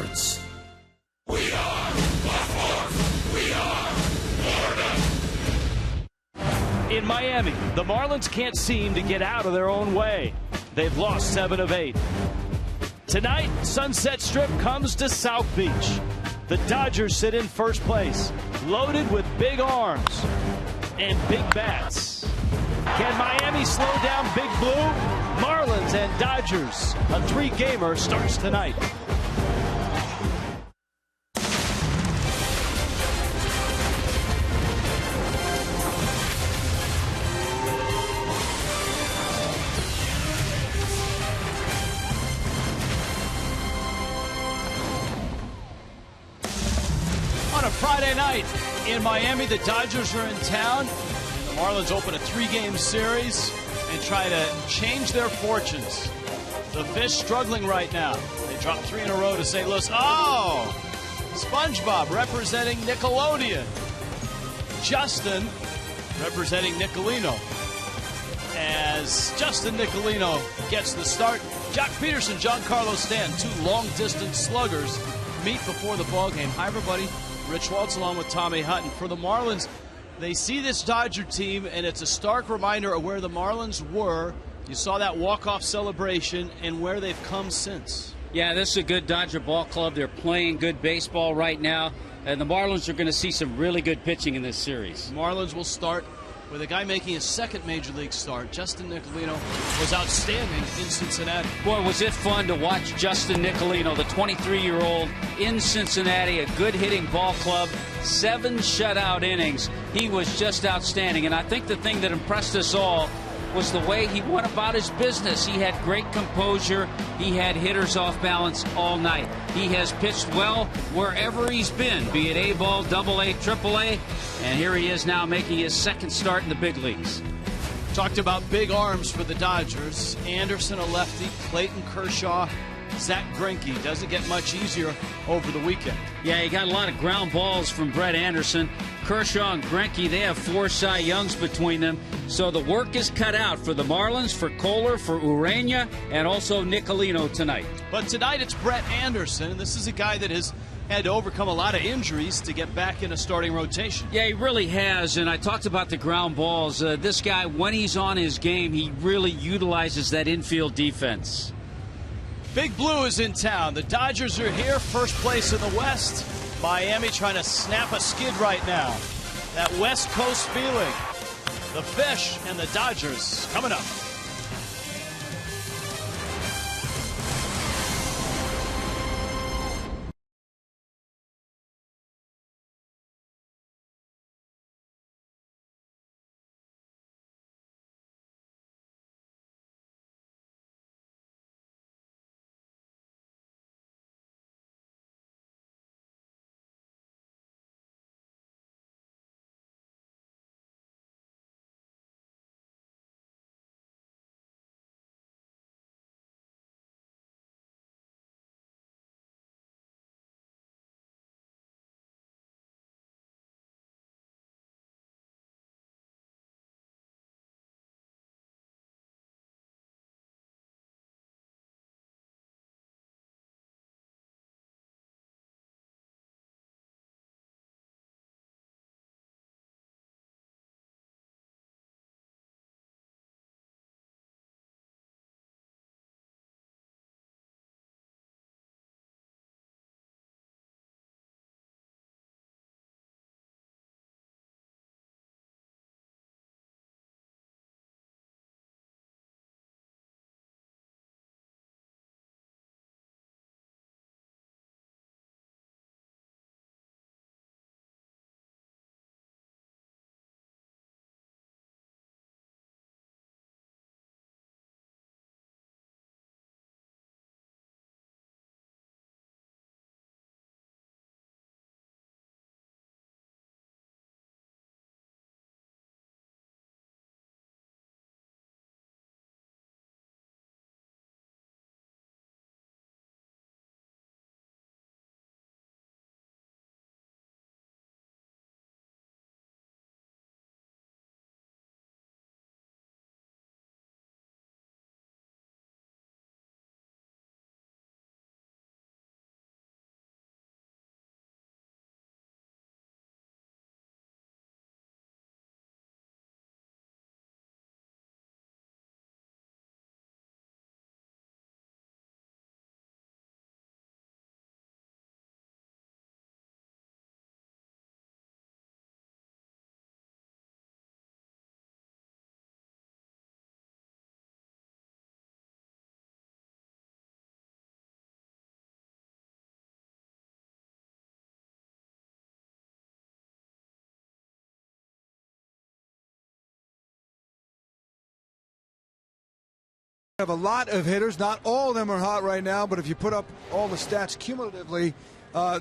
sports. We are the fourth. We are Florida. In Miami, the Marlins can't seem to get out of their own way. They've lost 7 of 8. Tonight, Sunset Strip comes to South Beach. The Dodgers sit in first place, loaded with big arms and big bats. Can Miami slow down Big Blue? Marlins and Dodgers. A 3-gamer starts tonight. On a Friday night in Miami, the Dodgers are in town. The Marlins open a 3-game series and try to change their fortunes. The Fish struggling right now. They dropped 3 in a row to St. Louis. Oh! SpongeBob representing Nickelodeon. Justin representing Nicolino. As Justin Nicolino gets the start, Jock Peterson, Giancarlo Stanton, 2 long-distance sluggers meet before the ballgame. Hi, everybody. Rich Waltz along with Tommy Hutton. For the Marlins, they see this Dodger team, and it's a stark reminder of where the Marlins were. You saw that walk-off celebration and where they've come since. Yeah, this is a good Dodger ball club. They're playing good baseball right now, and the Marlins are going to see some really good pitching in this series. Marlins will start with a guy making his 2nd Major League start. Justin Nicolino was outstanding in Cincinnati. Boy, was it fun to watch Justin Nicolino, the 23-year-old in Cincinnati, a good hitting ball club, 7 shutout innings. He was just outstanding, and I think the thing that impressed us all was the way he went about his business. He had great composure. He had hitters off balance all night. He has pitched well wherever he's been, be it A-ball, AA, AAA, and here he is now making his 2nd start in the big leagues. Talked about big arms for the Dodgers. Anderson, a lefty, Clayton Kershaw, Zach Greinke. Doesn't get much easier over the weekend. Yeah, he got a lot of ground balls from Brett Anderson. Kershaw and Greinke, they have 4 Cy Youngs between them. So the work is cut out for the Marlins, for Kohler, for Urena, and also Nicolino tonight. But tonight it's Brett Anderson, and this is a guy that has had to overcome a lot of injuries to get back in a starting rotation. Yeah, he really has, and I talked about the ground balls. This guy, when he's on his game, he really utilizes that infield defense. Big Blue is in town. The Dodgers are here, first place in the West. Miami trying to snap a skid right now. That West Coast feeling. The Fish and the Dodgers coming up. Have a lot of hitters. Not all of them are hot right now, but if you put up all the stats cumulatively,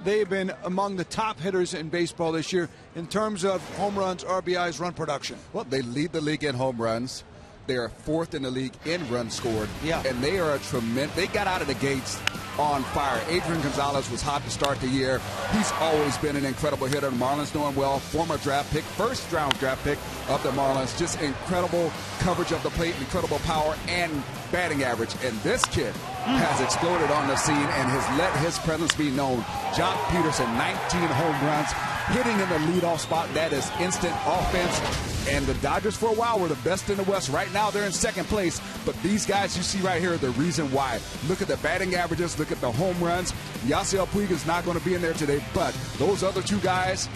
they have been among the top hitters in baseball this year in terms of home runs, RBIs, run production. Well, they lead the league in home runs. They are fourth in the league in runs scored. Yeah. And they are a tremendous. They got out of the gates on fire. Adrian Gonzalez was hot to start the year. He's always been an incredible hitter. The Marlins know him well. Former draft pick, first-round draft pick of the Marlins. Just incredible coverage of the plate, incredible power, and batting average. And this kid has exploded on the scene and has let his presence be known. Jock Peterson, 19 home runs, hitting in the leadoff spot. That is instant offense. And the Dodgers for a while were the best in the West. Right now they're in second place. But these guys you see right here are the reason why. Look at the batting averages. Look at the home runs. Yasiel Puig is not going to be in there today. But those other two guys,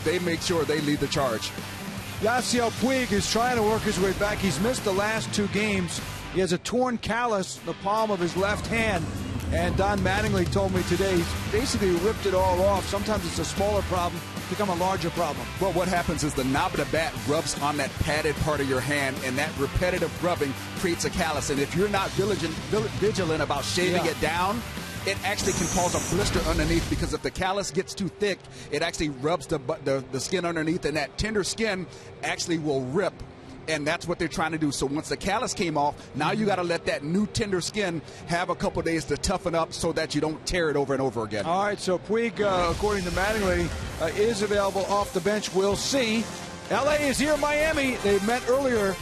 they make sure they lead the charge. Yasiel Puig is trying to work his way back. He's missed the last 2 games. He has a torn callus in the palm of his left hand. And Don Mattingly told me today he's basically ripped it all off. Sometimes it's a smaller problem, become a larger problem. Well, what happens is the knob of the bat rubs on that padded part of your hand, and that repetitive rubbing creates a callus. And if you're not vigilant about shaving it down, it actually can cause a blister underneath, because if the callus gets too thick, it actually rubs the skin underneath, and that tender skin actually will rip. And that's what they're trying to do. So once the callus came off, now you got to let that new tender skin have a couple days to toughen up so that you don't tear it over and over again. All right, so Puig, according to Mattingly, is available off the bench. We'll see. LA is here, Miami. They met earlier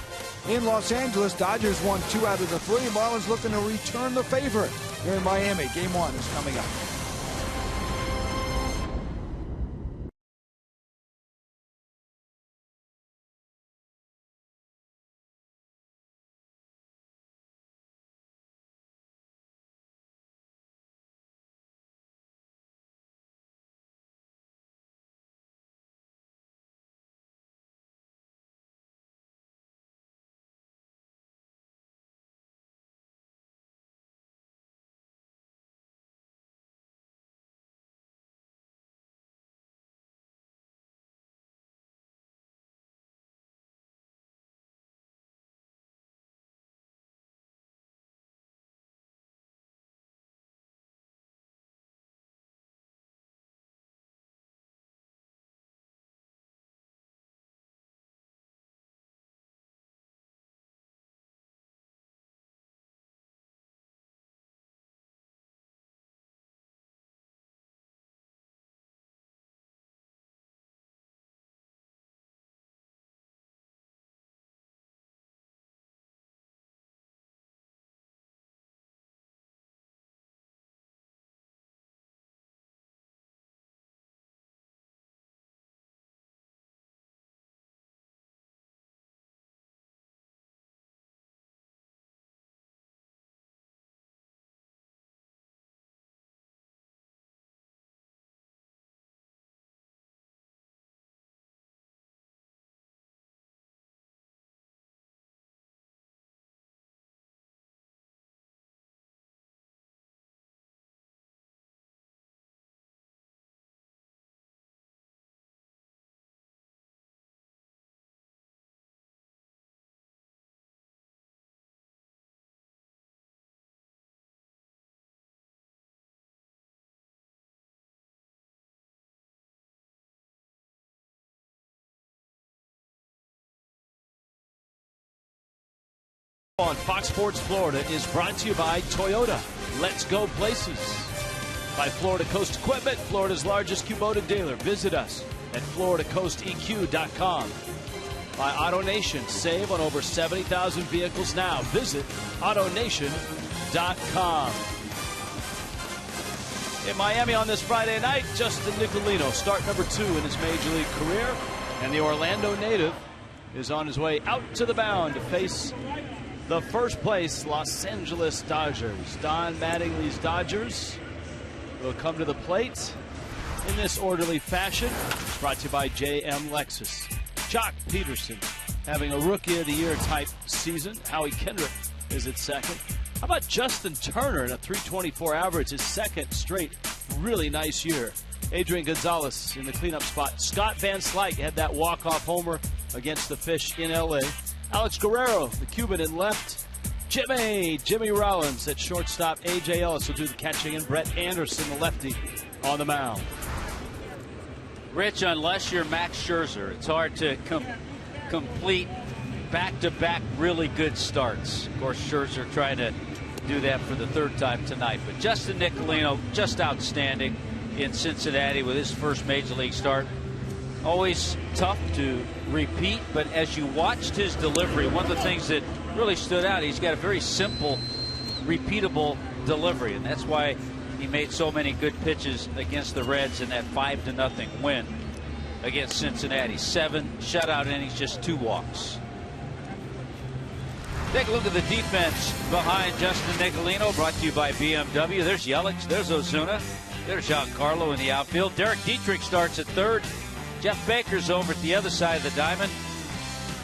in Los Angeles. Dodgers won 2 out of the 3. Marlins looking to return the favorite here in Miami. Game 1 is coming up. On Fox Sports Florida is brought to you by Toyota. Let's go places. By Florida Coast Equipment, Florida's largest Kubota dealer. Visit us at FloridaCoastEQ.com. By AutoNation, save on over 70,000 vehicles now. Visit AutoNation.com. In Miami on this Friday night, Justin Nicolino, start number 2 in his major league career. And the Orlando native is on his way out to the mound to face the first place Los Angeles Dodgers. Don Mattingly's Dodgers will come to the plate in this orderly fashion. Brought to you by JM Lexus. Jock Peterson having a Rookie of the Year type season. Howie Kendrick is at second. How about Justin Turner in a .324 average, his second straight really nice year. Adrian Gonzalez in the cleanup spot. Scott Van Slyke had that walk-off homer against the Fish in L.A. Alex Guerrero, the Cuban in left. Jimmy Rollins at shortstop. A.J. Ellis will do the catching, and Brett Anderson, the lefty, on the mound. Rich, unless you're Max Scherzer, it's hard to complete back-to-back really good starts. Of course, Scherzer trying to do that for the third time tonight. But Justin Nicolino, just outstanding in Cincinnati with his first major league start. Always tough to repeat, but as you watched his delivery, one of the things that really stood out, he's got a very simple, repeatable delivery, and that's why he made so many good pitches against the Reds in that 5-0 win against Cincinnati. 7 shutout innings, just 2 walks. Take a look at the defense behind Justin Nicolino, brought to you by BMW. There's Yelich, there's Ozuna, there's Giancarlo in the outfield. Derek Dietrich starts at third. Jeff Baker's over at the other side of the diamond.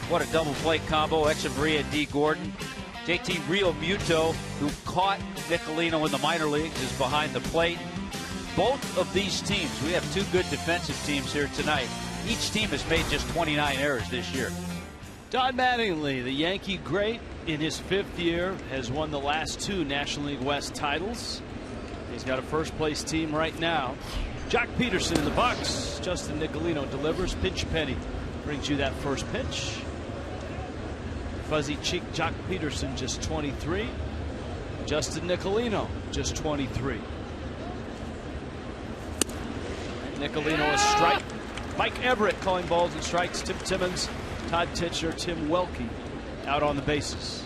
What a double play combo. Echeverria and D. Gordon. JT Realmuto, who caught Nicolino in the minor leagues, is behind the plate. Both of these teams, we have 2 good defensive teams here tonight. Each team has made just 29 errors this year. Don Mattingly, the Yankee great, in his 5th year, has won the last 2 National League West titles. He's got a first-place team right now. Jock Peterson in the box. Justin Nicolino delivers. Pinch Penny brings you that first pitch. Fuzzy cheek Jock Peterson, just 23. Justin Nicolino, just 23. Nicolino a strike. Mike Everett calling balls and strikes. Tim Timmons, Todd Titcher, Tim Welke out on the bases.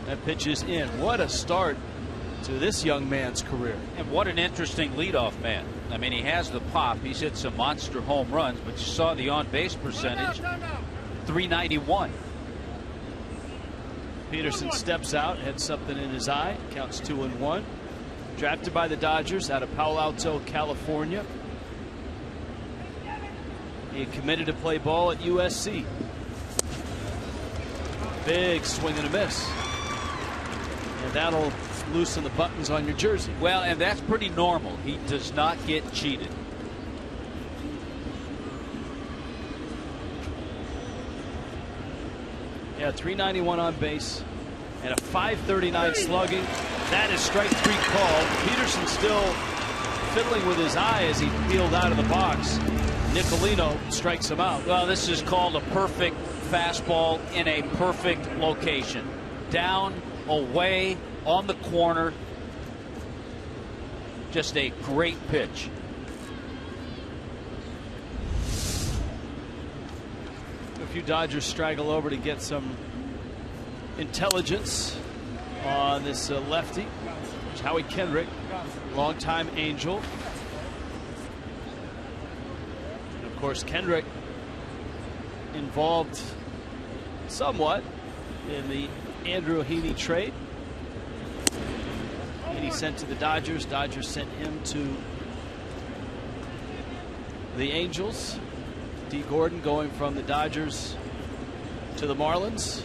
That pitch is in. What a start to this young man's career. And what an interesting leadoff man. I mean, he has the pop. He's hit some monster home runs, but you saw the on-base percentage, 391. Peterson steps out, had something in his eye, counts 2-1. Drafted by the Dodgers out of Palo Alto, California. He committed to play ball at USC. Big swing and a miss. And that'll loosen the buttons on your jersey. Well, and that's pretty normal. He does not get cheated. Yeah, 391 on base and a 539 slugging. That is strike 3 called. Peterson still fiddling with his eye as he peeled out of the box. Nicolino strikes him out. Well, this is called a perfect fastball in a perfect location. Down, away, on the corner. Just a great pitch. A few Dodgers straggle over to get some intelligence on this lefty. There's Howie Kendrick, longtime Angel. And of course, Kendrick involved somewhat in the Andrew Heaney trade. Heaney sent to the Dodgers. Dodgers sent him to the Angels. D. Gordon going from the Dodgers to the Marlins.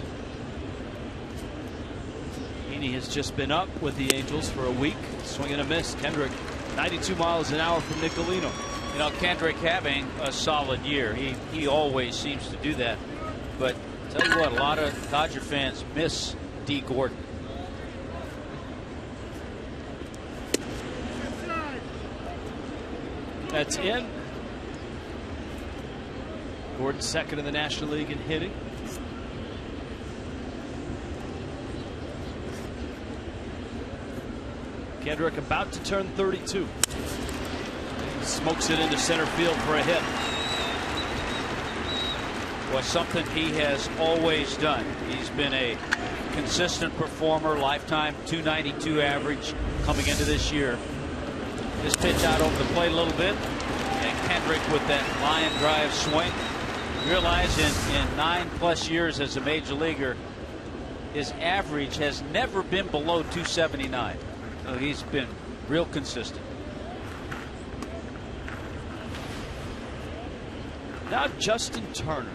Heaney has just been up with the Angels for a week. Swing and a miss. Kendrick, 92 miles an hour from Nicolino. You know, Kendrick having a solid year. He always seems to do that. But tell you what, a lot of Dodger fans miss D. Gordon. That's in. Gordon second in the National League in hitting. Kendrick about to turn 32. He smokes it into center field for a hit. Was something he has always done. He's been a consistent performer, lifetime 292 average coming into this year. This pitch out over the plate a little bit, and Kendrick with that line drive swing. Realize in 9+ years as a major leaguer, his average has never been below 279. So he's been real consistent. Now Justin Turner.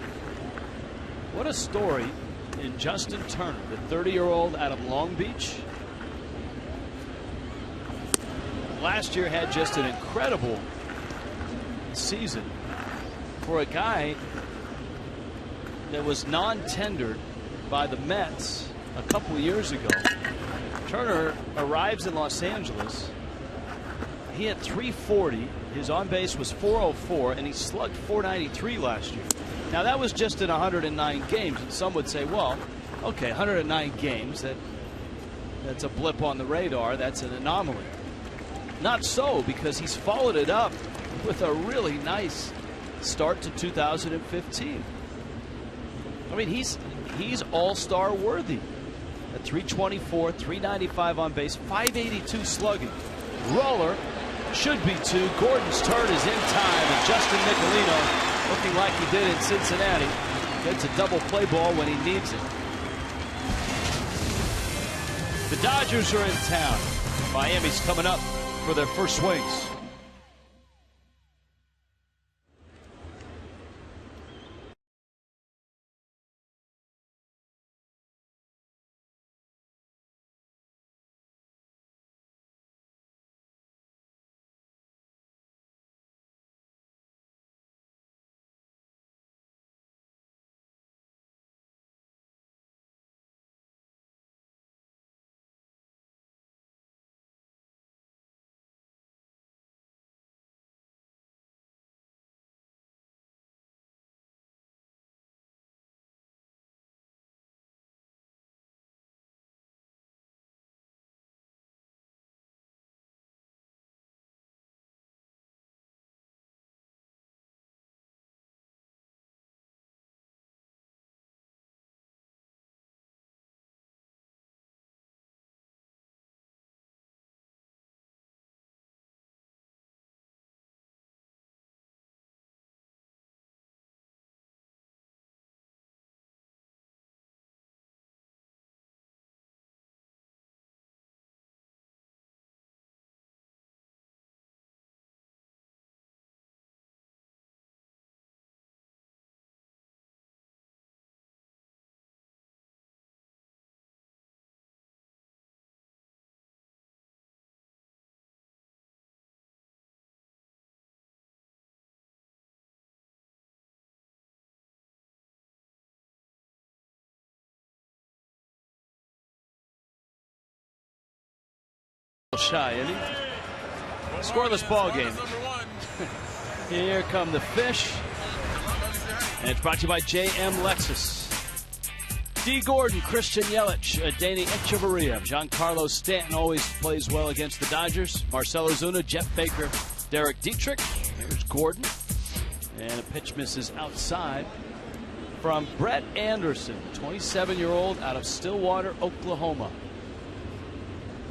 What a story in Justin Turner, the 30-year-old out of Long Beach. Last year had just an incredible season. for a guy that was non-tendered by the Mets a couple of years ago. Turner arrives in Los Angeles. He had 340. His on base was 404, and he slugged 493 last year. Now that was just in 109 games, and some would say, well, okay, 109 games, that's a blip on the radar. That's an anomaly. Not so, because he's followed it up with a really nice start to 2015. I mean, he's all-star worthy. At 324, 395 on base, 582 slugging. Roller should be two. Gordon's turn is in time, and Justin Nicolino, looking like he did in Cincinnati, gets a double play ball when he needs it. The Dodgers are in town. Miami's coming up for their first swings. Shy, isn't he? Scoreless ball game. Here come the Fish. And it's brought to you by JM Lexus. D. Gordon, Christian Yelich, Danny Echeverria, Giancarlo Stanton always plays well against the Dodgers. Marcell Ozuna, Jeff Baker, Derek Dietrich. There's Gordon. And a pitch misses outside from Brett Anderson, 27-year-old out of Stillwater, Oklahoma.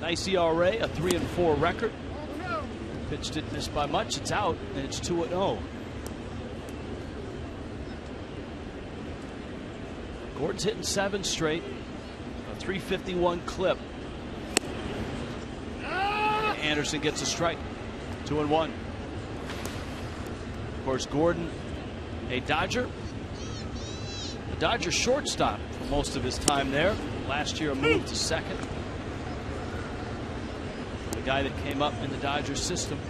Nice ERA, a 3-4 record. Pitch didn't miss by much. It's out, and it's 2-0. Gordon's hitting 7 straight, a 351 clip. Anderson gets a strike, 2-1. Of course, Gordon, a Dodger. The Dodger shortstop for most of his time there. Last year, a move to second. The guy that came up in the Dodgers system.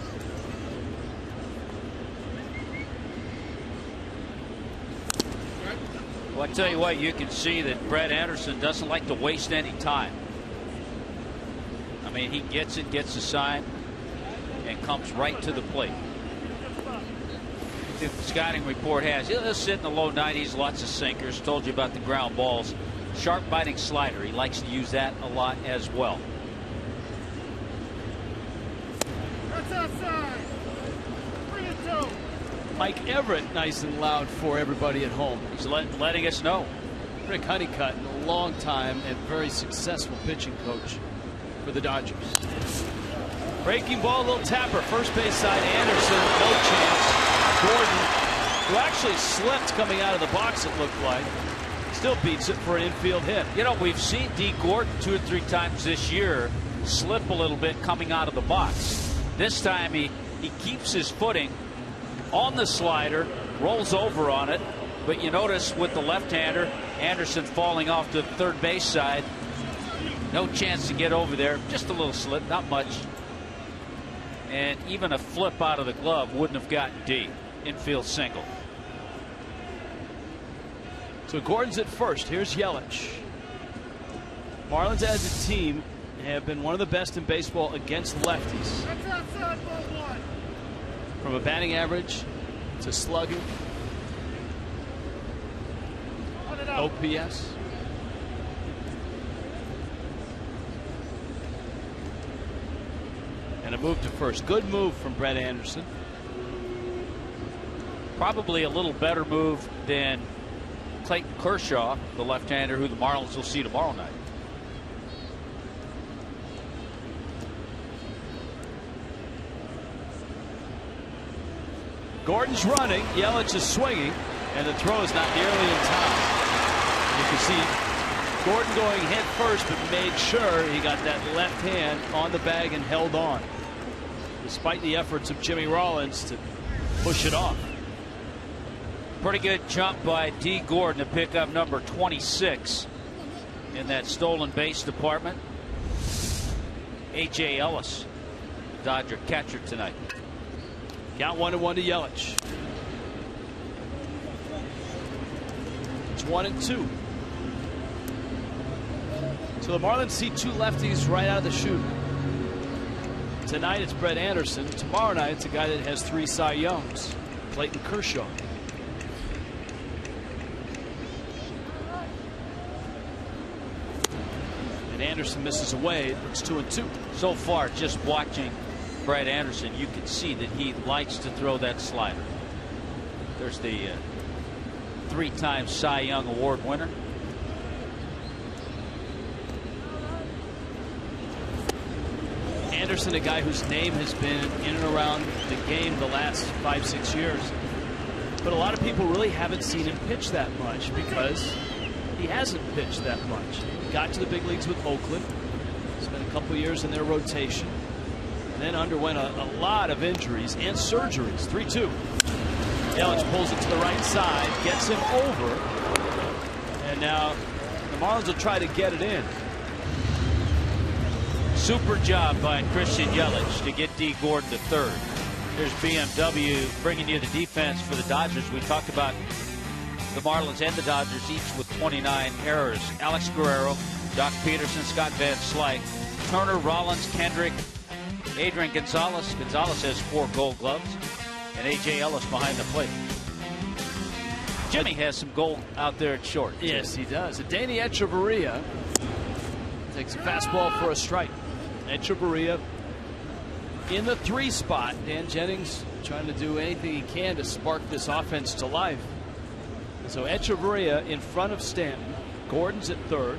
Well, I tell you what, you can see that Brett Anderson doesn't like to waste any time. I mean, he gets it, gets the sign, and comes right to the plate. The scouting report has, he'll sit in the low 90s, lots of sinkers. Told you about the ground balls. Sharp biting slider. He likes to use that a lot as well. That's outside. 3-2. Mike Everett, nice and loud for everybody at home. He's letting us know. Rick Honeycutt, a long time and very successful pitching coach for the Dodgers. Breaking ball, little tapper, first base side. Anderson, no chance. Gordon, who actually slipped coming out of the box, it looked like, still beats it for an infield hit. You know, we've seen D. Gordon 2 or 3 times this year slip a little bit coming out of the box. This time he keeps his footing on the slider, rolls over on it, but you notice with the left-hander, Anderson falling off to the third base side. No chance to get over there. Just a little slip, not much. And even a flip out of the glove wouldn't have gotten D. Infield single. So Gordon's at first. Here's Yelich. Marlins as a team have been one of the best in baseball against lefties. From a batting average to slugging, OPS. And a move to first. Good move from Brett Anderson. Probably a little better move than Clayton Kershaw, the left-hander who the Marlins will see tomorrow night. Gordon's running, Yelich is swinging, and the throw is not nearly in time. You can see Gordon going head first, but made sure he got that left hand on the bag and held on, despite the efforts of Jimmy Rollins to push it off. Pretty good jump by D. Gordon to pick up number 26 in that stolen base department. A.J. Ellis, Dodger catcher tonight. Count 1-1 to Yelich. It's 1-2. So the Marlins see two lefties right out of the chute. Tonight it's Brett Anderson. Tomorrow night it's a guy that has 3 Cy Youngs, Clayton Kershaw. And Anderson misses away. It's 2-2. So far, just watching Brett Anderson, you can see that he likes to throw that slider. There's the 3-time Cy Young Award winner. Anderson, a guy whose name has been in and around the game the last 5-6 years. But a lot of people really haven't seen him pitch that much because he hasn't pitched that much. He got to the big leagues with Oakland. Spent a couple years in their rotation. Then underwent a lot of injuries and surgeries. 3-2. Yelich pulls it to the right side, gets him over, and now the Marlins will try to get it in. Super job by Christian Yelich to get D. Gordon to third. Here's BMW bringing you the defense for the Dodgers. We talked about the Marlins and the Dodgers each with 29 errors. Alex Guerrero, Doc Peterson, Scott Van Slyke, Turner, Rollins, Kendrick, Adrian Gonzalez. Gonzalez has 4 Gold Gloves, and A.J. Ellis behind the plate. Jimmy has some gold out there at short. Yes, he does. Danny Echeverria takes a fastball for a strike. Echeverria in the 3 spot. Dan Jennings trying to do anything he can to spark this offense to life. So Echeverria in front of Stanton. Gordon's at third.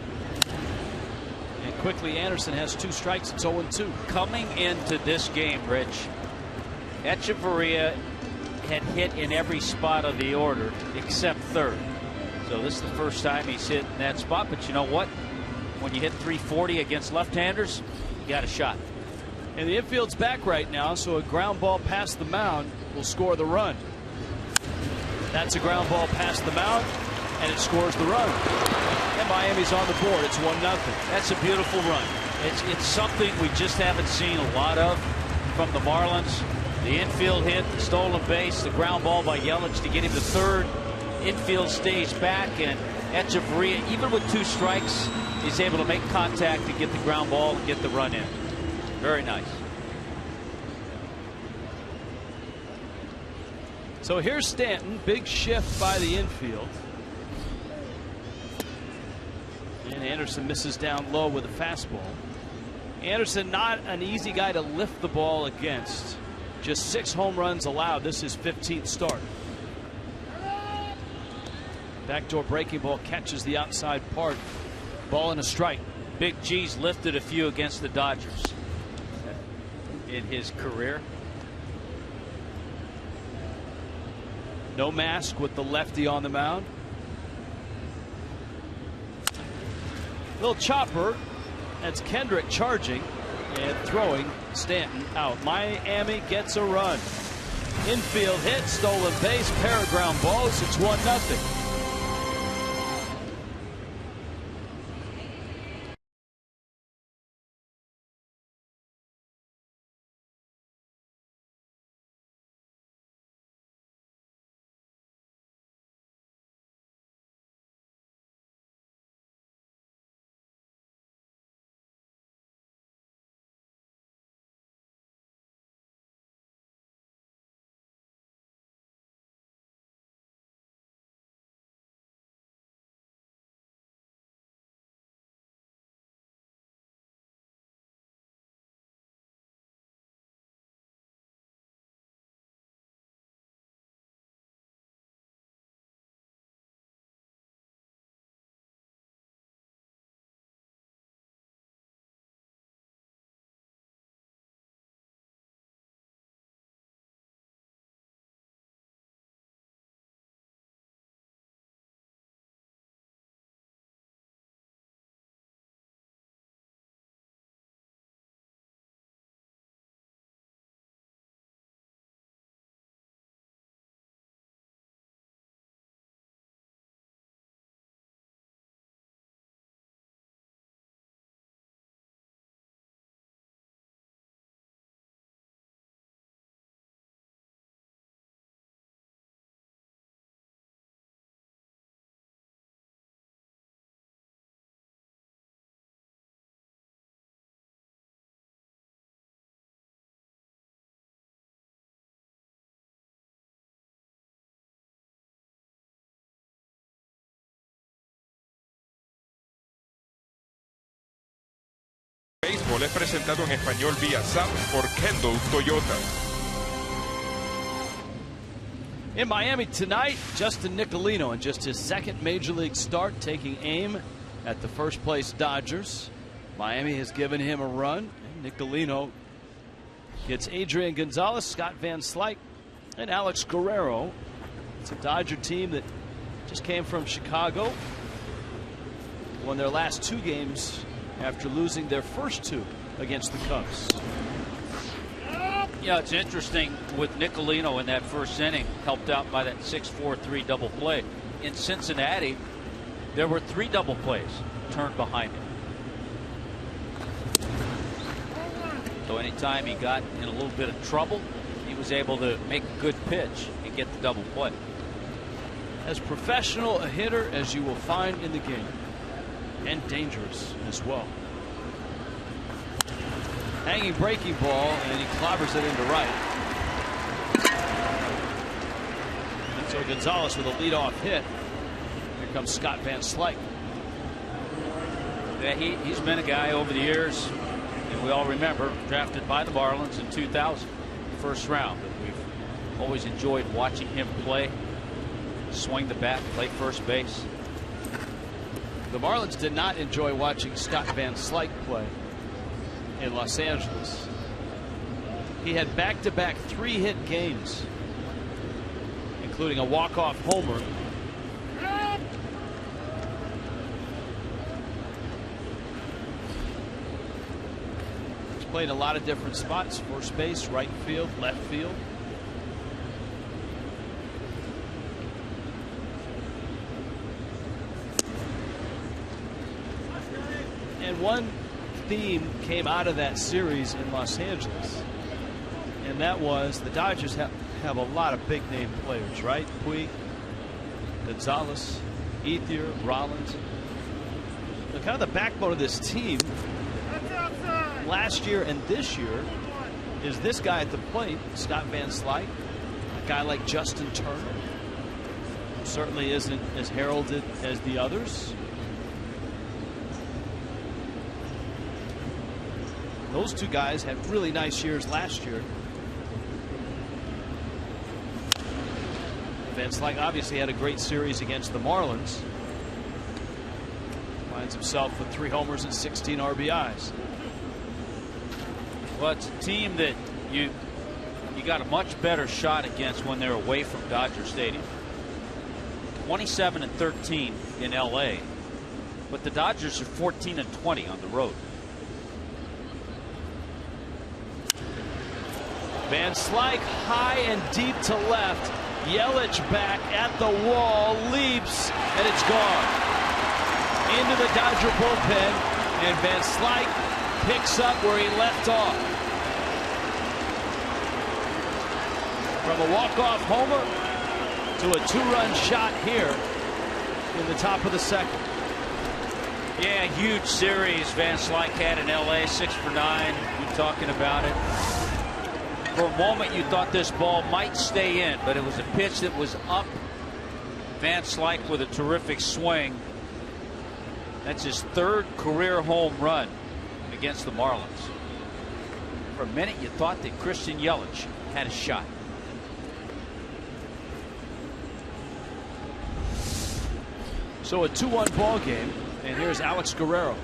And quickly Anderson has 2 strikes. It's 0-2. Coming into this game, Rich, Echeverria had hit in every spot of the order except third. So this is the first time he's hit in that spot. But you know what? When you hit 340 against left-handers, you got a shot. And the infield's back right now, so a ground ball past the mound will score the run. That's a ground ball past the mound, and it scores the run. And Miami's on the board. It's 1-0. That's a beautiful run. It's something we just haven't seen a lot of from the Marlins. The infield hit, the stolen base, the ground ball by Yelich to get him to third. Infield stays back, and Echeverria, even with 2 strikes, is able to make contact to get the ground ball and get the run in. Very nice. So here's Stanton. Big shift by the infield. And Anderson misses down low with a fastball. Anderson, not an easy guy to lift the ball against. Just 6 home runs allowed. This is 15th start. Backdoor breaking ball catches the outside part. Ball and a strike. Big G's lifted a few against the Dodgers in his career. No mask with the lefty on the mound. Little chopper. That's Kendrick charging and throwing Stanton out. Miami gets a run. Infield hit, stolen base, pair of ground balls. It's 1-0. béisbol es presentado en español vía SAP por Kendall Toyota. In Miami tonight, Justin Nicolino in just his second major league start, taking aim at the first place Dodgers. Miami has given him a run. Nicolino gets Adrian Gonzalez, Scott Van Slyke, and Alex Guerrero. It's a Dodger team that just came from Chicago. Won their last 2 games after losing their first 2 against the Cubs. Yeah, it's interesting with Nicolino in that first inning, helped out by that 6-4-3 double play. In Cincinnati, there were 3 double plays turned behind him. So anytime he got in a little bit of trouble, he was able to make a good pitch and get the double play. As professional a hitter as you will find in the game, and dangerous as well. Hanging breaking ball, and he clobbers it into right. And so Gonzalez with a leadoff hit. Here comes Scott Van Slyke. Yeah, he's been a guy over the years, and we all remember, drafted by the Marlins in 2000, first round. But we've always enjoyed watching him play, swing the bat, play first base. The Marlins did not enjoy watching Scott Van Slyke play in Los Angeles. He had back-to-back 3-hit games, including a walk-off homer. He's played a lot of different spots: first base, right field, left field. And one theme came out of that series in Los Angeles, and that was the Dodgers have a lot of big name players, right? Puig, Gonzalez, Ethier, Rollins. Kind of the backbone of this team last year and this year is this guy at the plate, Scott Van Slyke, a guy like Justin Turner, who certainly isn't as heralded as the others. Those 2 guys had really nice years last year. Van Slyke obviously had a great series against the Marlins. Finds himself with 3 homers and 16 RBIs. Well, it's a team that you got a much better shot against when they're away from Dodger Stadium. 27-13 in LA, but the Dodgers are 14-20 on the road. Van Slyke high and deep to left. Yelich back at the wall, leaps, and it's gone. Into the Dodger bullpen, and Van Slyke picks up where he left off. From a walk-off homer to a 2-run shot here in the top of the second. Yeah, huge series Van Slyke had in LA, 6 for 9. You're talking about it. For a moment you thought this ball might stay in, but it was a pitch that was up. Van Slyke with a terrific swing. That's his 3rd career home run against the Marlins. For a minute you thought that Christian Yelich had a shot. So a 2-1 ball game, and here's Alex Guerrero,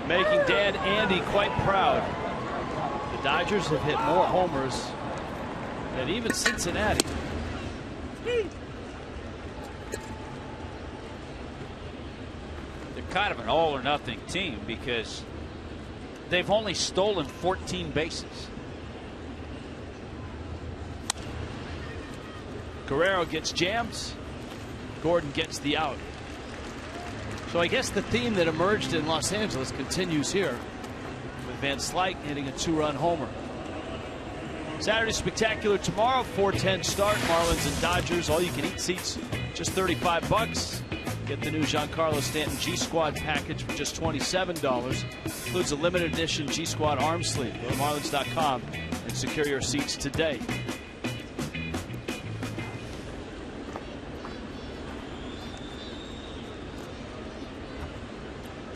making Dad Andy quite proud. The Dodgers have hit more homers than even Cincinnati. They're kind of an all-or-nothing team because they've only stolen 14 bases. Guerrero gets jammed. Gordon gets the out. So I guess the theme that emerged in Los Angeles continues here, with Van Slyke hitting a 2-run homer. Saturday Spectacular tomorrow, 4:10 start. Marlins and Dodgers. All you can eat seats, just $35. Get the new Giancarlo Stanton G Squad package for just $27. Includes a limited edition G Squad arm sleeve. Go to Marlins.com and secure your seats today.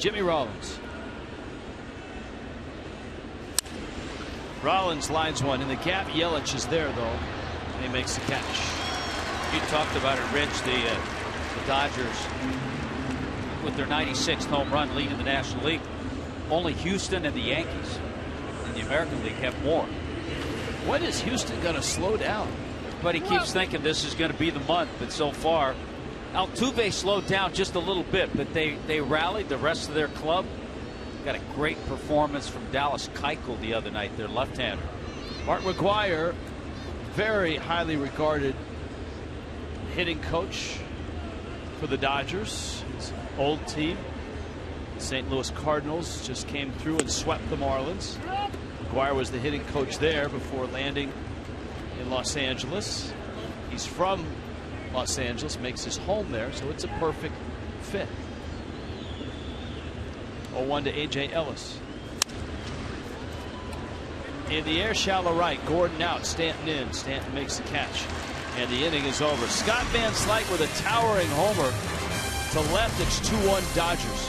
Jimmy Rollins. Rollins lines one in the gap. Yelich is there, though, and he makes the catch. You talked about it, Rich. The Dodgers, with their 96th home run, leading the National League. Only Houston and the Yankees in the American League have more. When is Houston going to slow down? But he keeps thinking this is going to be the month, but so far, Altuve slowed down just a little bit, but they rallied the rest of their club. Got a great performance from Dallas Keuchel the other night, their left-hander. Mark McGwire, very highly regarded hitting coach for the Dodgers. His old team, St. Louis Cardinals, just came through and swept the Marlins. McGwire was the hitting coach there before landing in Los Angeles. He's from Los Angeles, makes his home there, so it's a perfect fit. 0-1 to A.J. Ellis. In the air, shallow right. Gordon out. Stanton in. Stanton makes the catch. And the inning is over. Scott Van Slyke with a towering homer to left. It's 2-1 Dodgers.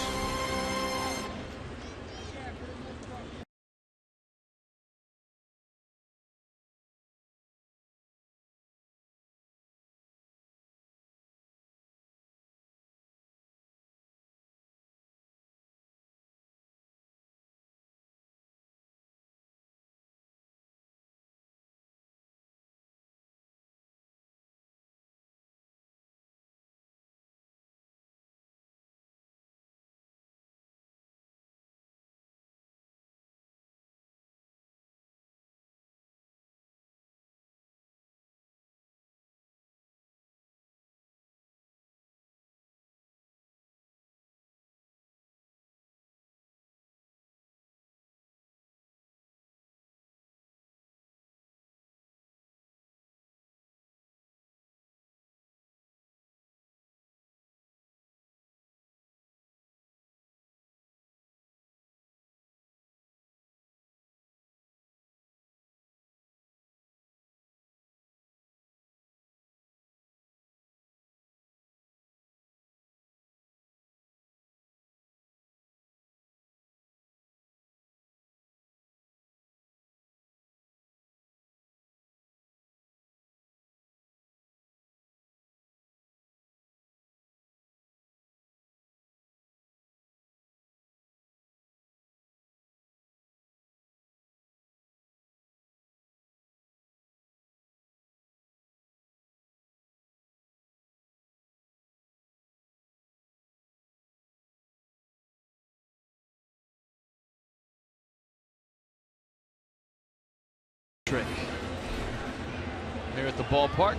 Here at the ballpark,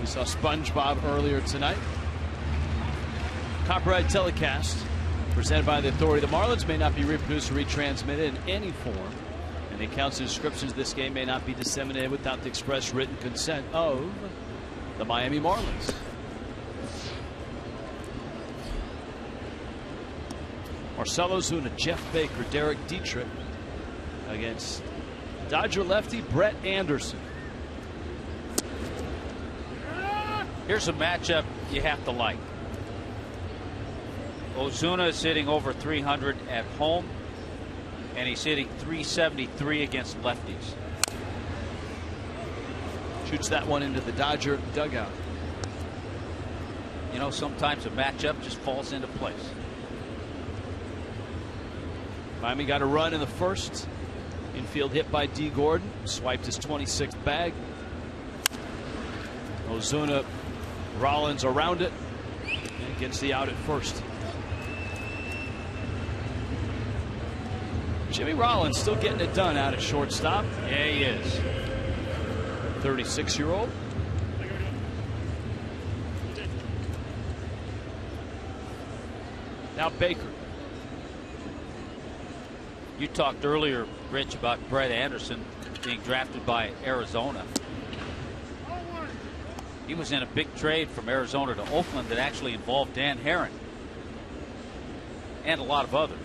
we saw SpongeBob earlier tonight. Copyright telecast presented by the authority. The Marlins may not be reproduced or retransmitted in any form, and the accounts and descriptions of this game may not be disseminated without the express written consent of the Miami Marlins. Marcell Ozuna, Jeff Baker, Derek Dietrich against Dodger lefty Brett Anderson. Here's a matchup you have to like. Ozuna is hitting over 300 at home, and he's hitting 373 against lefties. Shoots that one into the Dodger dugout. You know, sometimes a matchup just falls into place. Miami got a run in the first. Infield hit by D. Gordon. Swiped his 26th bag. Ozuna, Rollins around it, and gets the out at first. Jimmy Rollins still getting it done out at shortstop. Yeah, he is. 36-year-old. Now Baker. You talked earlier, Rich, about Brett Anderson being drafted by Arizona. He was in a big trade from Arizona to Oakland that actually involved Dan Herron and a lot of others.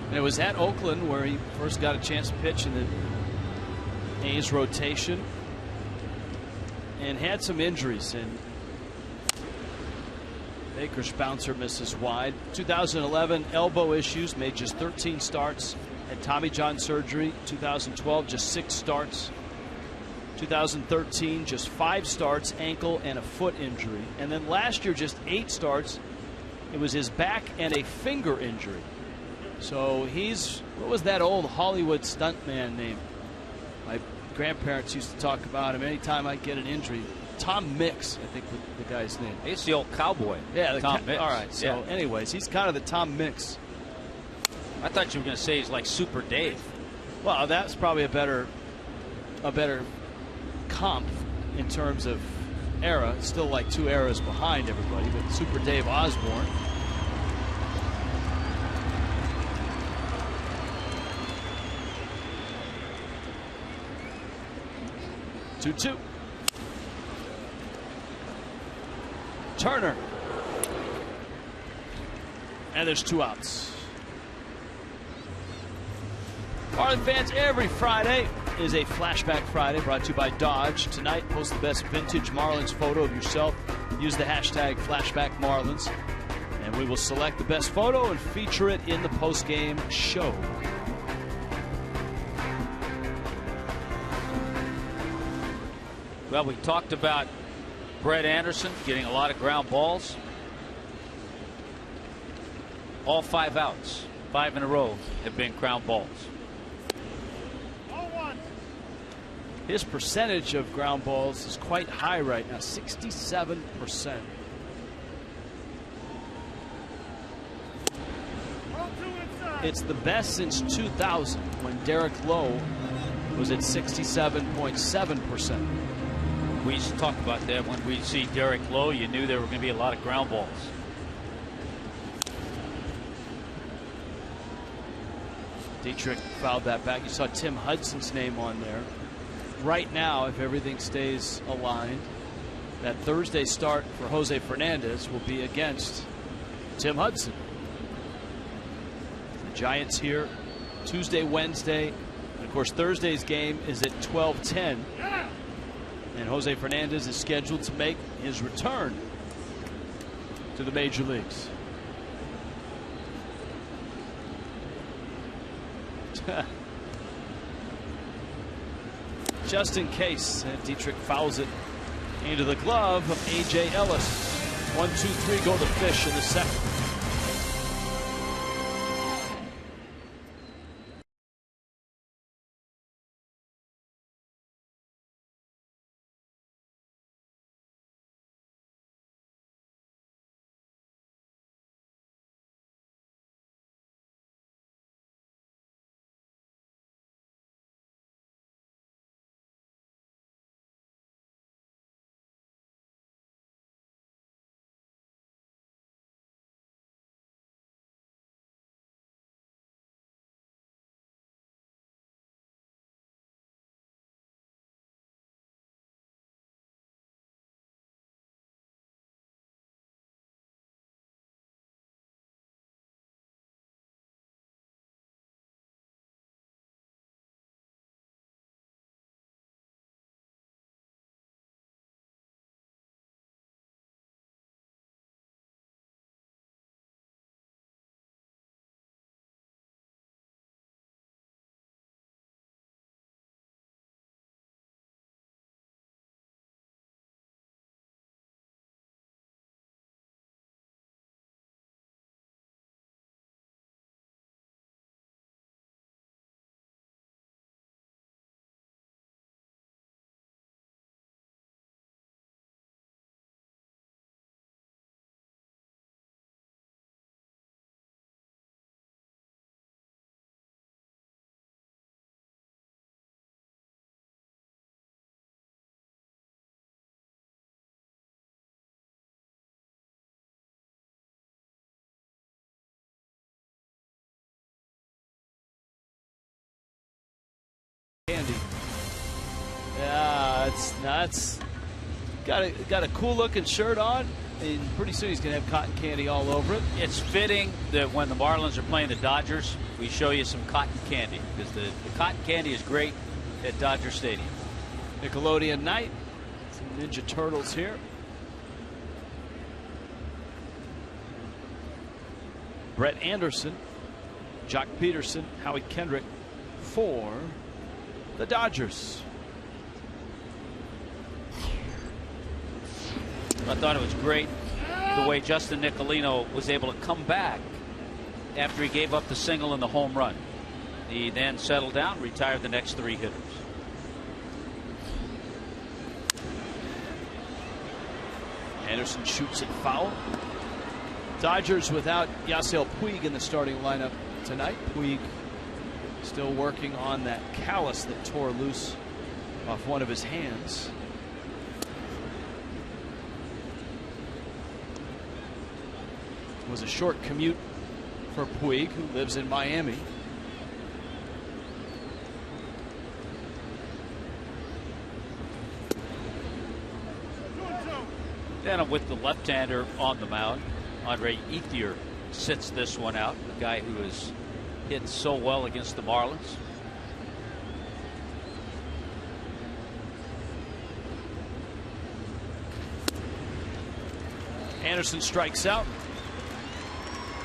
And it was at Oakland where he first got a chance to pitch in the A's rotation. and had some injuries. And Baker's bouncer misses wide. 2011 elbow issues, made just 13 starts. Had Tommy John surgery. 2012 just 6 starts. 2013 just 5 starts, ankle and a foot injury. And then last year just 8 starts. It was his back and a finger injury. So he's, what was that old Hollywood stuntman name? My grandparents used to talk about him anytime I get an injury. Tom Mix, I think was the guy's name. He's the old cowboy. Yeah, Tom Mix. All right. So, anyways, he's kind of the Tom Mix. I thought you were going to say he's like Super Dave. Well, that's probably a better comp in terms of era. It's still like 2 eras behind everybody, but Super Dave Osborne. Two. Turner. And there's 2 outs. Marlins fans, every Friday is a Flashback Friday brought to you by Dodge. Tonight, post the best vintage Marlins photo of yourself. Use the hashtag FlashbackMarlins. And we will select the best photo and feature it in the post-game show. Well, we talked about Brett Anderson getting a lot of ground balls. All 5 outs, 5 in a row, have been ground balls. His percentage of ground balls is quite high right now, 67%. It's the best since 2000, when Derek Lowe was at 67.7%. We used to talk about that when we see Derek Lowe. You knew there were going to be a lot of ground balls. Dietrich fouled that back. You saw Tim Hudson's name on there. Right now, if everything stays aligned, that Thursday start for Jose Fernandez will be against Tim Hudson. The Giants here Tuesday, Wednesday, and of course Thursday's game is at 12:10. And Jose Fernandez is scheduled to make his return to the major leagues. Just in case, Dietrich fouls it into the glove of A.J. Ellis. 1, 2, 3 go the Fish in the second. Candy. Yeah, that's got a cool looking shirt on, and pretty soon he's gonna have cotton candy all over it. It's fitting that when the Marlins are playing the Dodgers, we show you some cotton candy, because the cotton candy is great at Dodger Stadium. Nickelodeon night, Ninja Turtles here. Brett Anderson, Jock Peterson, Howie Kendrick for the Dodgers. I thought it was great the way Justin Nicolino was able to come back after he gave up the single and the home run. He then settled down, retired the next 3 hitters. Anderson shoots it foul. Dodgers without Yasiel Puig in the starting lineup tonight. Puig still working on that callus that tore loose off one of his hands. It was a short commute for Puig, who lives in Miami. And with the left-hander on the mound, Andre Ethier sits this one out, the guy who has hit so well against the Marlins. Anderson strikes out.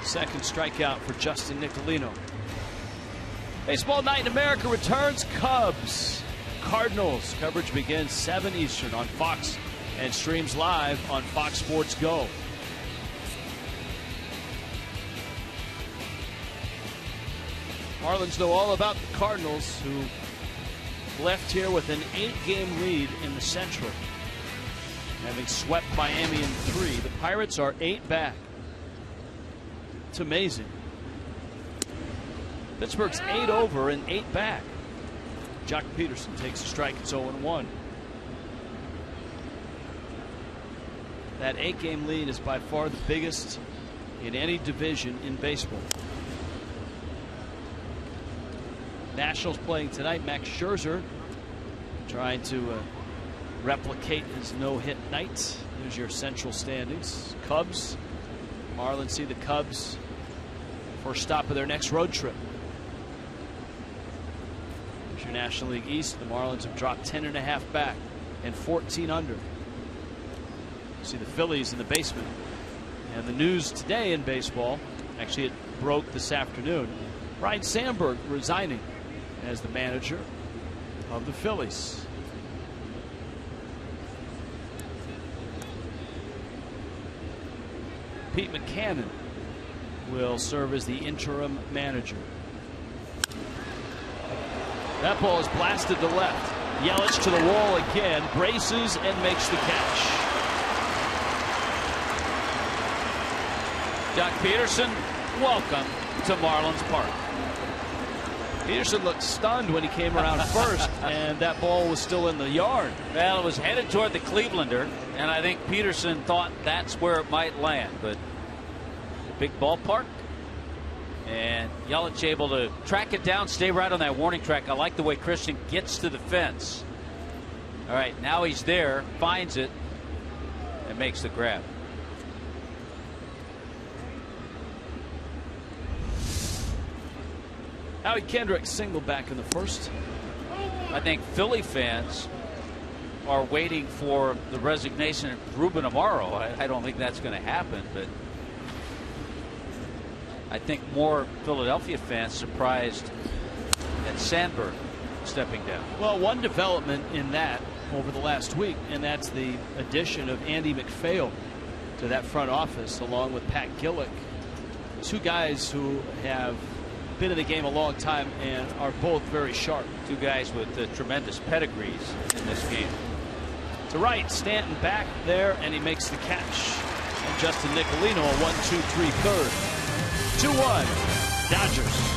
Second strikeout for Justin Nicolino. Baseball Night in America returns. Cubs, Cardinals. Coverage begins 7 Eastern on Fox and streams live on Fox Sports Go. Marlins know all about the Cardinals, who left here with an 8-game lead in the Central, having swept Miami in 3. The Pirates are 8 back. It's amazing. Pittsburgh's 8 over and 8 back. Jock Peterson takes a strike. It's 0-1. That 8-game lead is by far the biggest in any division in baseball. Nationals playing tonight. Max Scherzer trying to replicate his no-hit night. There's your Central standings. Cubs. Marlins see the Cubs first stop of their next road trip. There's your National League East. The Marlins have dropped 10.5 back and 14 under. See the Phillies in the basement. And the news today in baseball, actually it broke this afternoon, Ryne Sandberg resigning as the manager of the Phillies. Pete McCannon will serve as the interim manager. That ball is blasted to left. Yelich to the wall again, braces and makes the catch. Jock Peterson, welcome to Marlins Park. Peterson looked stunned when he came around first, and that ball was still in the yard. Well, it was headed toward the Clevelander, and I think Peterson thought that's where it might land. But big ballpark, and Yelich able to track it down, stay right on that warning track. I like the way Christian gets to the fence. All right, now he's there, finds it, and makes the grab. Howie Kendrick single back in the first. I think Philly fans are waiting for the resignation of Ruben Amaro. I don't think that's going to happen, but I think more Philadelphia fans surprised at Sandberg stepping down. Well, one development in that over the last week, and that's the addition of Andy McPhail to that front office, along with Pat Gillick. 2 guys who have been in the game a long time and are both very sharp. 2 guys with tremendous pedigrees in this game. To right, Stanton back there, and he makes the catch. And Justin Nicolino, a 1-2-3 third. 2-1 Dodgers.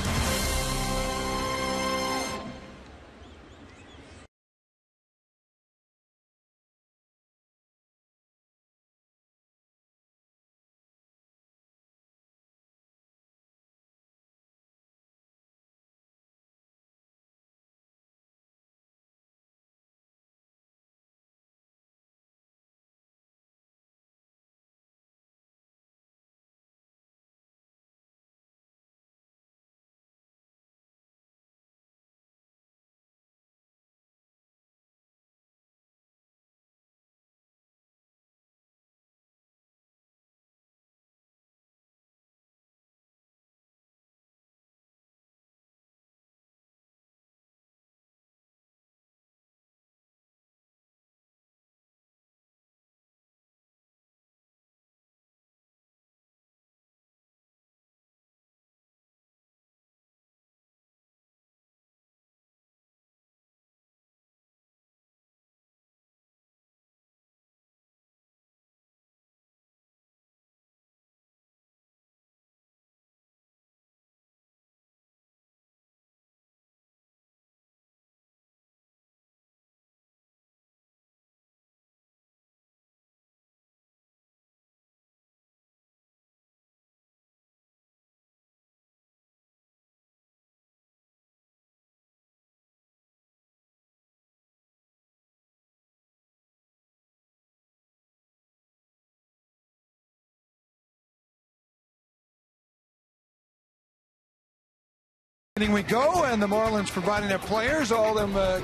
We go, and the Marlins providing their players, all of them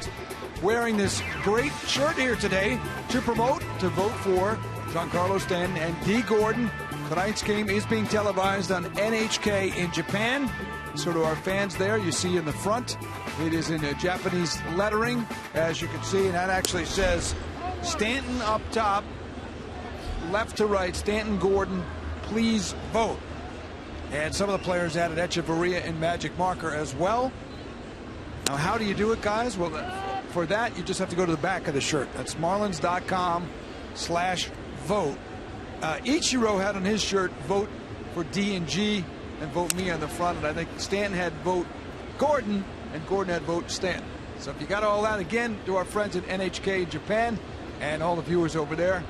wearing this great shirt here today to promote, to vote for Giancarlo Stanton and D. Gordon. Tonight's game is being televised on NHK in Japan. So to our fans there, you see in the front, it is in Japanese lettering, as you can see, and that actually says Stanton up top, left to right, Stanton, Gordon, please vote. And some of the players added Echeverria and magic marker as well. Now, how do you do it, guys? Well, for that, you just have to go to the back of the shirt. That's marlins.com/vote. Ichiro had on his shirt, vote for D and G, and vote me on the front. And I think Stanton had vote Gordon, and Gordon had vote Stanton. So if you got all that, again, to our friends at NHK in Japan and all the viewers over there,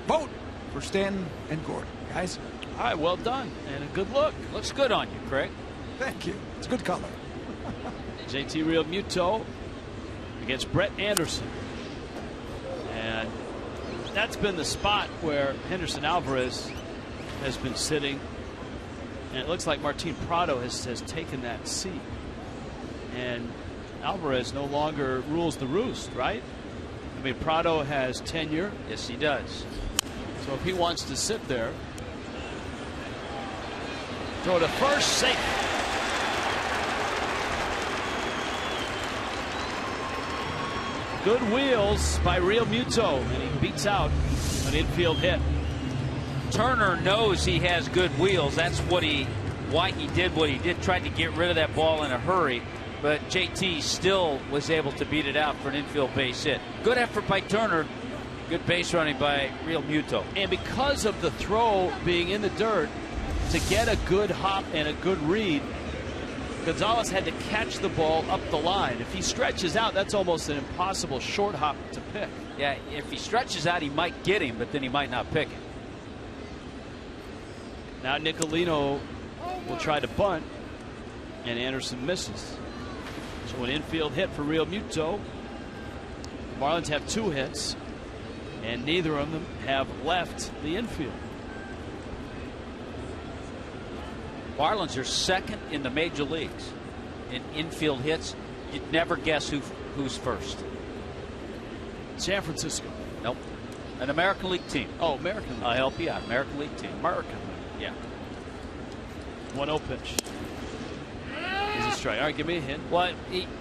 vote for Stanton and Gordon, guys. All right, well done, and a good look. Looks good on you, Craig. Thank you. It's a good color. JT Realmuto against Brett Anderson. And that's been the spot where Henderson Alvarez has been sitting. And it looks like Martin Prado has taken that seat. And Alvarez no longer rules the roost, right? I mean, Prado has tenure. Yes, he does. So if he wants to sit there, throw to first, safe. Good wheels by Realmuto, and he beats out an infield hit. Turner knows he has good wheels. That's why he did what he did, tried to get rid of that ball in a hurry. But JT still was able to beat it out for an infield base hit. Good effort by Turner. Good base running by Realmuto. And because of the throw being in the dirt, to get a good hop and a good read, Gonzalez had to catch the ball up the line. If he stretches out, that's almost an impossible short hop to pick. Yeah, if he stretches out, he might get him, but then he might not pick him. Now Nicolino will try to bunt, and Anderson misses. So an infield hit for Realmuto. The Marlins have 2 hits, and neither of them have left the infield. Marlins are second in the major leagues in infield hits. You'd never guess who's first. San Francisco. Nope. An American League team. Oh, American League. I'll help you out. American League team. American League. Yeah. 1-0 pitch. He's a strike. All right, give me a hint. Well,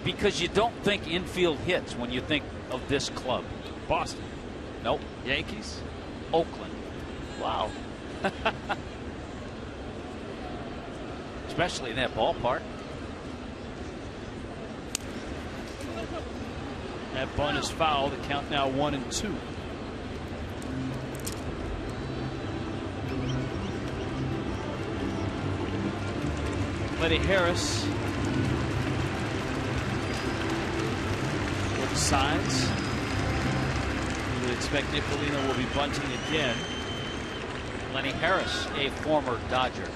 because you don't think infield hits when you think of this club. Boston. Nope. Yankees. Oakland. Wow. Especially in that ballpark. That bunt is foul. The count now 1-2. Letty Harris with the signs. You would expect Nicolino will be bunting again. Lenny Harris, a former Dodger.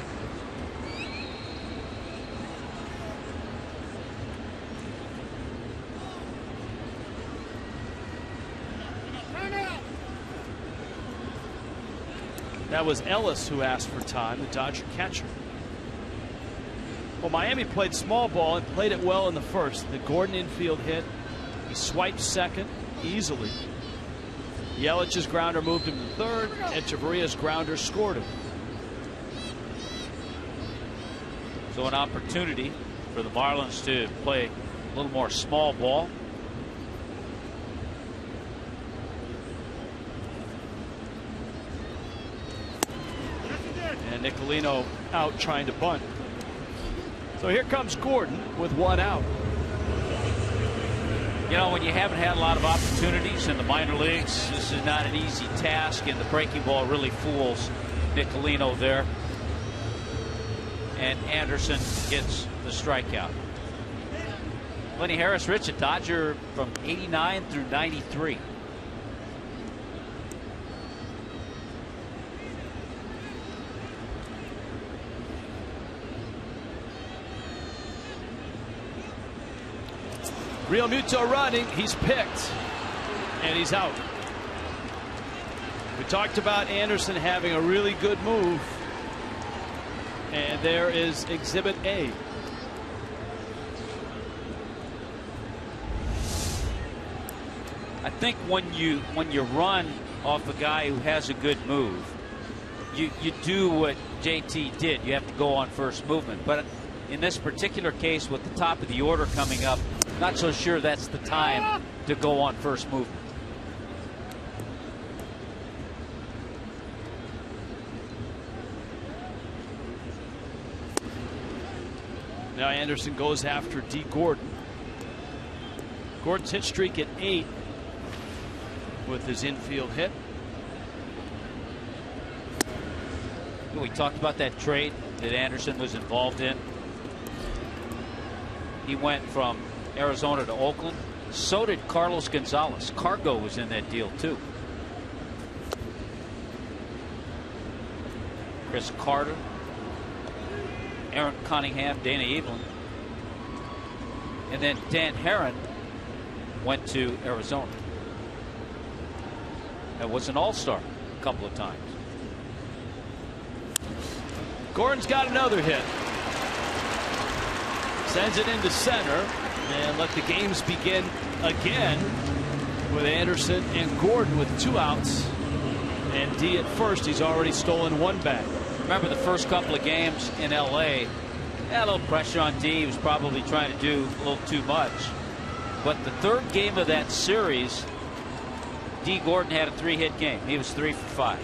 That was Ellis who asked for time, the Dodger catcher. Well, Miami played small ball and played it well in the first. The Gordon infield hit. He swiped second easily. Yelich's grounder moved him to third. Echeverria's grounder scored him. So an opportunity for the Marlins to play a little more small ball. And Nicolino out trying to bunt. So here comes Gordon with 1 out. You know, when you haven't had a lot of opportunities in the minor leagues, this is not an easy task, and the breaking ball really fools Nicolino there. And Anderson gets the strikeout. Lenny Harris, Rich, a Dodger from '89 through '93. Realmuto running. He's picked. And he's out. We talked about Anderson having a really good move. And there is Exhibit A. think when you run off a guy who has a good move, you do what JT did. You have to go on first movement. But in this particular case, with the top of the order coming up, not so sure that's the time to go on first movement. Now Anderson goes after D. Gordon. Gordon's hit streak at 8 with his infield hit. We talked about that trade that Anderson was involved in. He went from Arizona to Oakland. So did Carlos Gonzalez. Cargo was in that deal too. Chris Carter, Aaron Cunningham, Dana Evelyn, and then Dan Herron went to Arizona. That was an all-star a couple of times. Gordon's got another hit. Sends it into center and let the games begin again with Anderson and Gordon with 2 outs. And D at first. He's already stolen 1 back. Remember the first couple of games in LA, had a little pressure on D. He was probably trying to do a little too much. But the third game of that series, D. Gordon had a 3-hit game. He was 3 for 5.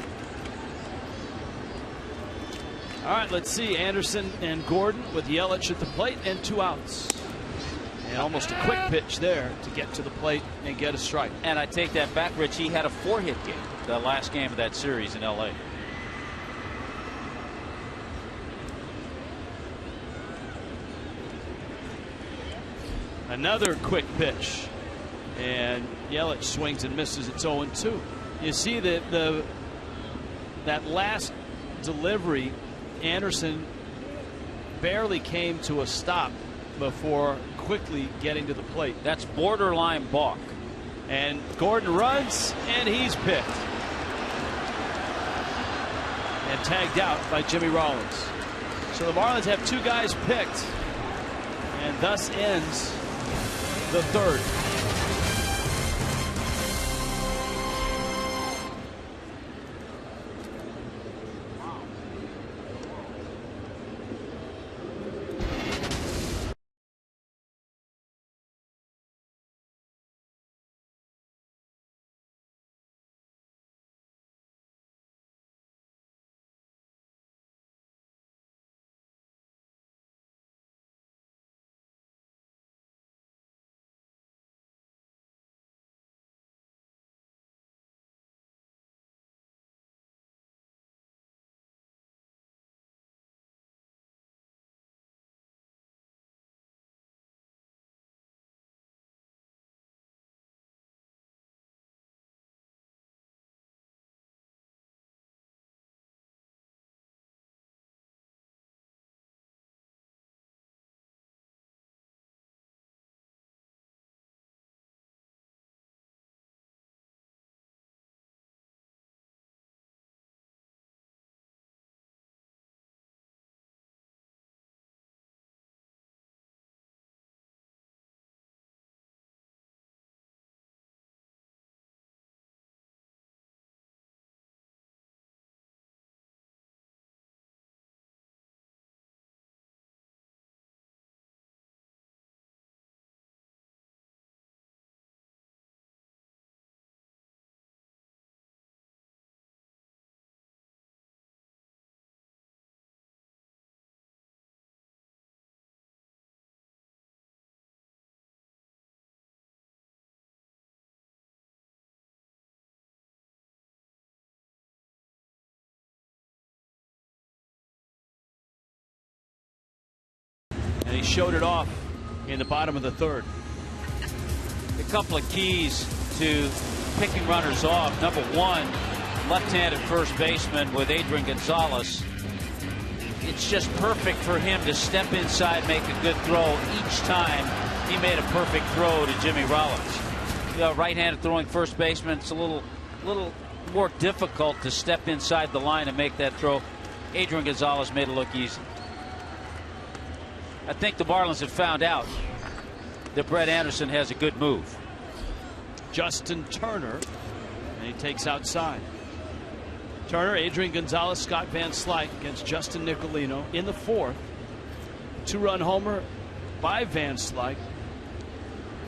All right, let's see. Anderson and Gordon with Yelich at the plate and 2 outs. And almost a quick pitch there to get to the plate and get a strike. And I take that back, Rich. He had a 4-hit game, the last game of that series in LA. Another quick pitch. And Yelich swings and misses. It's 0-2. You see that that last delivery, Anderson barely came to a stop before quickly getting to the plate. That's borderline balk. And Gordon runs, and he's picked. And tagged out by Jimmy Rollins. So the Marlins have 2 guys picked, and thus ends the 3rd. And he showed it off in the bottom of the 3rd. A couple of keys to picking runners off. Number 1, left-handed first baseman with Adrian Gonzalez. It's just perfect for him to step inside, make a good throw. Each time he made a perfect throw to Jimmy Rollins. You know, right-handed throwing first baseman, it's a little more difficult to step inside the line and make that throw. Adrian Gonzalez made it look easy. I think the Marlins have found out that Brett Anderson has a good move. Justin Turner, and he takes outside. Turner, Adrian Gonzalez, Scott Van Slyke against Justin Nicolino in the fourth. 2-run homer by Van Slyke.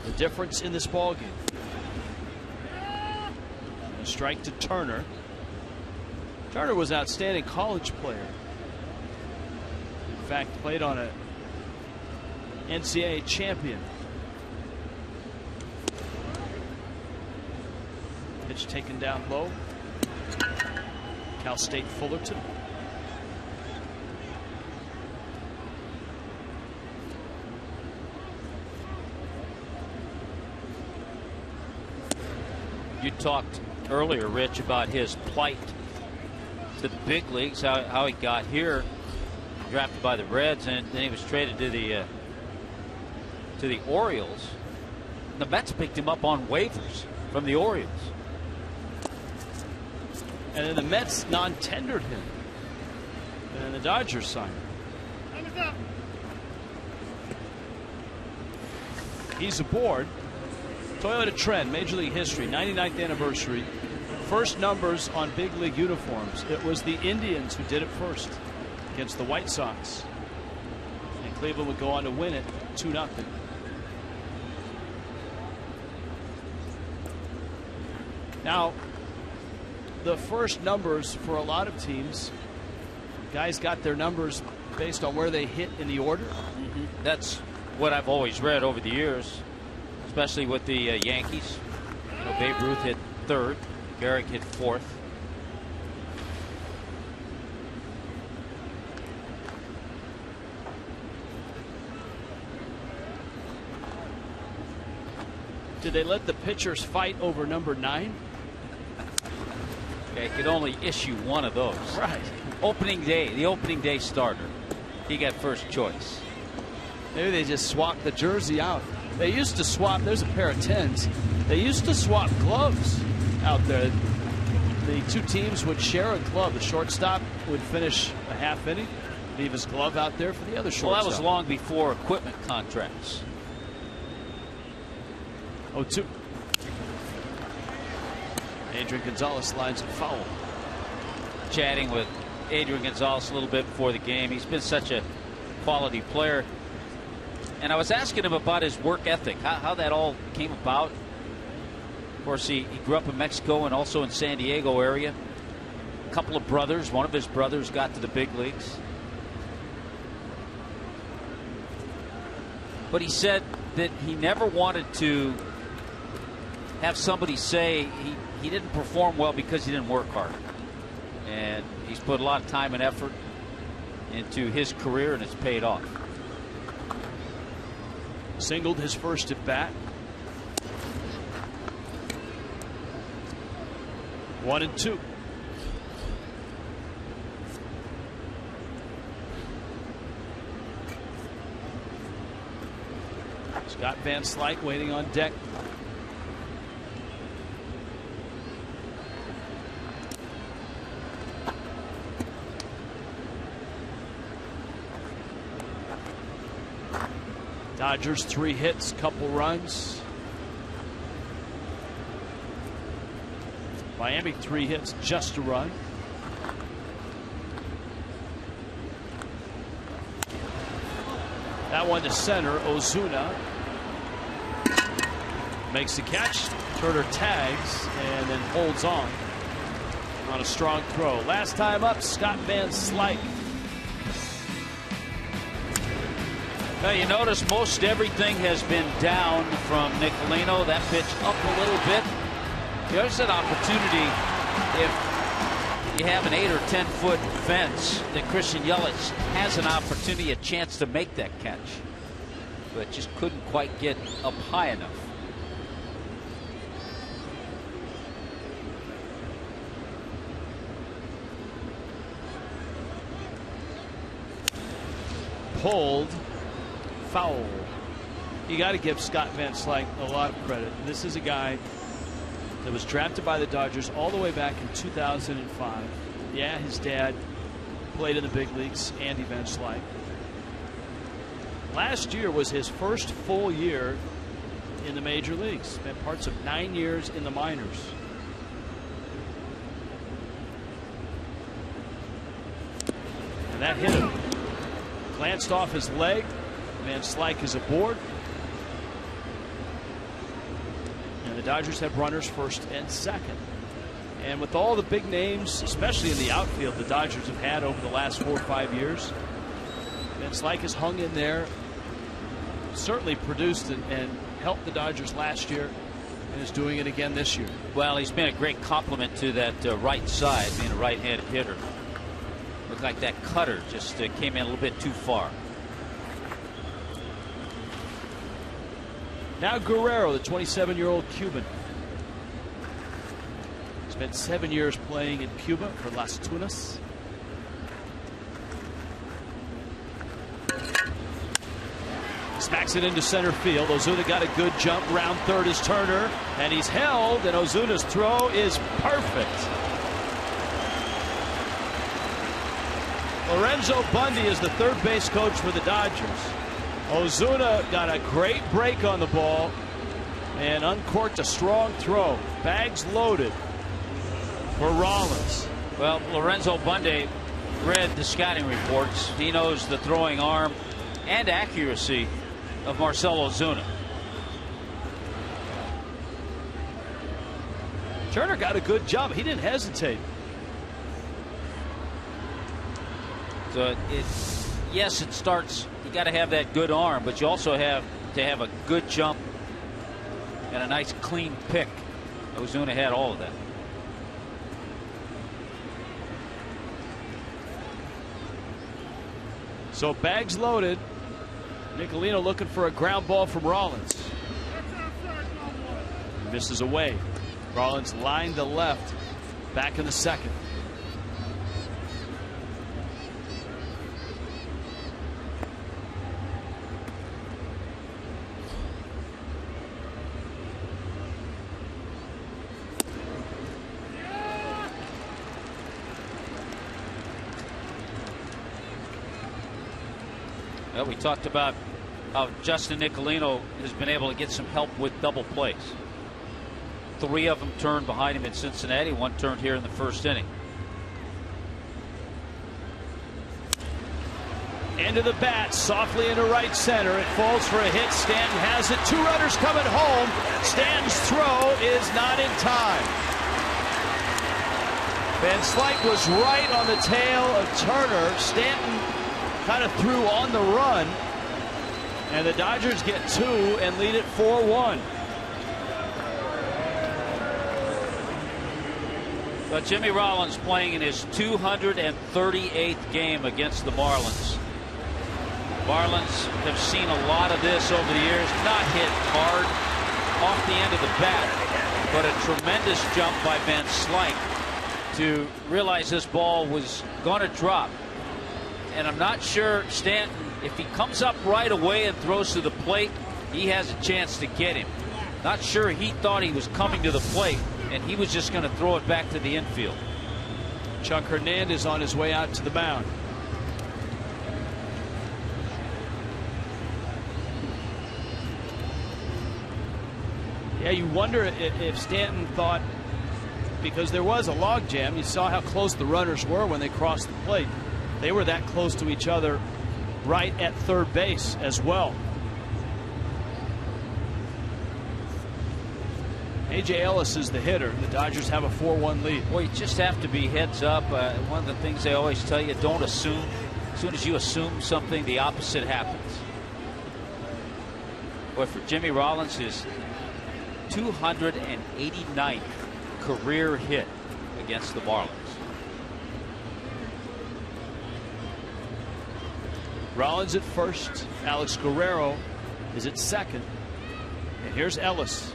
The difference in this ball game. A strike to Turner. Turner was an outstanding college player. In fact, played on a NCAA champion. Pitch taken down low. Cal State Fullerton. You talked earlier, Rich, about his plight to the big leagues, how he got here, drafted by the Reds, and then he was traded to the Orioles. The Mets picked him up on waivers from the Orioles. And then the Mets non-tendered him. And the Dodgers signed him. He's aboard. Toyota Trend, Major League history, 99th anniversary. First numbers on big league uniforms. It was the Indians who did it first against the White Sox. And Cleveland would go on to win it 2-0. Now, the first numbers for a lot of teams, guys got their numbers based on where they hit in the order. That's what I've always read over the years, especially with the Yankees. You know, Babe Ruth hit third, Gehrig hit fourth. Did they let the pitchers fight over number 9? They could only issue one of those. Right. Opening day, the opening day starter. He got first choice. Maybe they just swapped the jersey out. They used to swap. There's a pair of 10s. They used to swap gloves out there. The two teams would share a glove. The shortstop would finish a half inning, leave his glove out there for the other shortstop. Well, that was long before equipment contracts. 0-2. Adrian Gonzalez lines it foul. Chatting with Adrian Gonzalez a little bit before the game. He's been such a quality player. And I was asking him about his work ethic, how that all came about. Of course, he grew up in Mexico and also in San Diego area. A couple of brothers. One of his brothers got to the big leagues. But he said that he never wanted to have somebody say he didn't perform well because he didn't work hard. And he's put a lot of time and effort into his career, and it's paid off. Singled his first at bat. 1-2. Scott Van Slyke waiting on deck. Dodgers 3 hits, couple runs. Miami 3 hits, just a run. That one to center. Ozuna makes the catch. Turner tags and then holds on a strong throw. Last time up, Scott Van Slyke. Now you notice most everything has been down from Nicolino. That pitch up a little bit. There's an opportunity if you have an 8 or 10 foot fence that Christian Yelich has an opportunity, a chance to make that catch, but just couldn't quite get up high enough. Pulled. Foul. You got to give Scott Van Slyke a lot of credit. This is a guy that was drafted by the Dodgers all the way back in 2005. Yeah, his dad played in the big leagues, Andy Van Slyke. Last year was his first full year in the major leagues. Spent parts of 9 years in the minors. And that hit him. Glanced off his leg. Van Slyke is aboard. And the Dodgers have runners first and second. And with all the big names, especially in the outfield, the Dodgers have had over the last 4 or 5 years, Van Slyke has hung in there. Certainly produced and helped the Dodgers last year, and is doing it again this year. Well, he's been a great complement to that right side, being a right-handed hitter. Looked like that cutter just came in a little bit too far. Now Guerrero, the 27-year-old Cuban. Spent 7 years playing in Cuba for Las Tunas. Smacks it into center field. Ozuna got a good jump. Round third is Turner, and he's held, and Ozuna's throw is perfect. Lorenzo Bundy is the third base coach for the Dodgers. Ozuna got a great break on the ball and uncorked a strong throw. Bags loaded for Rollins. Well, Lorenzo Bundy read the scouting reports. He knows the throwing arm and accuracy of Marcell Ozuna. Turner got a good jump. He didn't hesitate. So yes, it starts. You got to have that good arm, but you also have to have a good jump and a nice clean pick. Ozuna had all of that. So bags loaded. Nicolino looking for a ground ball from Rollins. He misses away. Rollins lined to left. Back in the second. Well, we talked about how Justin Nicolino has been able to get some help with double plays. 3 of them turned behind him in Cincinnati. 1 turned here in the first inning. Into the bat, softly into right center. It falls for a hit. Stanton has it. 2 runners coming home. Stanton's throw is not in time. Van Slyke was right on the tail of Turner. Stanton kind of threw on the run, and the Dodgers get 2 and lead it 4-1. But Jimmy Rollins playing in his 238th game against the Marlins. Marlins have seen a lot of this over the years. Not hit hard off the end of the bat, but a tremendous jump by Van Slyke to realize this ball was going to drop. And I'm not sure Stanton, if he comes up right away and throws to the plate, he has a chance to get him. Not sure he thought he was coming to the plate, and he was just going to throw it back to the infield. Chuck Hernandez on his way out to the mound. Yeah, you wonder if Stanton thought, because there was a logjam, you saw how close the runners were when they crossed the plate. They were that close to each other right at third base as well. A.J. Ellis is the hitter. The Dodgers have a 4-1 lead. Well, you just have to be heads up. One of the things they always tell you, don't assume. As soon as you assume something, the opposite happens. Boy, for Jimmy Rollins, his 289th career hit against the Marlins. Rollins at first. Alex Guerrero is at second. And here's Ellis.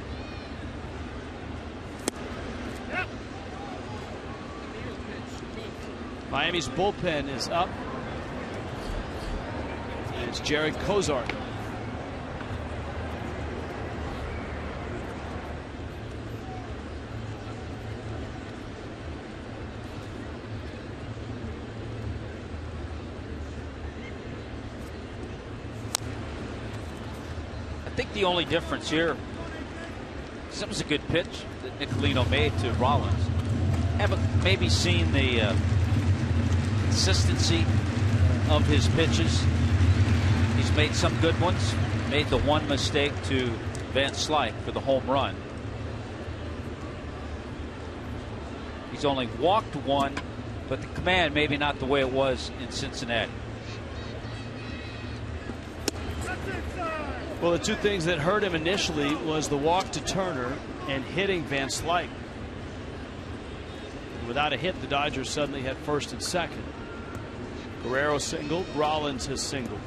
Miami's bullpen is up. And it's Jared Kozar. I think the only difference here That was a good pitch that Nicolino made to Rollins. Haven't maybe seen the consistency of his pitches. He's made some good ones. Made the one mistake to Van Slyke for the home run. He's only walked one, but the command maybe not the way it was in Cincinnati. Well, the two things that hurt him initially was the walk to Turner and hitting Van Slyke. Without a hit, the Dodgers suddenly had first and second. Guerrero singled, Rollins has singled.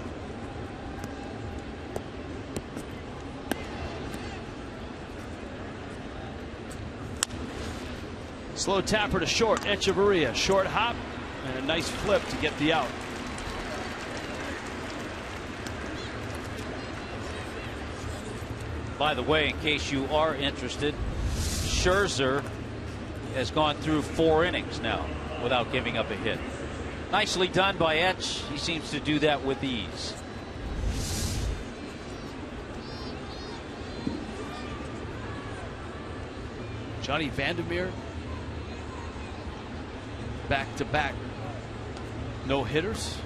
Slow tapper to short. Echeverria, short hop, and a nice flip to get the out. By the way, in case you are interested, Scherzer has gone through 4 innings now without giving up a hit. Nicely done by Etch. He seems to do that with ease. Johnny Vandermeer, back-to-back no-hitters.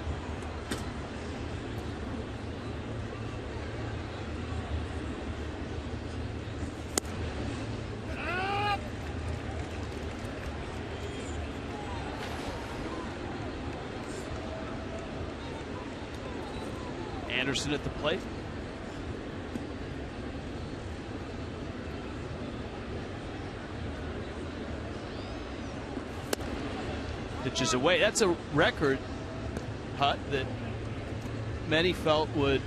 Anderson at the plate. Pitches away. That's a record, Hut, that many felt would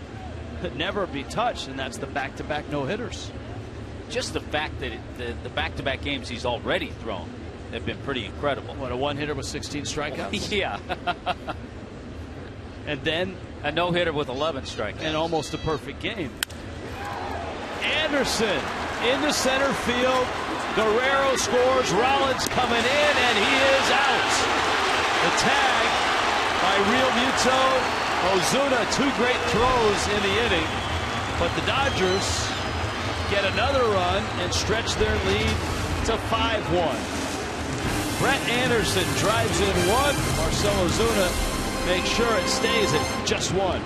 never be touched, and that's the back-to-back no-hitters. Just the fact that the back-to-back games he's already thrown have been pretty incredible. What, a one-hitter with 16 strikeouts? Yeah. And then a no-hitter with 11 strikeouts. And almost a perfect game. Anderson into center field. Guerrero scores. Rollins coming in, and he is out. The tag by Real Muto. Ozuna, 2 great throws in the inning. But the Dodgers get another run and stretch their lead to 5-1. Brett Anderson drives in 1. Marcell Ozuna makes sure it stays at just 1.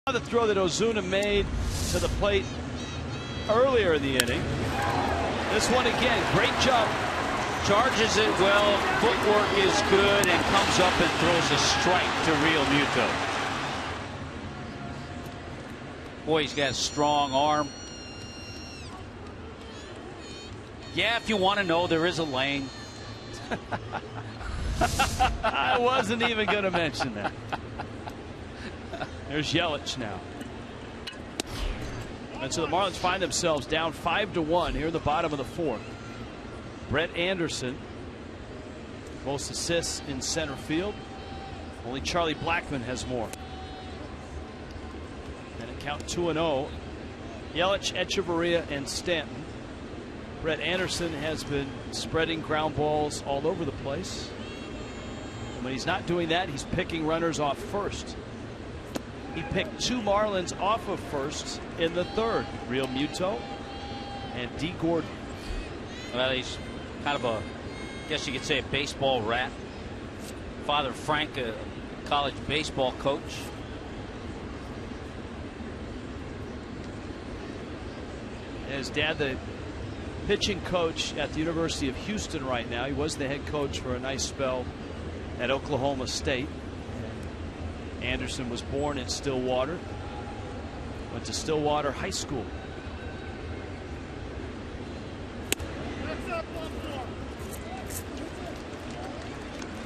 The throw that Ozuna made to the plate earlier in the inning. This one again, great jump. Charges it well, footwork is good, and comes up and throws a strike to Real Muto. Boy, he's got a strong arm. Yeah, if you want to know, there is a lane. I wasn't even going to mention that. There's Yelich now. And so the Marlins find themselves down 5-1 here in the bottom of the 4th. Brett Anderson most assists in center field. Only Charlie Blackmon has more. And it count 2-0. Yelich, Echeverria, and Stanton. Brett Anderson has been spreading ground balls all over the place. And when he's not doing that, he's picking runners off first. He picked 2 Marlins off of first in the third. Real Muto and D. Gordon. Well, he's kind of a, I guess you could say, a baseball rat. Father Frank, a college baseball coach. His dad, the pitching coach at the University of Houston right now. He was the head coach for a nice spell at Oklahoma State. Anderson was born in Stillwater. Went to Stillwater High School.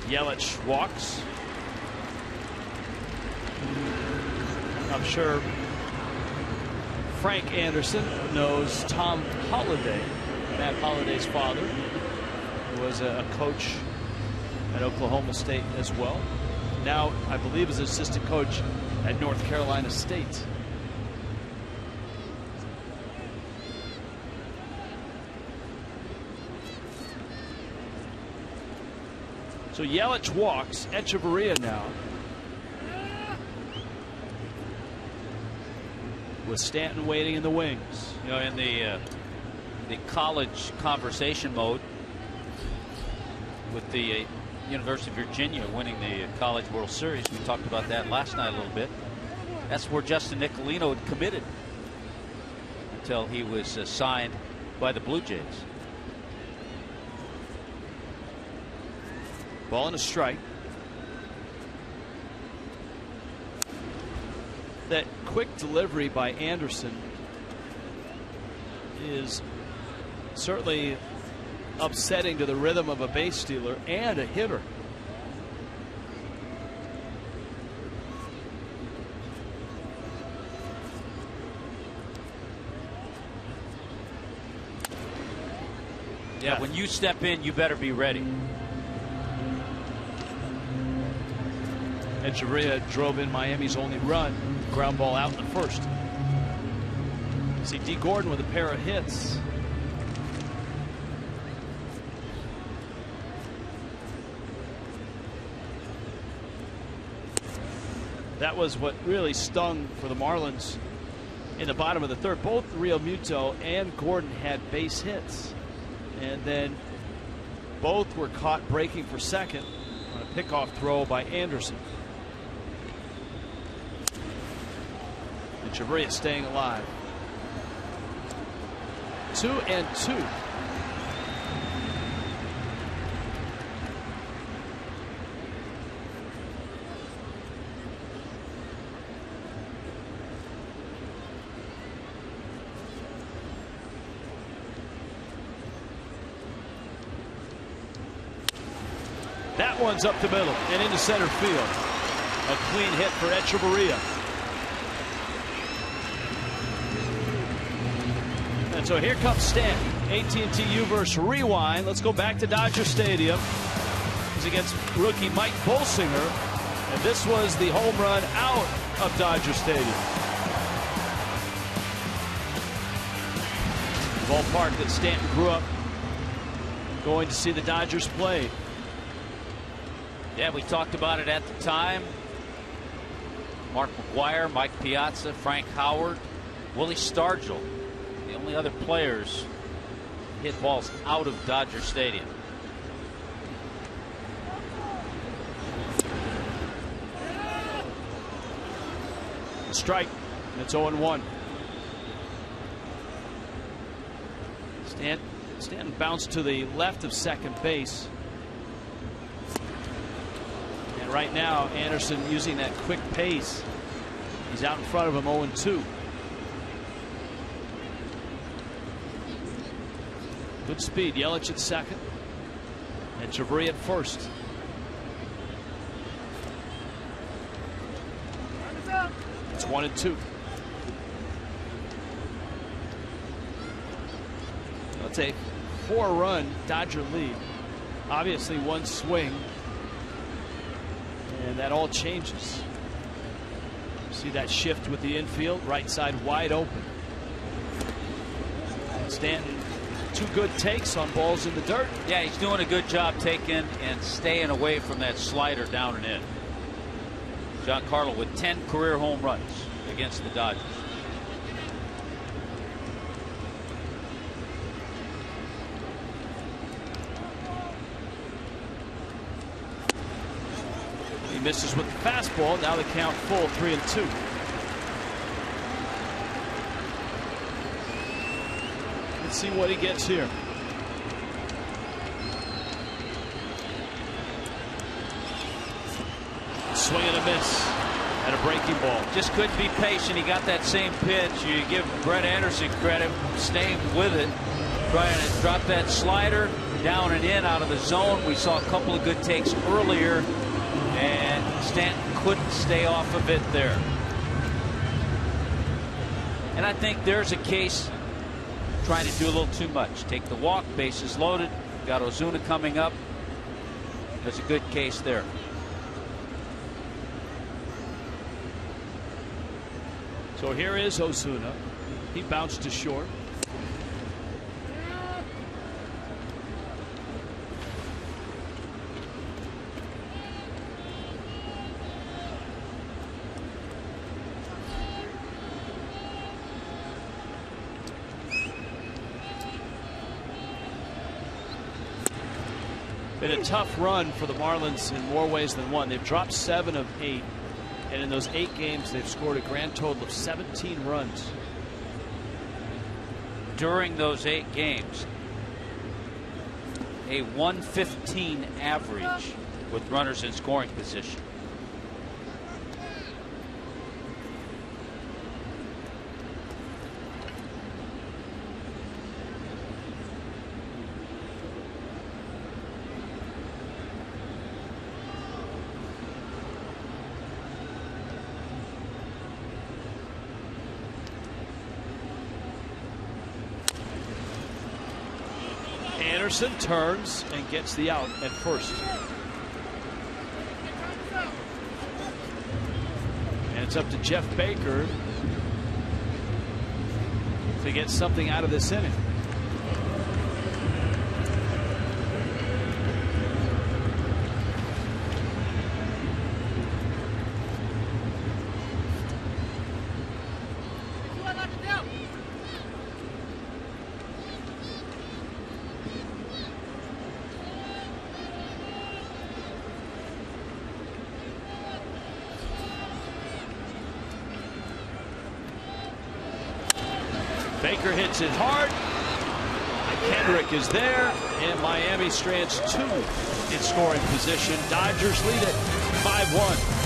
Yelich walks. I'm sure Frank Anderson knows Tom Holliday, Matt Holliday's father, who was a coach at Oklahoma State as well. Now, I believe, is assistant coach at North Carolina State. So Yelich walks. Echeverria now, with Stanton waiting in the wings. You know, in the college conversation mode, with the University of Virginia winning the College World Series. We talked about that last night a little bit. That's where Justin Nicolino had committed until he was signed by the Blue Jays. Ball and a strike. That quick delivery by Anderson is certainly upsetting to the rhythm of a base stealer and a hitter. Yeah, when you step in, you better be ready. Echeverria drove in Miami's only run. Ground ball out in the first. See D. Gordon with a pair of hits. That was what really stung for the Marlins in the bottom of the third. Both Real Muto and Gordon had base hits. And then both were caught breaking for second on a pickoff throw by Anderson. And Echeverria staying alive. 2-2. That one's up the middle and into center field. A clean hit for Echeverria. And so here comes Stanton. AT&T U-verse rewind. Let's go back to Dodger Stadium. He's against rookie Mike Bolsinger. And this was the home run out of Dodger Stadium. The ballpark that Stanton grew up going to see the Dodgers play. Yeah, we talked about it at the time. Mark McGwire, Mike Piazza, Frank Howard, Willie Stargell, the only other players hit balls out of Dodger Stadium. A strike. It's 0-1. Stanton bounced to the left of second base. And right now, Anderson using that quick pace. He's out in front of him 0-2. Good speed. Yelich at second. And Echeverria at first. It's 1-2. That's a 4-run Dodger lead. Obviously one swing, and that all changes. See that shift with the infield, right side wide open. Stanton, 2 good takes on balls in the dirt. Yeah, he's doing a good job taking and staying away from that slider down and in. Giancarlo with 10 career home runs against the Dodgers. He misses with the fastball. Now the count full, 3-2. Let's see what he gets here. Swing and a miss. And a breaking ball. Just couldn't be patient. He got that same pitch. You give Brett Anderson credit, staying with it, trying to drop that slider down and in out of the zone. We saw a couple of good takes earlier, and Stanton couldn't stay off of it there. And I think there's a case trying to do a little too much. Take the walk, bases loaded. Got Ozuna coming up. There's a good case there. So here is Ozuna. He bounced to short. Been a tough run for the Marlins in more ways than one. They've dropped 7 of 8. And in those 8 games, they've scored a grand total of 17 runs. During those 8 games, a 115 average with runners in scoring position. Anderson turns and gets the out at first. And it's up to Jeff Baker to get something out of this inning. Baker hits it hard. Kendrick is there, and Miami strands 2 in scoring position. Dodgers lead it 5-1.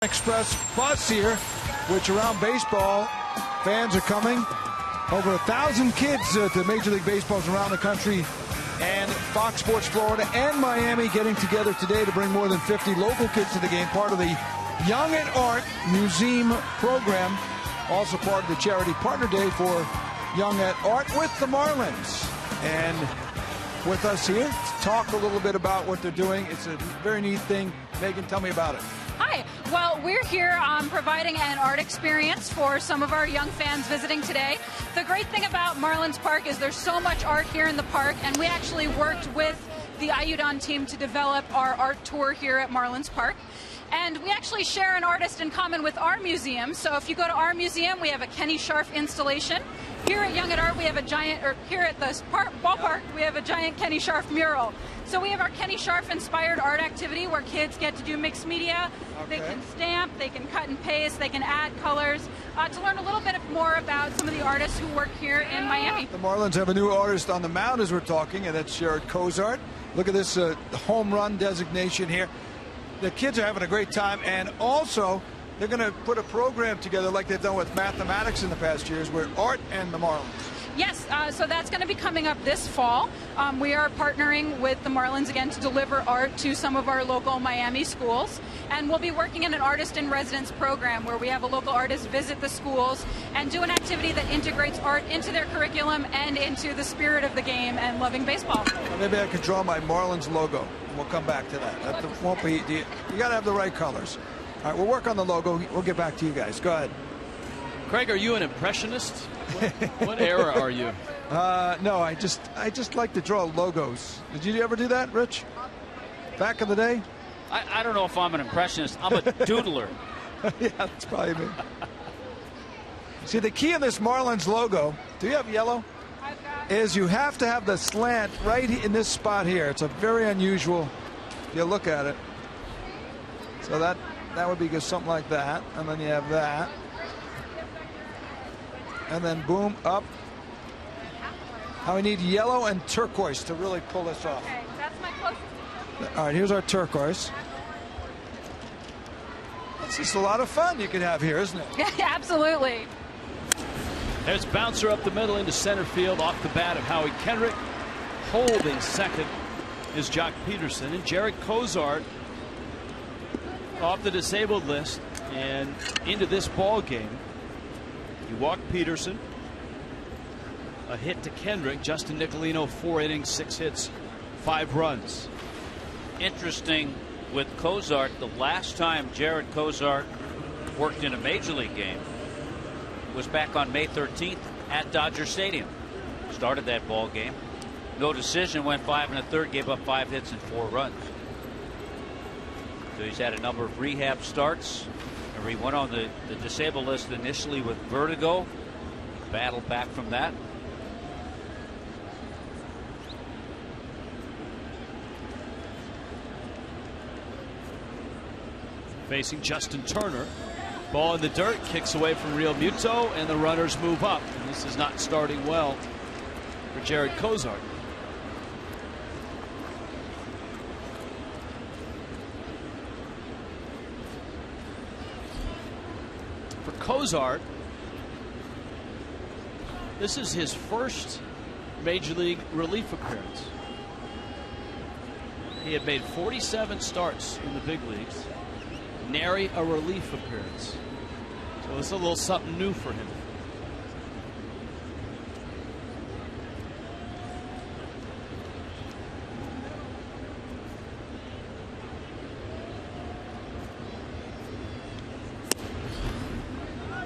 Express bus here, which around baseball fans are coming. Over 1,000 kids to Major League Baseballs around the country, and Fox Sports Florida and Miami getting together today to bring more than 50 local kids to the game, part of the Young at Art Museum program, also part of the Charity Partner Day for Young at Art with the Marlins. And with us here to talk a little bit about what they're doing. It's a very neat thing. Megan, tell me about it. Hi. Well, we're here providing an art experience for some of our young fans visiting today. The great thing about Marlins Park is there's so much art here in the park, and we actually worked with the Iudon team to develop our art tour here at Marlins Park. And we actually share an artist in common with our museum. So if you go to our museum, we have a Kenny Scharf installation. Here at Young at Art, we have a giant, or here at the ballpark, we have a giant Kenny Scharf mural. So we have our Kenny Scharf inspired art activity where kids get to do mixed media. Okay. They can stamp, they can cut and paste, they can add colors to learn a little bit more about some of the artists who work here in Miami. The Marlins have a new artist on the mound as we're talking, and that's Jared Cozart. Look at this home run designation here. The kids are having a great time, and also they're going to put a program together like they've done with mathematics in the past years, where art and the Marlins. Yes, so that's going to be coming up this fall. We are partnering with the Marlins again to deliver art to some of our local Miami schools. And we'll be working in an artist-in-residence program where we have a local artist visit the schools and do an activity that integrates art into their curriculum and into the spirit of the game and loving baseball. Well, maybe I could draw my Marlins logo. We'll come back to that. That won't be. You got to have the right colors. All right, we'll work on the logo. We'll get back to you guys. Go ahead. Craig, are you an impressionist? What era are you? No, I just like to draw logos. Did you ever do that, Rich? Back in the day? I don't know if I'm an impressionist. I'm a doodler. Yeah, that's probably me. See, the key of this Marlins logo, do you have yellow? Is you have to have the slant right in this spot here. It's a very unusual, if you look at it. So that would be something like that. And then you have that. And then boom, up. Now we need yellow and turquoise to really pull this off. Okay, that's my closest. All right, here's our turquoise. It's just a lot of fun you can have here, isn't it? Yeah, absolutely. There's bouncer up the middle into center field off the bat of Howie Kendrick. Holding second is Jock Peterson, and Jared Cozart off the disabled list and into this ball game. You walk Peterson, a hit to Kendrick. Justin Nicolino, 4 innings, 6 hits, 5 runs. Interesting with Cozart, the last time Jared Cozart worked in a major league game was back on May 13th at Dodger Stadium. Started that ball game. No decision, went 5 1/3, gave up 5 hits and 4 runs. So he's had a number of rehab starts. He went on the disabled list initially with vertigo, battled back from that. Facing Justin Turner. Ball in the dirt, kicks away from Real Muto, and the runners move up. And this is not starting well for Jared Cozart. For Cozart, this is his first major league relief appearance. He had made 47 starts in the big leagues. Nary a relief appearance. So it's a little something new for him.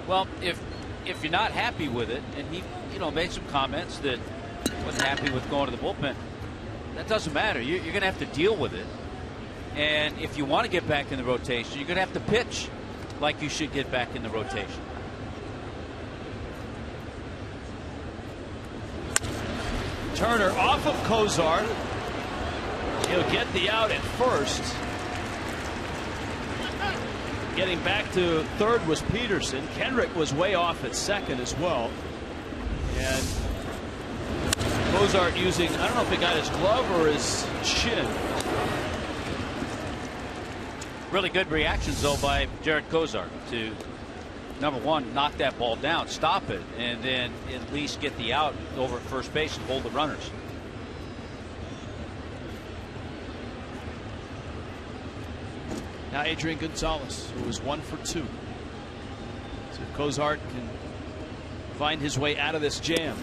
Well, if you're not happy with it, and he made some comments that wasn't happy with going to the bullpen, that doesn't matter. You're going to have to deal with it. And if you want to get back in the rotation, you're going to have to pitch like you should get back in the rotation. Turner off of Cozart. He'll get the out at first. Getting back to third was Peterson. Kendrick was way off at second as well. And Cozart using, I don't know if he got his glove or his shin. Really good reactions, though, by Jared Kozart to, number one, knock that ball down, stop it, and then at least get the out over at first base and hold the runners. Now Adrian Gonzalez, who is 1 for 2. So Kozart can find his way out of this jam.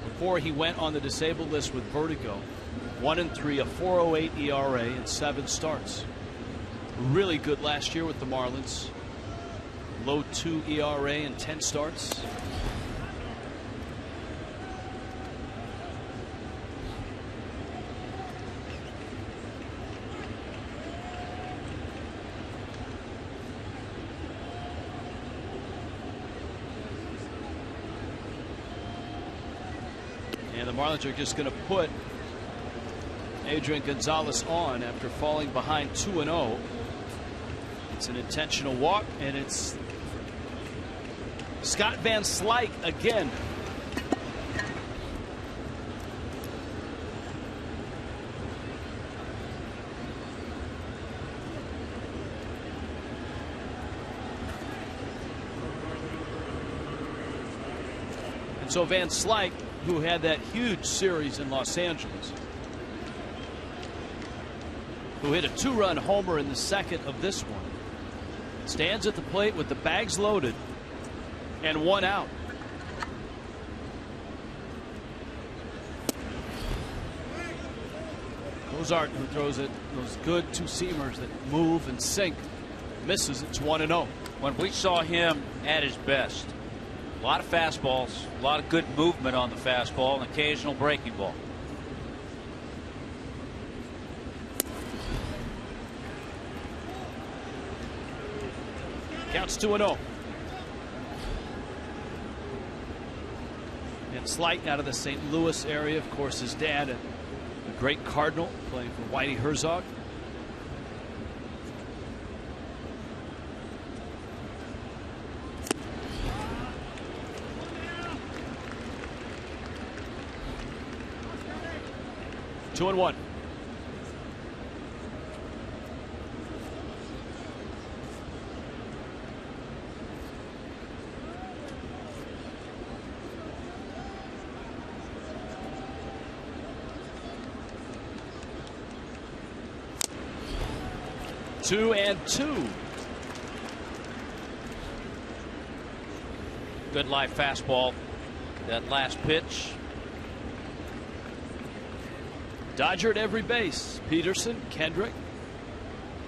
Before he went on the disabled list with vertigo, 1-3, a 4.08 ERA and 7 starts. Really good last year with the Marlins. Low 2 ERA and 10 starts. And the Marlins are just going to put Adrian Gonzalez on after falling behind 2-0. It's an intentional walk, and it's Scott Van Slyke again. And so Van Slyke, who had that huge series in Los Angeles, who hit a 2-run homer in the second of this one, stands at the plate with the bags loaded and 1 out. Kozart, who throws it, those good two-seamers that move and sink, misses. It's 1-0. When we saw him at his best, a lot of fastballs, a lot of good movement on the fastball, and occasional breaking ball. Counts 2-0. And Slyke out of the St. Louis area. Of course, his dad, a great Cardinal, playing for Whitey Herzog. Two and 1. Two and 2. Good live fastball. That last pitch. Dodger at every base. Peterson, Kendrick,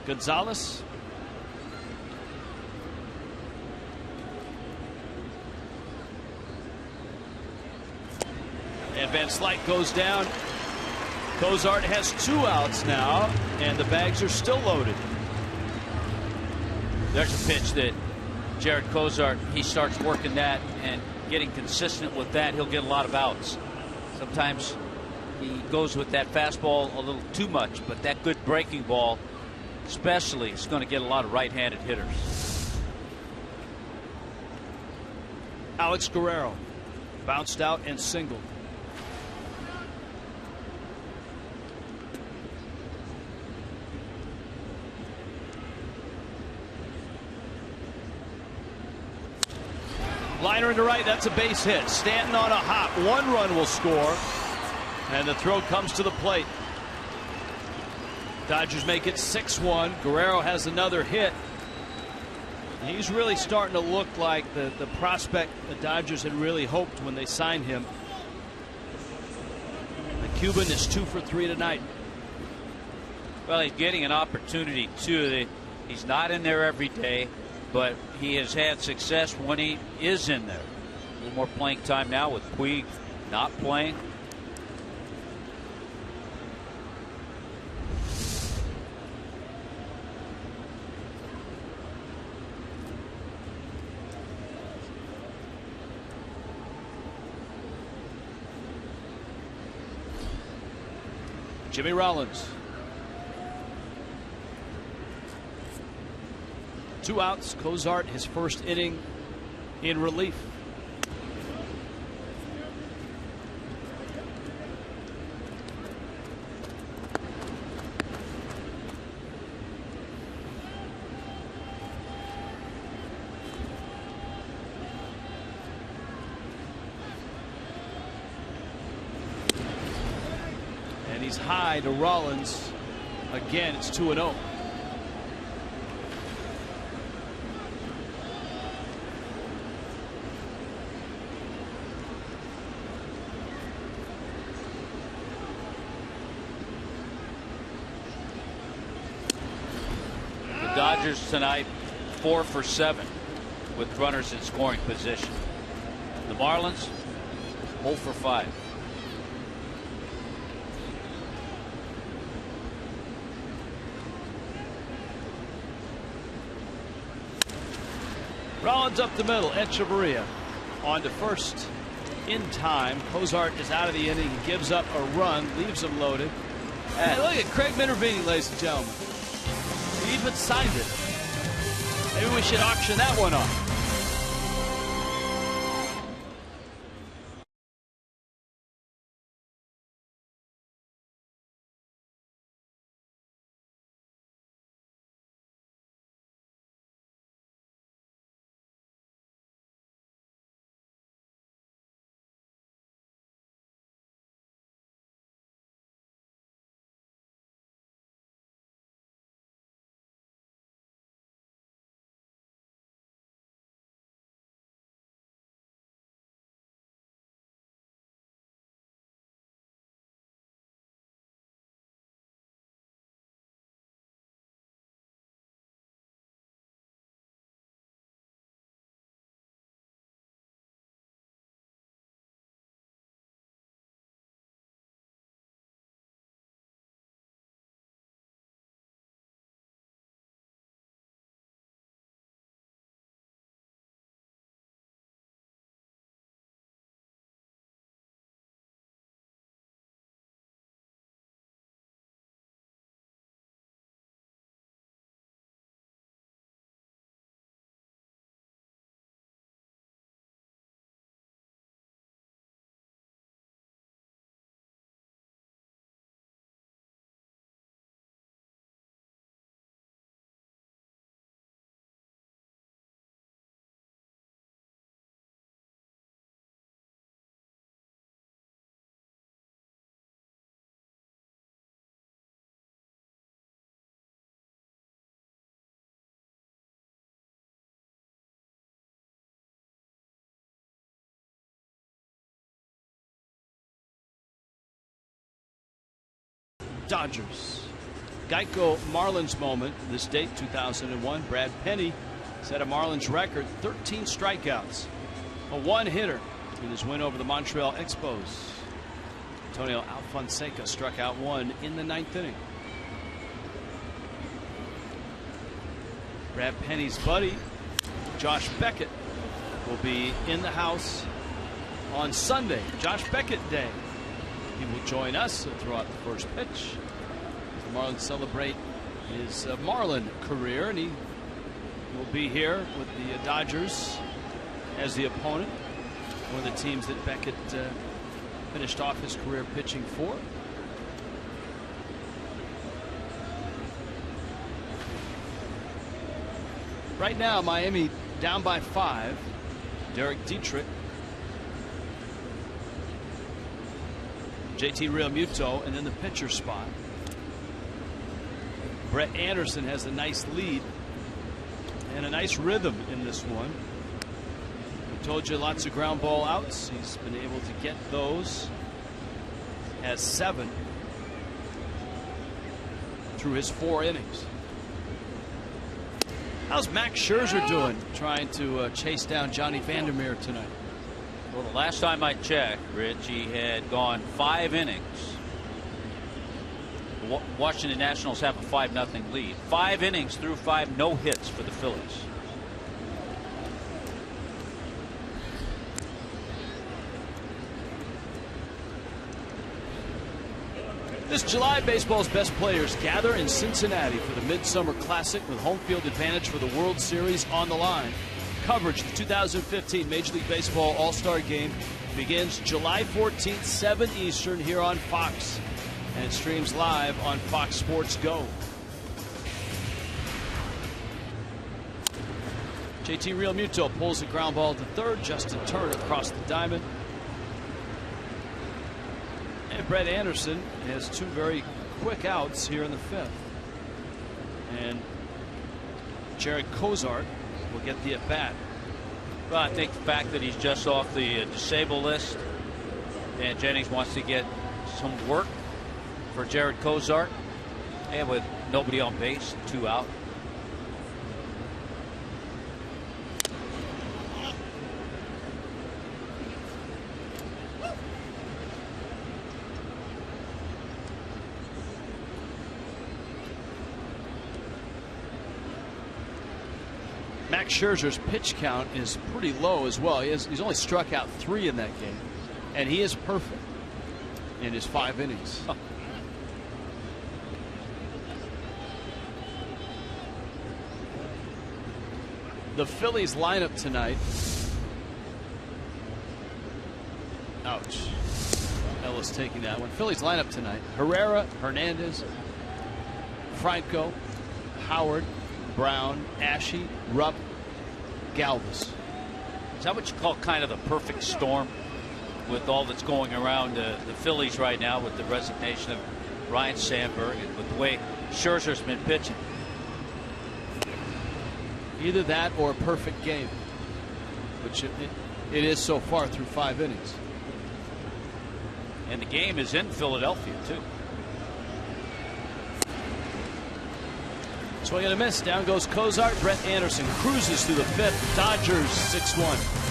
Gonzalez. And Van Slyke goes down. Kozart has 2 outs now, and the bags are still loaded. There's a pitch that Jared Kozart, he starts working that and getting consistent with that, he'll get a lot of outs. Sometimes he goes with that fastball a little too much, but that good breaking ball especially is going to get a lot of right-handed hitters. Alex Guerrero bounced out and singled. Liner into right, that's a base hit. Stanton on a hop. 1 run will score. And the throw comes to the plate. Dodgers make it 6-1. Guerrero has another hit. He's really starting to look like the prospect the Dodgers had really hoped when they signed him. The Cuban is 2 for 3 tonight. Well, he's getting an opportunity too. He's not in there every day, but he has had success when he is in there. A little more playing time now with Puig not playing. Jimmy Rollins. 2 outs. Kozart, his first inning in relief. runs high to Rollins. Again, it's 2-0. The Dodgers tonight 4 for 7 with runners in scoring position. The Marlins 0 for 5. Rollins up the middle. Echeverria on to first in time. Cozart is out of the inning. He gives up a run, leaves him loaded. And look at Craig Minervini, ladies and gentlemen. He even signed it. Maybe we should auction that one off. Dodgers. Geico Marlins moment. This date 2001. Brad Penny set a Marlins record, 13 strikeouts, a one-hitter in his win over the Montreal Expos. Antonio Alfonseca struck out one in the 9th inning. Brad Penny's buddy Josh Beckett will be in the house on Sunday, Josh Beckett Day. He will join us throughout the first pitch. The Marlins celebrate his Marlin career, and he will be here with the Dodgers as the opponent. One of the teams that Beckett finished off his career pitching for. Right now, Miami down by 5. Derek Dietrich, JT Realmuto, and then the pitcher spot. Brett Anderson has a nice lead and a nice rhythm in this one. I told you lots of ground ball outs. He's been able to get those. Has 7 through his 4 innings. How's Max Scherzer doing trying to chase down Johnny Vandermeer tonight? Well, the last time I checked, Rich, he had gone 5 innings. The Washington Nationals have a 5-0 lead. 5 innings through 5 no hits for the Phillies. This July, baseball's best players gather in Cincinnati for the Midsummer Classic with home field advantage for the World Series on the line. Coverage of the 2015 Major League Baseball All-Star Game begins July 14th, 7 Eastern here on Fox, and streams live on Fox Sports Go. JT Realmuto pulls the ground ball to third. Justin Turner across the diamond. And And Brett Anderson has 2 very quick outs here in the 5th. And Jared Kozart will get the at bat. Well, I think the fact that he's just off the disabled list and Jennings wants to get some work for Jared Kozart, and with nobody on base, 2 out. Max Scherzer's pitch count is pretty low as well. He's only struck out 3 in that game, and he is perfect in his 5 innings. The Phillies lineup tonight. Ouch. Ellis taking that one. Phillies lineup tonight: Herrera, Hernandez, Franco, Howard, Brown, Ashe, Rupp, Galvis. Is that what you call kind of the perfect storm with all that's going around the Phillies right now, with the resignation of Ryan Sandberg and with the way Scherzer's been pitching? Either that or a perfect game, which it is so far through 5 innings. And the game is in Philadelphia, too. Swing and a miss. Down goes Kozart. Brett Anderson cruises through the 5th. Dodgers 6-1.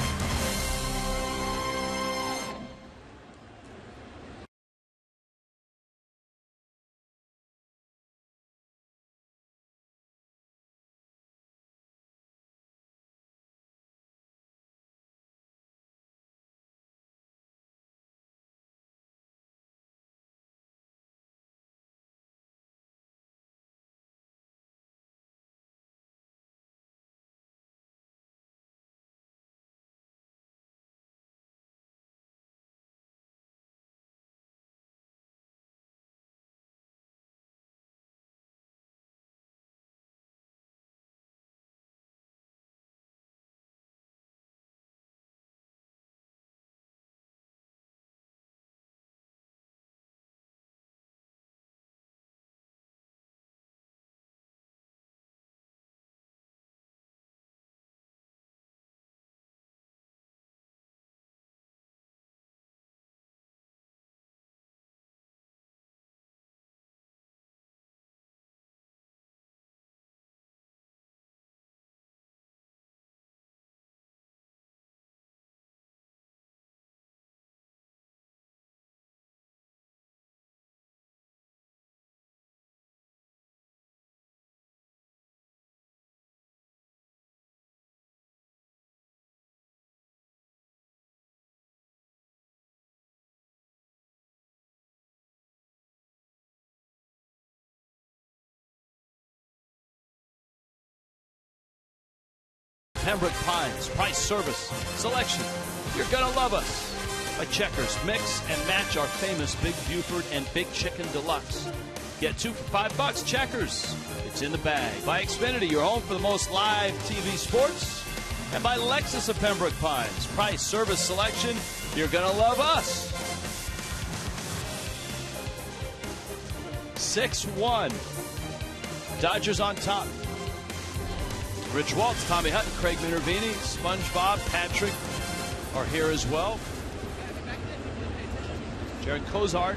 Pembroke Pines, price, service, selection. You're gonna love us. By Checkers, mix and match our famous Big Buford and Big Chicken Deluxe. Get 2 for $5. Checkers, it's in the bag. By Xfinity, your home for the most live TV sports. And by Lexus of Pembroke Pines, price, service, selection. You're gonna love us. 6-1. Dodgers on top. Rich Waltz, Tommy Hutton, Craig Minervini, SpongeBob, Patrick are here as well. Jared Kozart,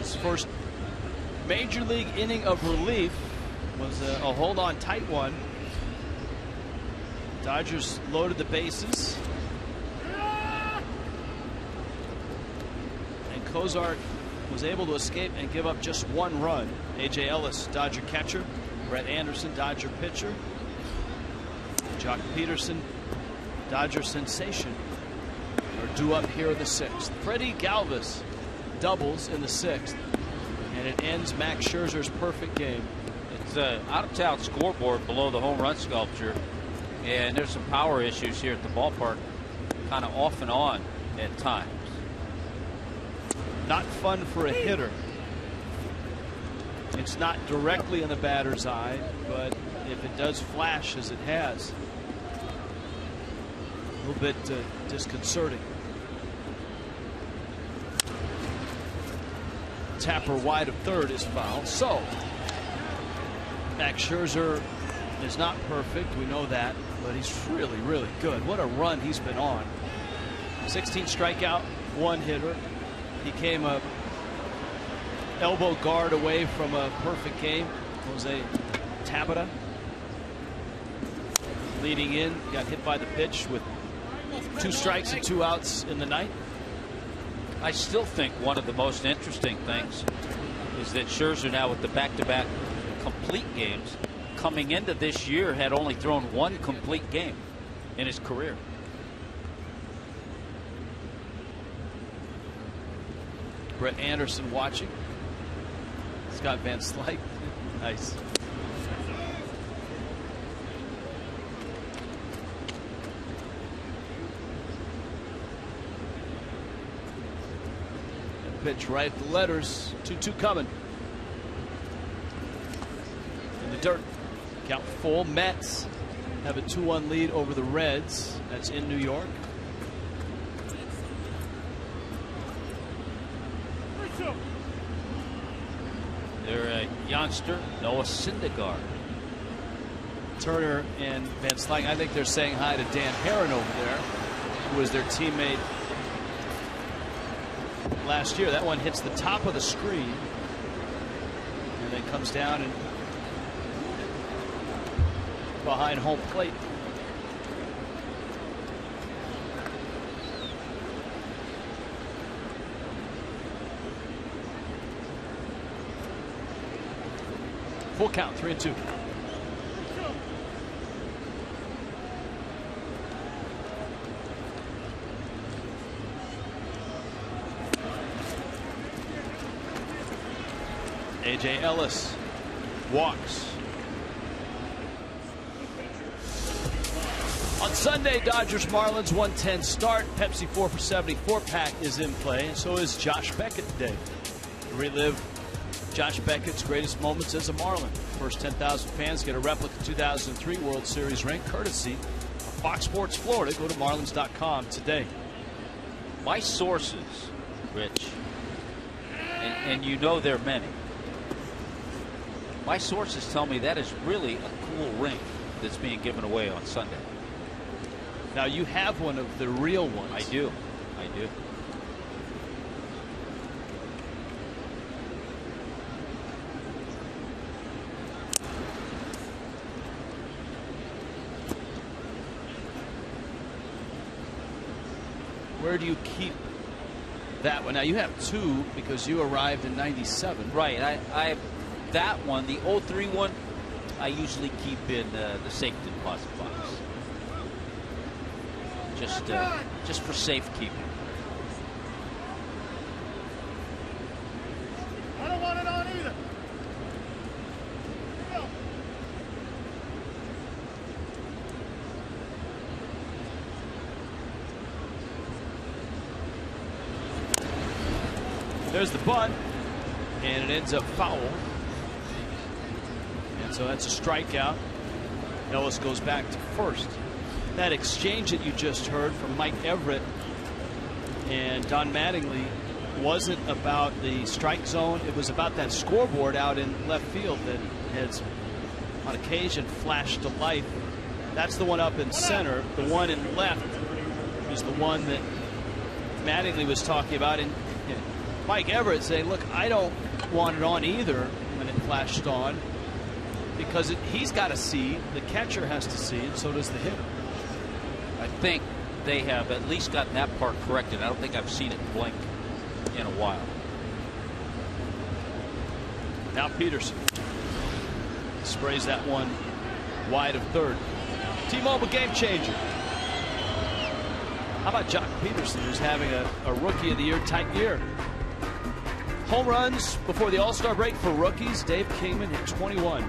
his first major league inning of relief was a hold-on tight one. Dodgers loaded the bases. And Kozart was able to escape and give up just 1 run. A.J. Ellis, Dodger catcher. Brett Anderson, Dodger pitcher. Jock Peterson, Dodger sensation, are due up here in the 6th. Freddie Galvis doubles in the 6th, and it ends Max Scherzer's perfect game. It's an out-of-town scoreboard below the home run sculpture, and there's some power issues here at the ballpark, kind of off and on at times. Not fun for a hitter. It's not directly in the batter's eye, but if it does flash as it has, a little bit disconcerting. Tapper wide of third is foul. So Max Scherzer is not perfect. We know that, but he's really, really good. What a run he's been on. 16 strikeout, 1 hitter. He came a elbow guard away from a perfect game. Jose Tabata leading in, got hit by the pitch with 2 strikes and 2 outs in the ninth. I still think one of the most interesting things is that Scherzer now with the back-to-back complete games coming into this year had only thrown 1 complete game in his career. Brett Anderson watching. Scott Van Slyke. Nice. Pitch right at the letters. 2-2 coming. In the dirt. Count full. Mets have a 2-1 lead over the Reds. That's in New York. They're a youngster, Noah Syndergaard. Turner and Van Slyke. I think they're saying hi to Dan Herron over there, who was their teammate last year. That one hits the top of the screen and then comes down and behind home plate. Full count, 3-2. A.J. Ellis walks. On Sunday, Dodgers Marlins 110 start. Pepsi 4 for 74 pack is in play, and so is Josh Beckett today. Relive Josh Beckett's greatest moments as a Marlin. First 10,000 fans get a replica 2003 World Series ring courtesy of Fox Sports Florida. Go to Marlins.com today. My sources, Rich, and you know there are many. My sources tell me that is really a cool ring that's being given away on Sunday. Now you have one of the real ones. I do. I do. Where do you keep that one? Now you have 2 because you arrived in '97. Right. I that one, the 03 one, I usually keep in the safe deposit box. Just for safekeeping. I don't want it on either. There's the bunt, and it ends up foul. And so that's a strikeout. Ellis goes back to first. That exchange that you just heard from Mike Everett and Don Mattingly wasn't about the strike zone. It was about that scoreboard out in left field that has on occasion flashed to life. That's the one up in center. The one in left is the one that Mattingly was talking about. And Mike Everett saying, look, I don't want it on either when it flashed on, because he's got to see, the catcher has to see, and so does the hitter. I think they have at least gotten that part corrected. I don't think I've seen it blink in a while. Now Peterson sprays that one wide of third. T-Mobile game changer. How about Jock Peterson, who's having a Rookie of the Year type year? Home runs before the All-Star break for rookies. Dave Kingman hit 21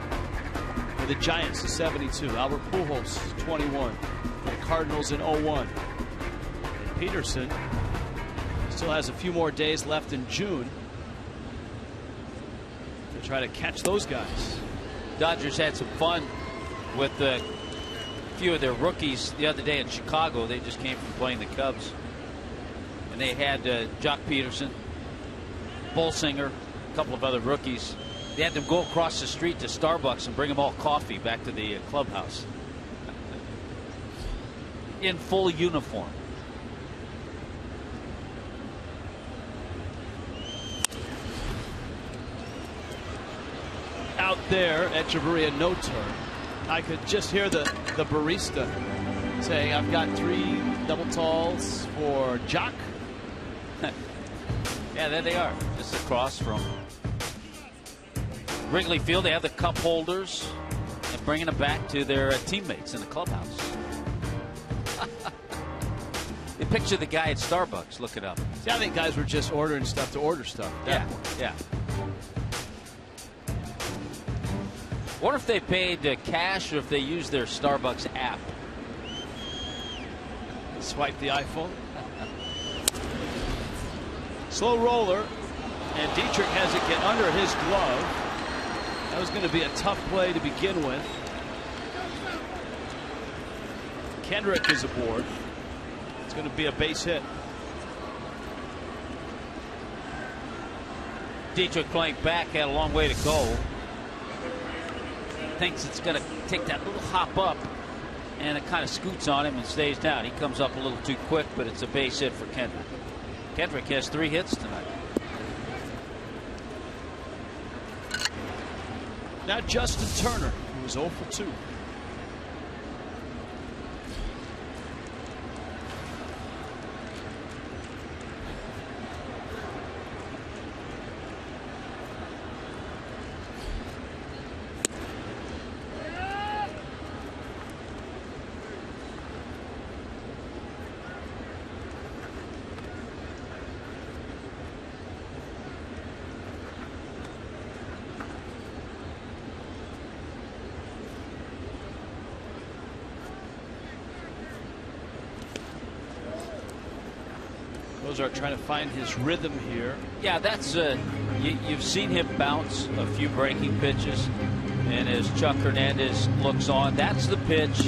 for the Giants in 72. Albert Pujols 21 for the Cardinals in 01. And Peterson still has a few more days left in June to try to catch those guys. Dodgers had some fun with a few of their rookies the other day in Chicago. They just came from playing the Cubs. And they had Jock Peterson, Bolsinger, couple of other rookies. They had them go across the street to Starbucks and bring them all coffee back to the clubhouse in full uniform. Out there, Echeverria, no turn. I could just hear the barista saying, "I've got 3 double talls for Jock." Yeah, there they are, just across from Wrigley Field. They have the cup holders and bringing them back to their teammates in the clubhouse. They picture the guy at Starbucks looking up. See, I think guys were just ordering stuff to order stuff. Yeah, yeah. Wonder if they paid cash or if they used their Starbucks app. Swipe the iPhone. Slow roller, and Dietrich has it get under his glove. That was going to be a tough play to begin with. Kendrick is aboard. It's going to be a base hit. Dietrich playing back, had a long way to go. Thinks it's going to take that little hop up, and it kind of scoots on him and stays down. He comes up a little too quick, but it's a base hit for Kendrick. Kendrick has 3 hits tonight. Now Justin Turner, who was 0 for 2. Are trying to find his rhythm here. Yeah, that's you've seen him bounce a few breaking pitches, and as Chuck Hernandez looks on, that's the pitch.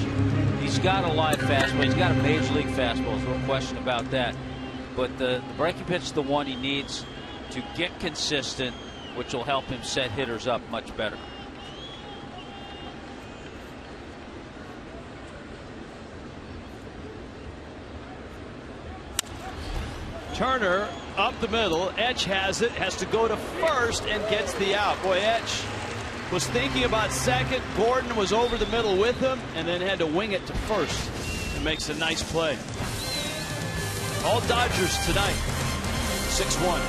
He's got a live fastball. He's got a major league fastball. There's no question about that. But the breaking pitch is the one he needs to get consistent, which will help him set hitters up much better. Turner up the middle. Etch has it, has to go to first and gets the out. Boy, Etch was thinking about second. Gordon was over the middle with him and then had to wing it to first and makes a nice play. All Dodgers tonight. 6-1.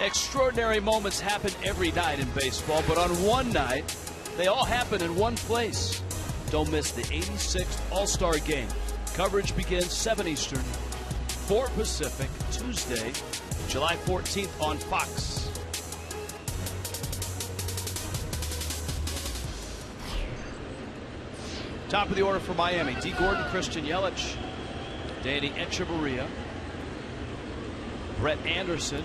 Extraordinary moments happen every night in baseball, but on one night, They all happen in one place. Don't miss the 86th All-Star Game. Coverage begins 7 Eastern, 4 Pacific, Tuesday, July 14th on Fox. Top of the order for Miami: D. Gordon, Christian Yelich, Danny Echeverria, Brett Anderson,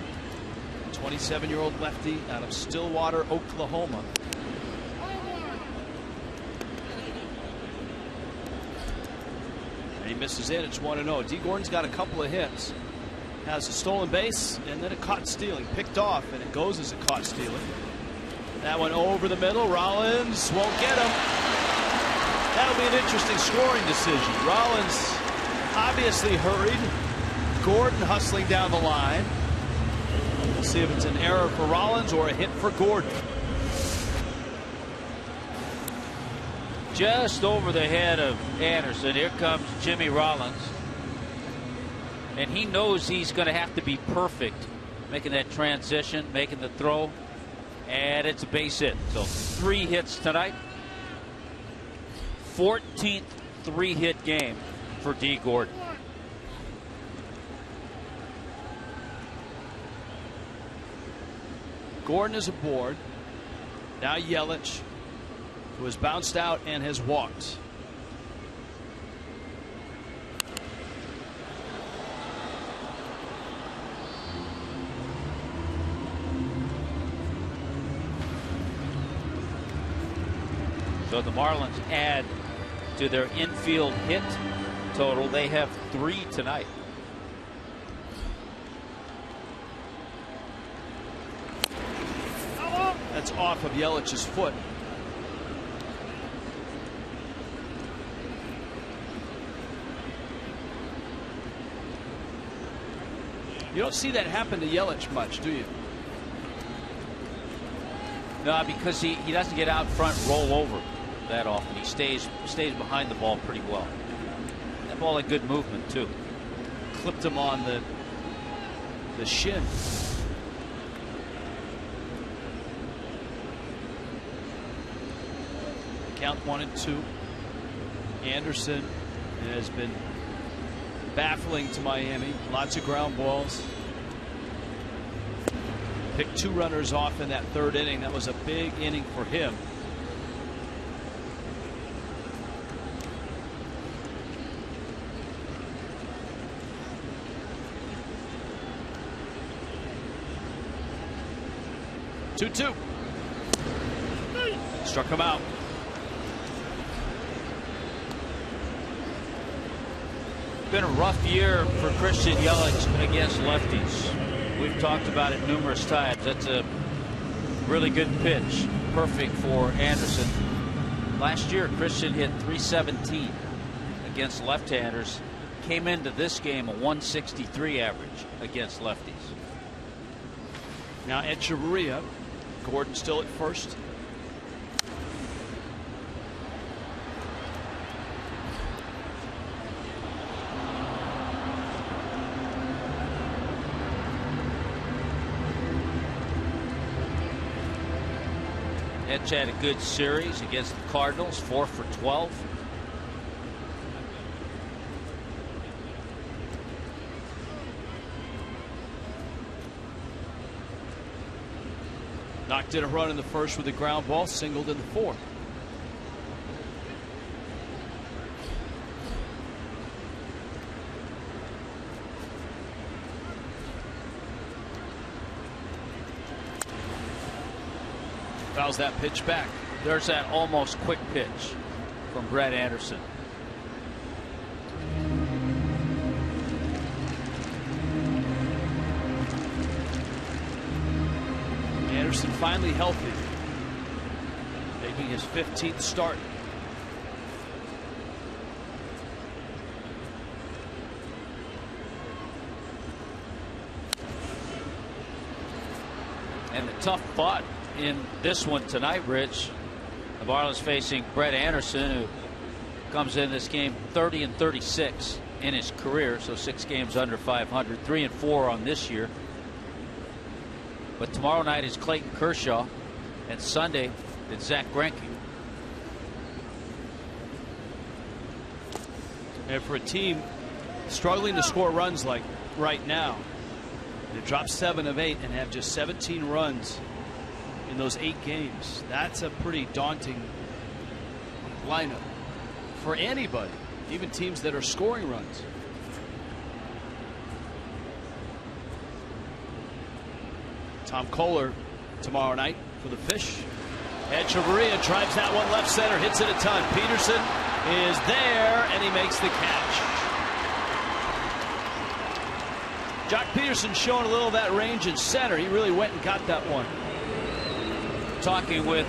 27-year-old lefty out of Stillwater, Oklahoma. And he misses in. It's 1-0. D. Gordon's got a couple of hits. Has a stolen base and then a caught stealing. Picked off, and it goes as a caught stealing. That one over the middle. Rollins won't get him. That'll be an interesting scoring decision. Rollins obviously hurried. Gordon hustling down the line. We'll see if it's an error for Rollins or a hit for Gordon. Just over the head of Anderson. Here comes Jimmy Rollins. And he knows he's going to have to be perfect making that transition, making the throw. And it's a base hit. So 3 hits tonight. 14th 3-hit game for D. Gordon. Gordon is aboard. Now Yelich, who has bounced out and has walked. So the Marlins add to their infield hit total. They have 3 tonight. That's off of Yelich's foot. You don't see that happen to Yelich much, do you? No, because he doesn't get out front, roll over that often. He stays behind the ball pretty well. That ball had good movement too. Clipped him on the shin. Count 1-2. Anderson has been baffling to Miami. Lots of ground balls. Picked 2 runners off in that 3rd inning. That was a big inning for him. Two. Struck him out. Been a rough year for Christian Yelich against lefties. We've talked about it numerous times. That's a really good pitch. Perfect for Anderson. Last year, Christian hit .317 against left-handers. Came into this game a .163 average against lefties. Now Echeverria. Gordon still at first. Edge had a good series against the Cardinals, 4 for 12. Knocked in a run in the 1st with a ground ball, singled in the 4th. Fouls that pitch back. There's that almost quick pitch from Brett Anderson. Anderson finally healthy, making his 15th start. And the tough fought in this one tonight, Rich. The Marlins facing Brett Anderson, who comes in this game 30-36 in his career, so 6 games under 500, 3-4 on this year. But tomorrow night is Clayton Kershaw, and Sunday it's Zach Greinke. And for a team struggling to score runs like right now, they dropped 7 of 8 and have just 17 runs in those 8 games. That's a pretty daunting lineup for anybody, even teams that are scoring runs. Tom Kohler tomorrow night for the Fish. Echeverria drives that one left center, hits it a ton. Peterson is there, and he makes the catch. Jock Peterson showing a little of that range in center. He really went and got that one. Talking with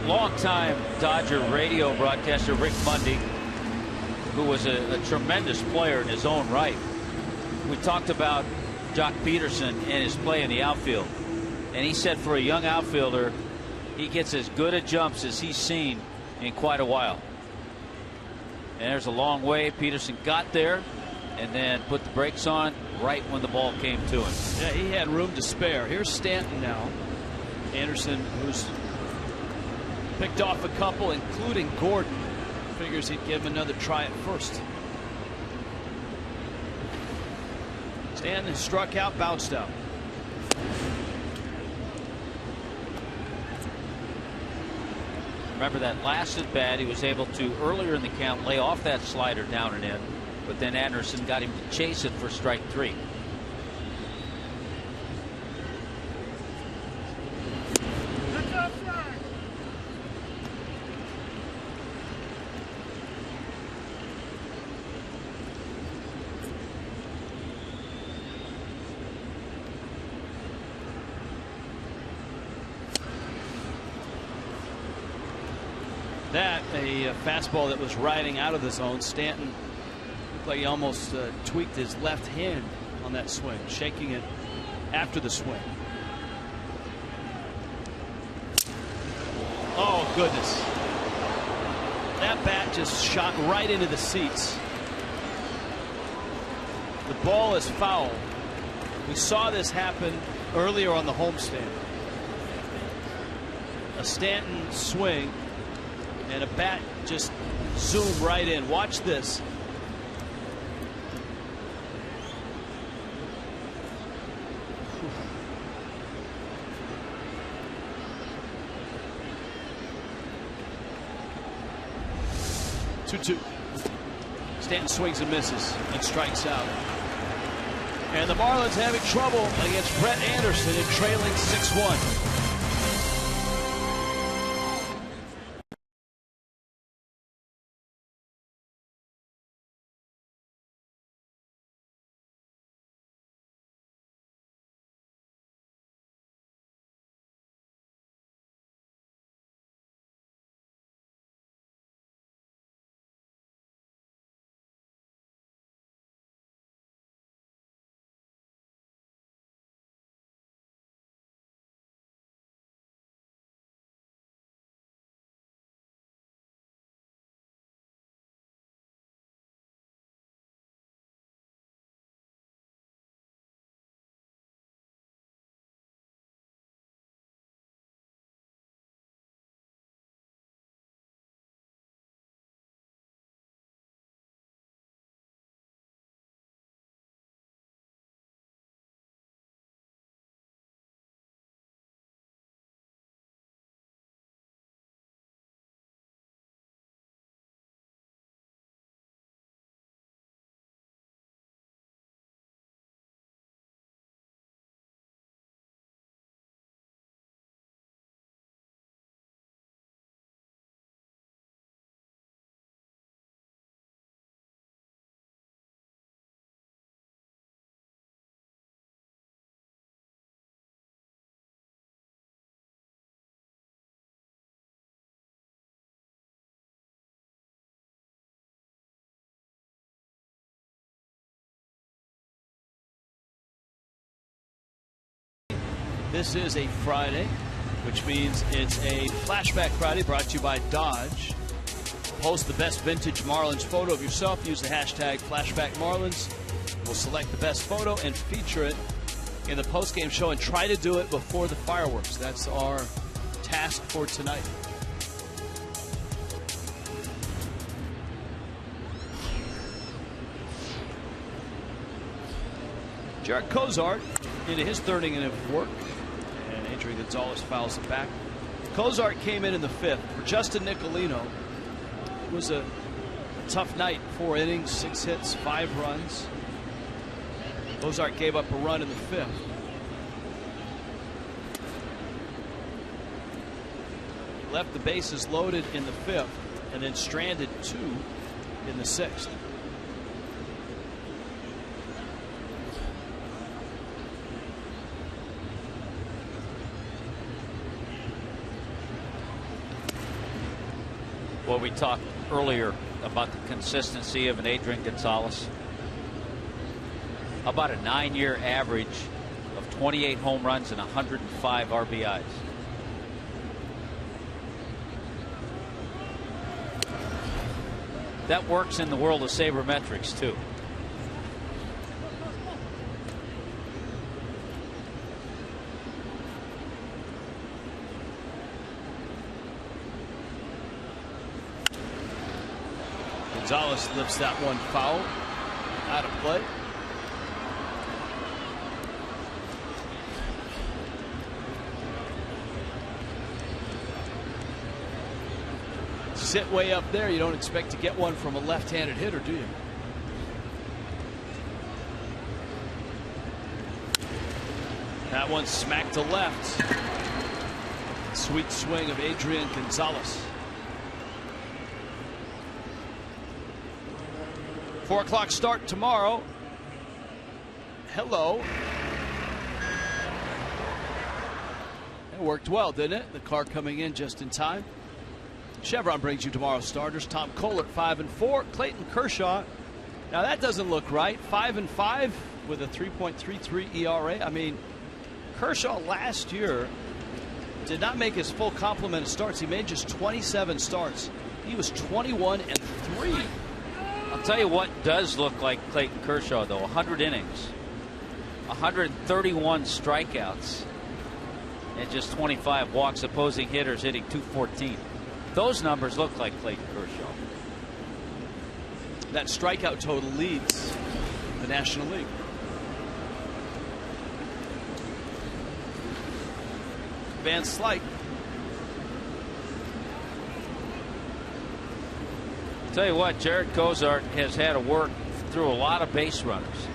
longtime Dodger radio broadcaster Rick Mundy, who was a tremendous player in his own right. We talked about Jock Peterson and his play in the outfield. And he said for a young outfielder, he gets as good a jumps as he's seen in quite a while. And there's a long way. Peterson got there and then put the brakes on right when the ball came to him. Yeah, he had room to spare. Here's Stanton now. Anderson, who's picked off a couple, including Gordon, figures he'd give him another try at first. Stanton struck out, bounced out. Remember that last at bat, he was able to earlier in the count lay off that slider down and in, but then Anderson got him to chase it for strike 3. That a fastball that was riding out of the zone. Stanton looked like he almost tweaked his left hand on that swing, shaking it after the swing. Oh goodness, that bat just shot right into the seats. The ball is foul. We saw this happen earlier on the homestand. A Stanton swing and a bat just zoomed right in. Watch this. Two. Stanton swings and misses and strikes out. And the Marlins having trouble against Brett Anderson and trailing 6-1. This is a Friday, which means it's a Flashback Friday brought to you by Dodge. Post the best vintage Marlins photo of yourself. Use the hashtag FlashbackMarlins. We'll select the best photo and feature it in the postgame show and try to do it before the fireworks. That's our task for tonight. Jarrett Cozart into his third inning of work, and Adrian Gonzalez fouls it back. Cozart came in the 5th for Justin Nicolino. It was a tough night. 4 innings, 6 hits, 5 runs. Cozart gave up a run in the 5th. Left the bases loaded in the 5th and then stranded 2 in the 6th. Well, we talked earlier about the consistency of an Adrian Gonzalez. About a 9-year average of 28 home runs and 105 RBIs. That works in the world of sabermetrics too. Gonzalez lifts that one foul, out of play. Sit way up there, you don't expect to get one from a left-handed hitter, do you? That one smacked to left. Sweet swing of Adrian Gonzalez. 4 o'clock start tomorrow. Hello. It worked well, didn't it? The car coming in just in time. Chevron brings you tomorrow's starters. Tom Koehler, 5-4. Clayton Kershaw. Now that doesn't look right. 5-5 with a 3.33 ERA. I mean, Kershaw last year did not make his full complement of starts. He made just 27 starts. He was 21-3. I'll tell you what does look like Clayton Kershaw, though. 100 innings, 131 strikeouts, and just 25 walks. Opposing hitters hitting .214. Those numbers look like Clayton Kershaw. That strikeout total leads the National League. Van Slyke. Tell you what, Jarrett Cozart has had to work through a lot of base runners.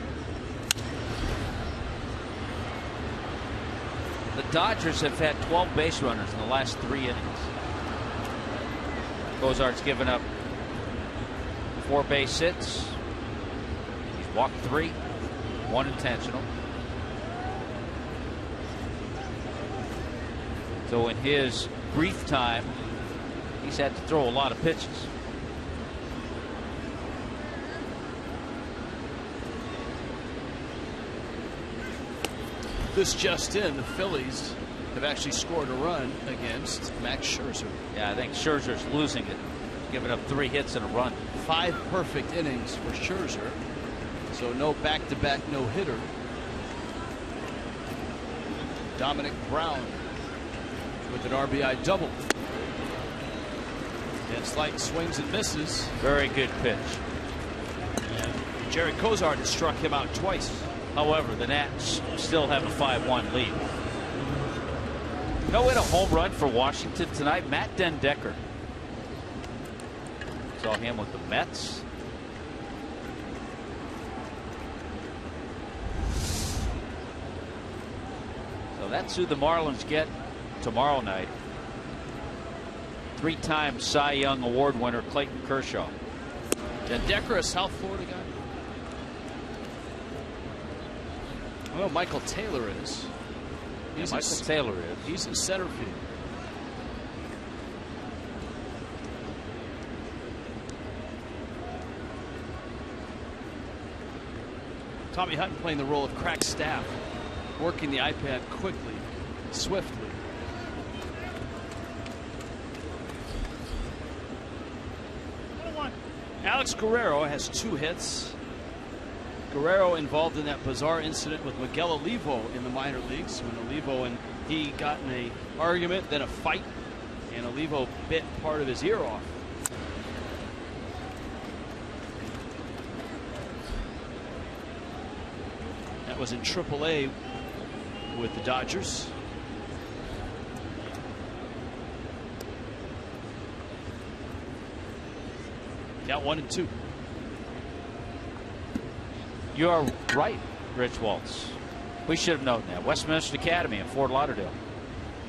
The Dodgers have had 12 base runners in the last 3 innings. Cozart's given up 4 base hits. He's walked 3, 1 intentional. So in his brief time, he's had to throw a lot of pitches. This just in, the Phillies have actually scored a run against Max Scherzer. Yeah, I think Scherzer's losing it. Giving up 3 hits and a run. 5 perfect innings for Scherzer. So no back-to-back no-hitter. Dominic Brown with an RBI double. And Slyke swings and misses. Very good pitch. Jarrett Cozart has struck him out twice. However, the Nats still have a 5-1 lead. You know, we had a home run for Washington tonight. Matt Den Decker. Saw him with the Mets. So that's who the Marlins get tomorrow night. 3-time Cy Young Award winner Clayton Kershaw. Den Decker, a South Florida guy. Well, Michael Taylor is. He's in center field. Tommy Hutton playing the role of crack staff, working the iPad quickly, swiftly. Alex Guerrero has 2 hits. Guerrero involved in that bizarre incident with Miguel Olivo in the minor leagues when Olivo and he got in an argument, then a fight, and Olivo bit part of his ear off. was in AAA with the Dodgers. Got 1-2. You're right, Rich Waltz. We should have known that. Westminster Academy in Fort Lauderdale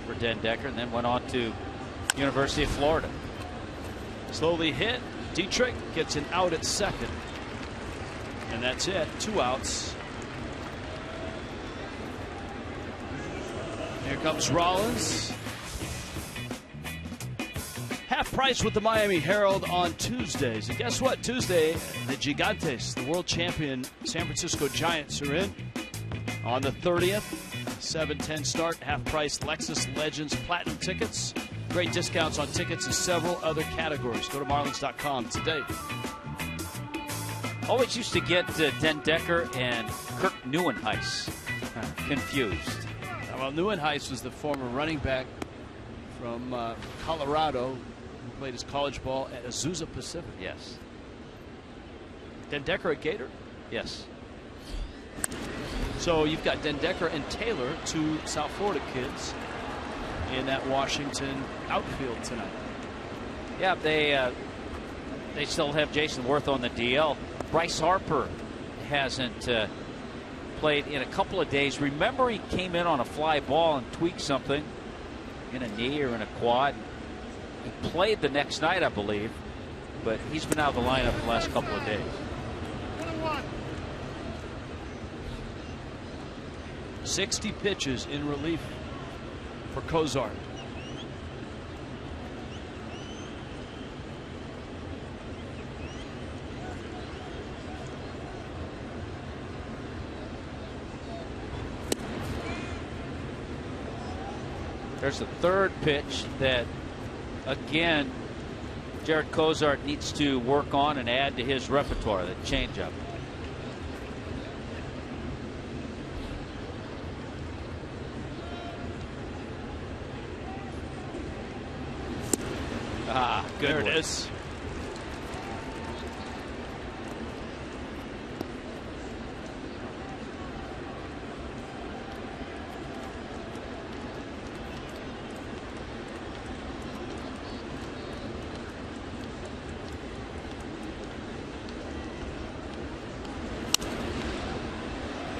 for Den Decker, and then went on to University of Florida. Slowly hit. Dietrich gets an out at second. And that's it. 2 outs. Here comes Rollins. Half price with the Miami Herald on Tuesdays. And guess what? Tuesday, the Gigantes, the world champion San Francisco Giants, are in on the 30th. 7:10 start. Half price Lexus Legends Platinum tickets. Great discounts on tickets in several other categories. Go to Marlins.com today. Always used to get Den Decker and Kirk Neuenhuis confused. Well, Neuenhuis was the former running back from Colorado who played his college ball at Azusa Pacific. Yes. Den Decker at Gator? Yes. So you've got Den Decker and Taylor, 2 South Florida kids, in that Washington outfield tonight. Yeah, they still have Jason Worth on the DL. Bryce Harper hasn't played in a couple of days. Remember, he came in on a fly ball and tweaked something in a knee or in a quad. He played the next night, I believe, but he's been out of the lineup the last couple of days. 60 pitches in relief for Cozart. There's the third pitch that, again, Jared Cozart needs to work on and add to his repertoire, the changeup. Good There one. it is.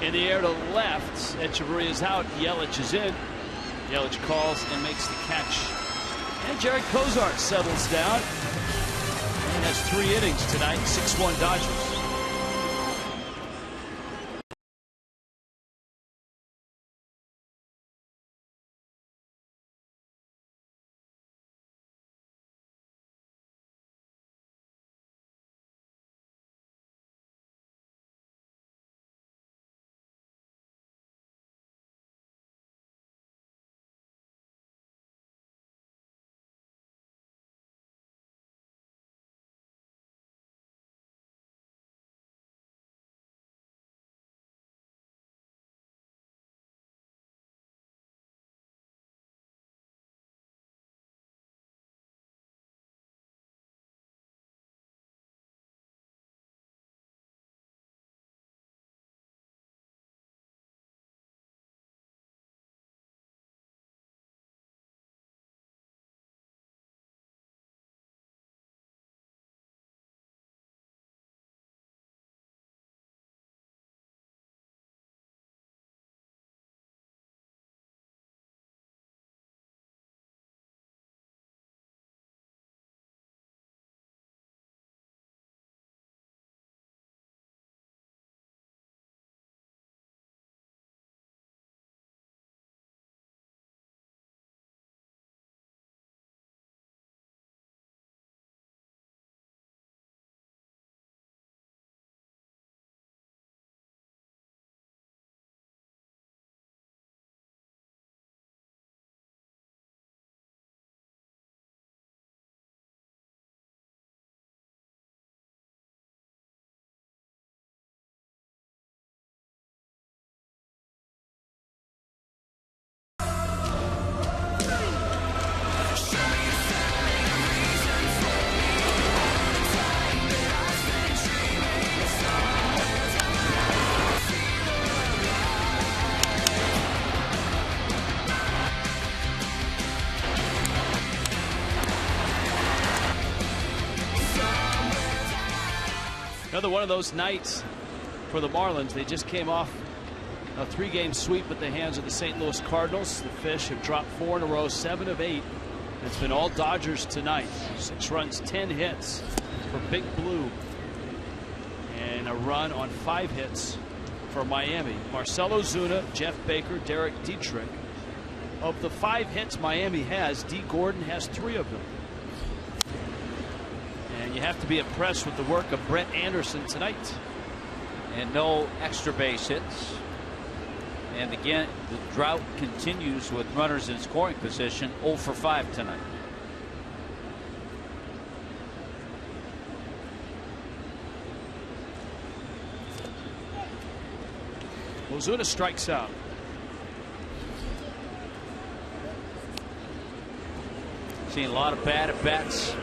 In the air to left. Echeverria's out. Yelich is in. Yelich calls and makes the catch. And Jared Cozart settles down. And has 3 innings tonight. 6-1 Dodgers. Another one of those nights for the Marlins. They just came off a 3-game sweep at the hands of the St. Louis Cardinals. The Fish have dropped 4 in a row, 7 of 8. It's been all Dodgers tonight. 6 runs, 10 hits for Big Blue, and a run on 5 hits for Miami. Marcell Ozuna, Jeff Baker, Derek Dietrich. Of the 5 hits Miami has, D. Gordon has 3 of them. And you have to be impressed with the work of Brett Anderson tonight. And no extra base hits. And again, the drought continues with runners in scoring position. 0 for 5 tonight. Ozuna strikes out. Seen a lot of bad at bats.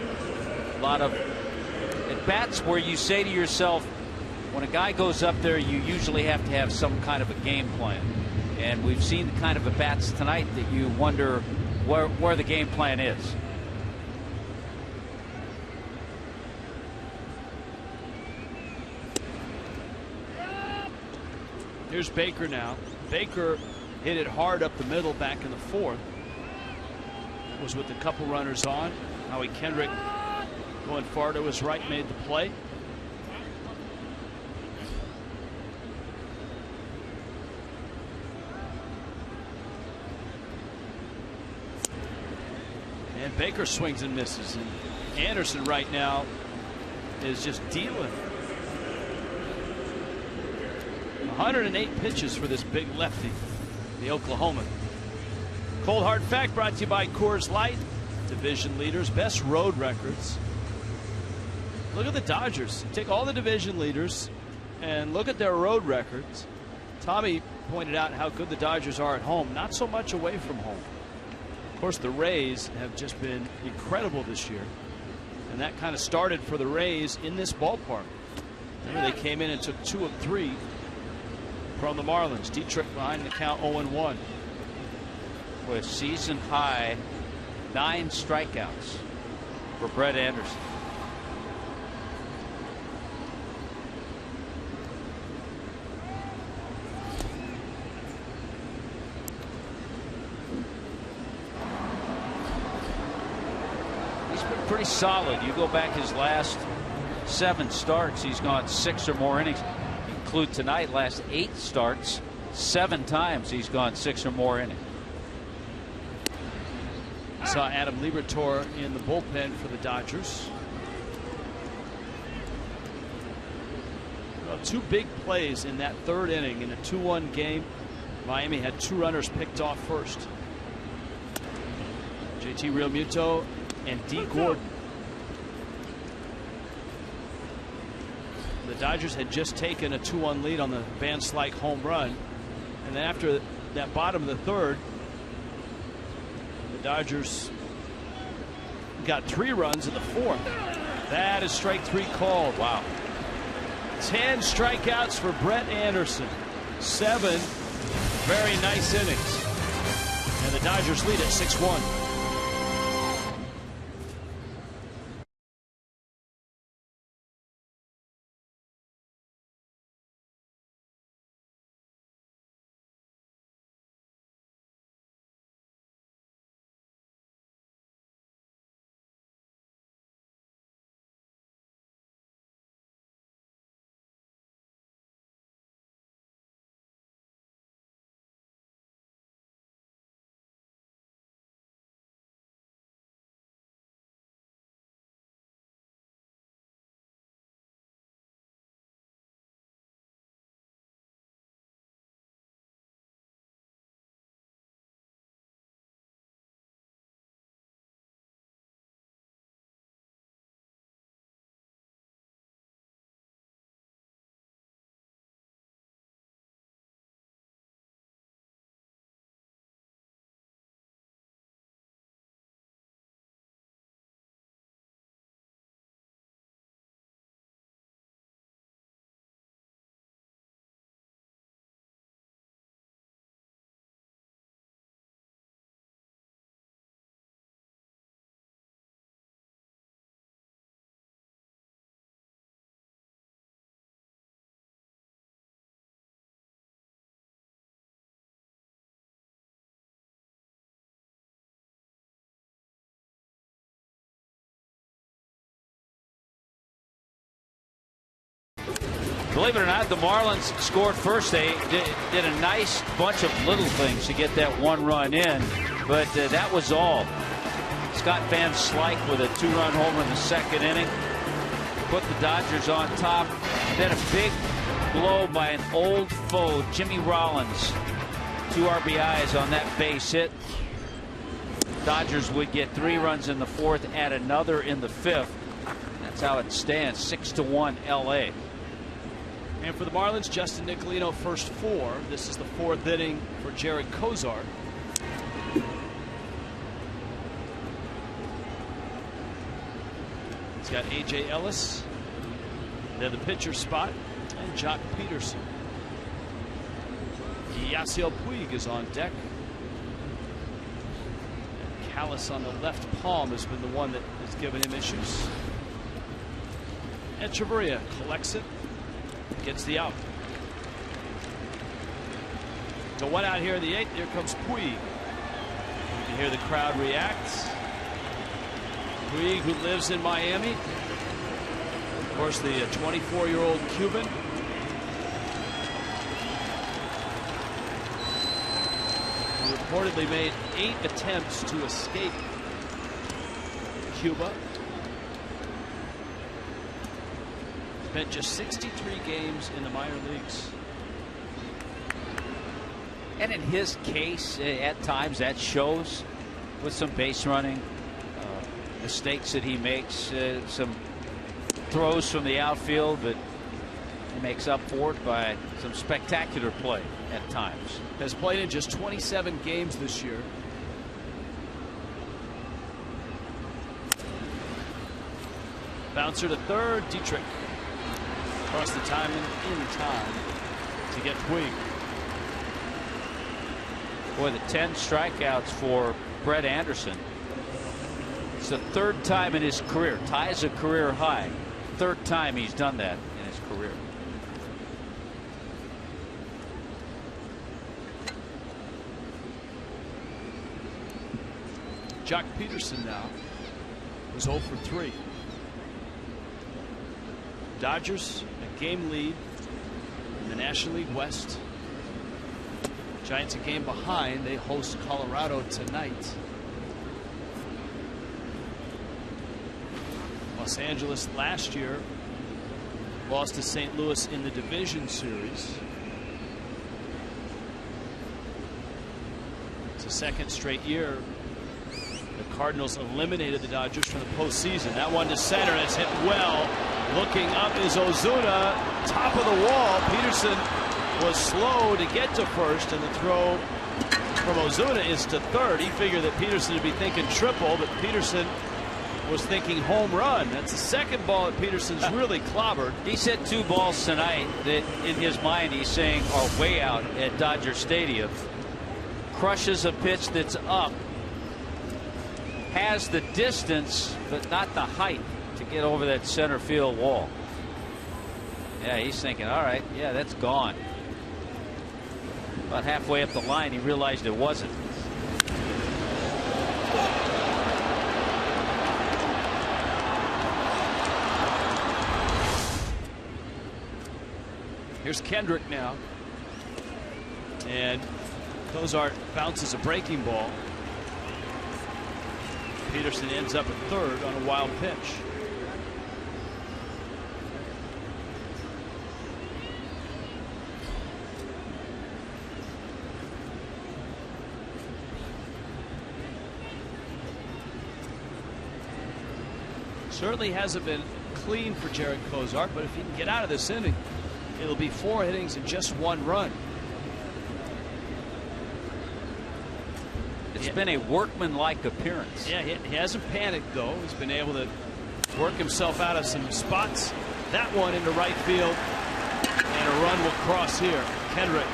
A lot of at bats where you say to yourself, when a guy goes up there, you usually have to have some kind of a game plan. And we've seen the kind of at bats tonight that you wonder where the game plan is. Here's Baker now. Baker hit it hard up the middle back in the 4th. That was with a couple runners on. Howie Kendrick going far to his right made the play. And Baker swings and misses. And Anderson right now is just dealing. 108 pitches for this big lefty, the Oklahoman. Cold Hard Fact brought to you by Coors Light. Division leaders, best road records. Look at the Dodgers. Take all the division leaders and look at their road records. Tommy pointed out how good the Dodgers are at home, not so much away from home. Of course, the Rays have just been incredible this year, and that kind of started for the Rays in this ballpark. Remember, they came in and took 2 of 3 from the Marlins. Dietrich behind the count 0-1. With season high 9 strikeouts for Brett Anderson. He's been pretty solid. You go back his last 7 starts, he's gone 6 or more innings. Include tonight, last 8 starts, 7 times he's gone 6 or more innings. Saw Adam Liberatore in the bullpen for the Dodgers. Well, 2 big plays in that 3rd inning in a 2-1 game. Miami had 2 runners picked off first. JT Realmuto and D. Gordon. The Dodgers had just taken a 2-1 lead on the Van Slyke home run, and then after that bottom of the 3rd, the Dodgers got 3 runs in the 4th. That is strike 3 called. Wow. 10 strikeouts for Brett Anderson. 7 very nice innings, and the Dodgers lead at 6-1. Believe it or not, the Marlins scored first. They did a nice bunch of little things to get that 1 run in, but that was all. Scott Van Slyke with a 2-run homer in the 2nd inning. Put the Dodgers on top. Then a big blow by an old foe, Jimmy Rollins. 2 RBIs on that base hit. Dodgers would get 3 runs in the 4th, add another in the 5th. That's how it stands, 6-1 LA. And for the Marlins, Justin Nicolino first 4. This is the 4th inning for Jared Kozar. He's got A.J. Ellis. They're the pitcher spot. And Jock Peterson. Yasiel Puig is on deck. And callus on the left palm has been the one that has given him issues. And Chavarria collects it. Gets the out. The 1 out here in the 8th. Here comes Puig. You can hear the crowd react. Puig, who lives in Miami. Of course, the 24-year-old Cuban. Who reportedly made 8 attempts to escape Cuba. Spent just 63 games in the minor leagues. And in his case, at times that shows with some base running, mistakes that he makes, some throws from the outfield, but he makes up for it by some spectacular play at times. Has played in just 27 games this year. Bouncer to third. Dietrich across the time and in time to get Puig. Boy, the 10 strikeouts for Brett Anderson. It's the 3rd time in his career. Ties a career high. 3rd time he's done that in his career. Jock Peterson now was 0 for 3. Dodgers a game lead in the National League West. Giants a game behind. They host Colorado tonight. Los Angeles last year lost to St. Louis in the division series. It's the 2nd straight year the Cardinals eliminated the Dodgers from the postseason. That one to center. It's hit well. Looking up is Ozuna. Top of the wall. Peterson was slow to get to first, and the throw from Ozuna is to third. He figured that Peterson would be thinking triple, but Peterson was thinking home run. That's the 2nd ball that Peterson's really clobbered. He's hit 2 balls tonight that in his mind he's saying are way out at Dodger Stadium. Crushes a pitch that's up. Has the distance, but not the height to get over that center field wall. Yeah, he's thinking, all right, yeah, that's gone. About halfway up the line, he realized it wasn't. Here's Kendrick now. And Kozar bounces a breaking ball. Peterson ends up at third on a wild pitch. Certainly hasn't been clean for Jared Kozar, but if he can get out of this inning, it'll be 4 innings and just 1 run. It's been a workmanlike appearance. Yeah, he hasn't panicked, though. He's been able to work himself out of some spots. That one into right field, and a run will cross here. Kendrick.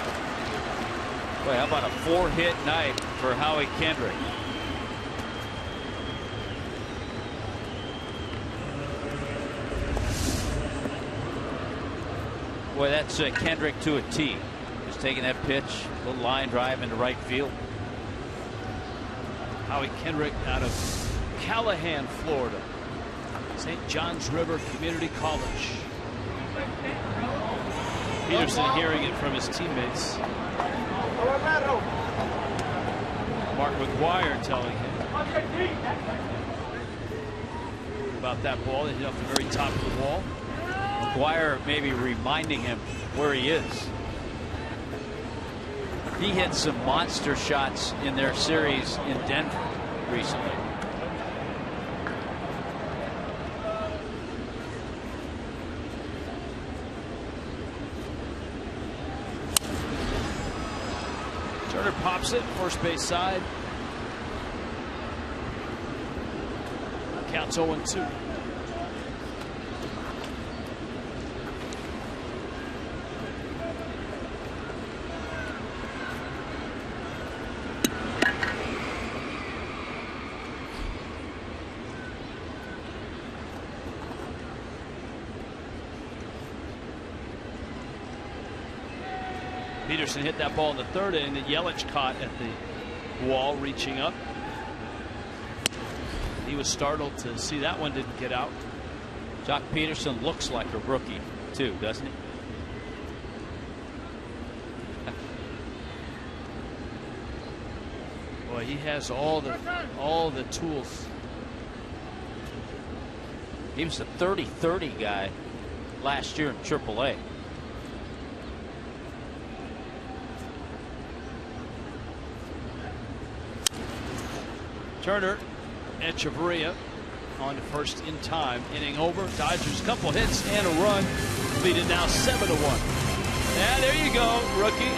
Boy, how about a 4-hit night for Howie Kendrick? Boy, that's Kendrick to a T. Just taking that pitch, little line drive into right field. Howie Kendrick out of Callahan, Florida. St. John's River Community College. Peterson hearing it from his teammates. Mark McGuire telling him about that ball that hit off the very top of the wall. McGuire maybe reminding him where he is. He hit some monster shots in their series in Denver recently. Turner pops it, first base side. Counts 0-2. Peterson hit that ball in the third inning that Yelich caught at the wall, reaching up. He was startled to see that one didn't get out. Jock Peterson looks like a rookie too, doesn't he? Boy, he has all the tools. He was a 30-30 guy last year in AAA. Turner and Chavarria on to first in time. Inning over. Dodgers couple hits and a run. Lead it now 7-1. Yeah, there you go, rookie.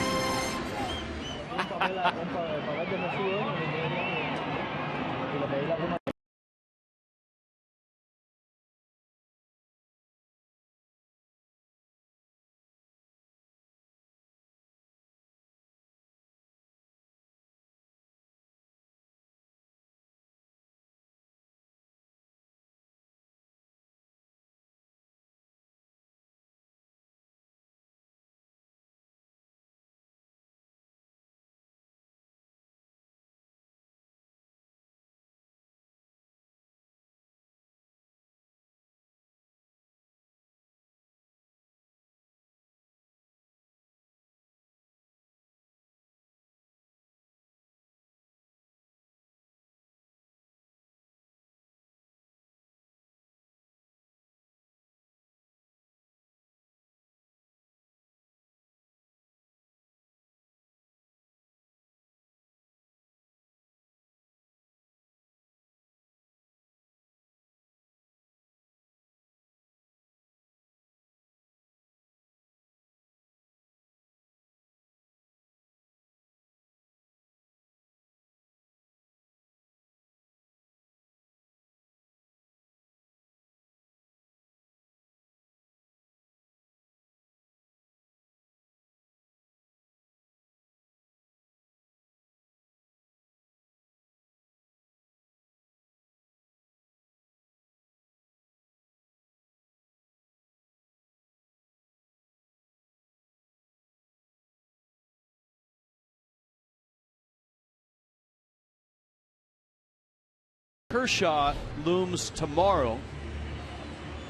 Kershaw looms tomorrow,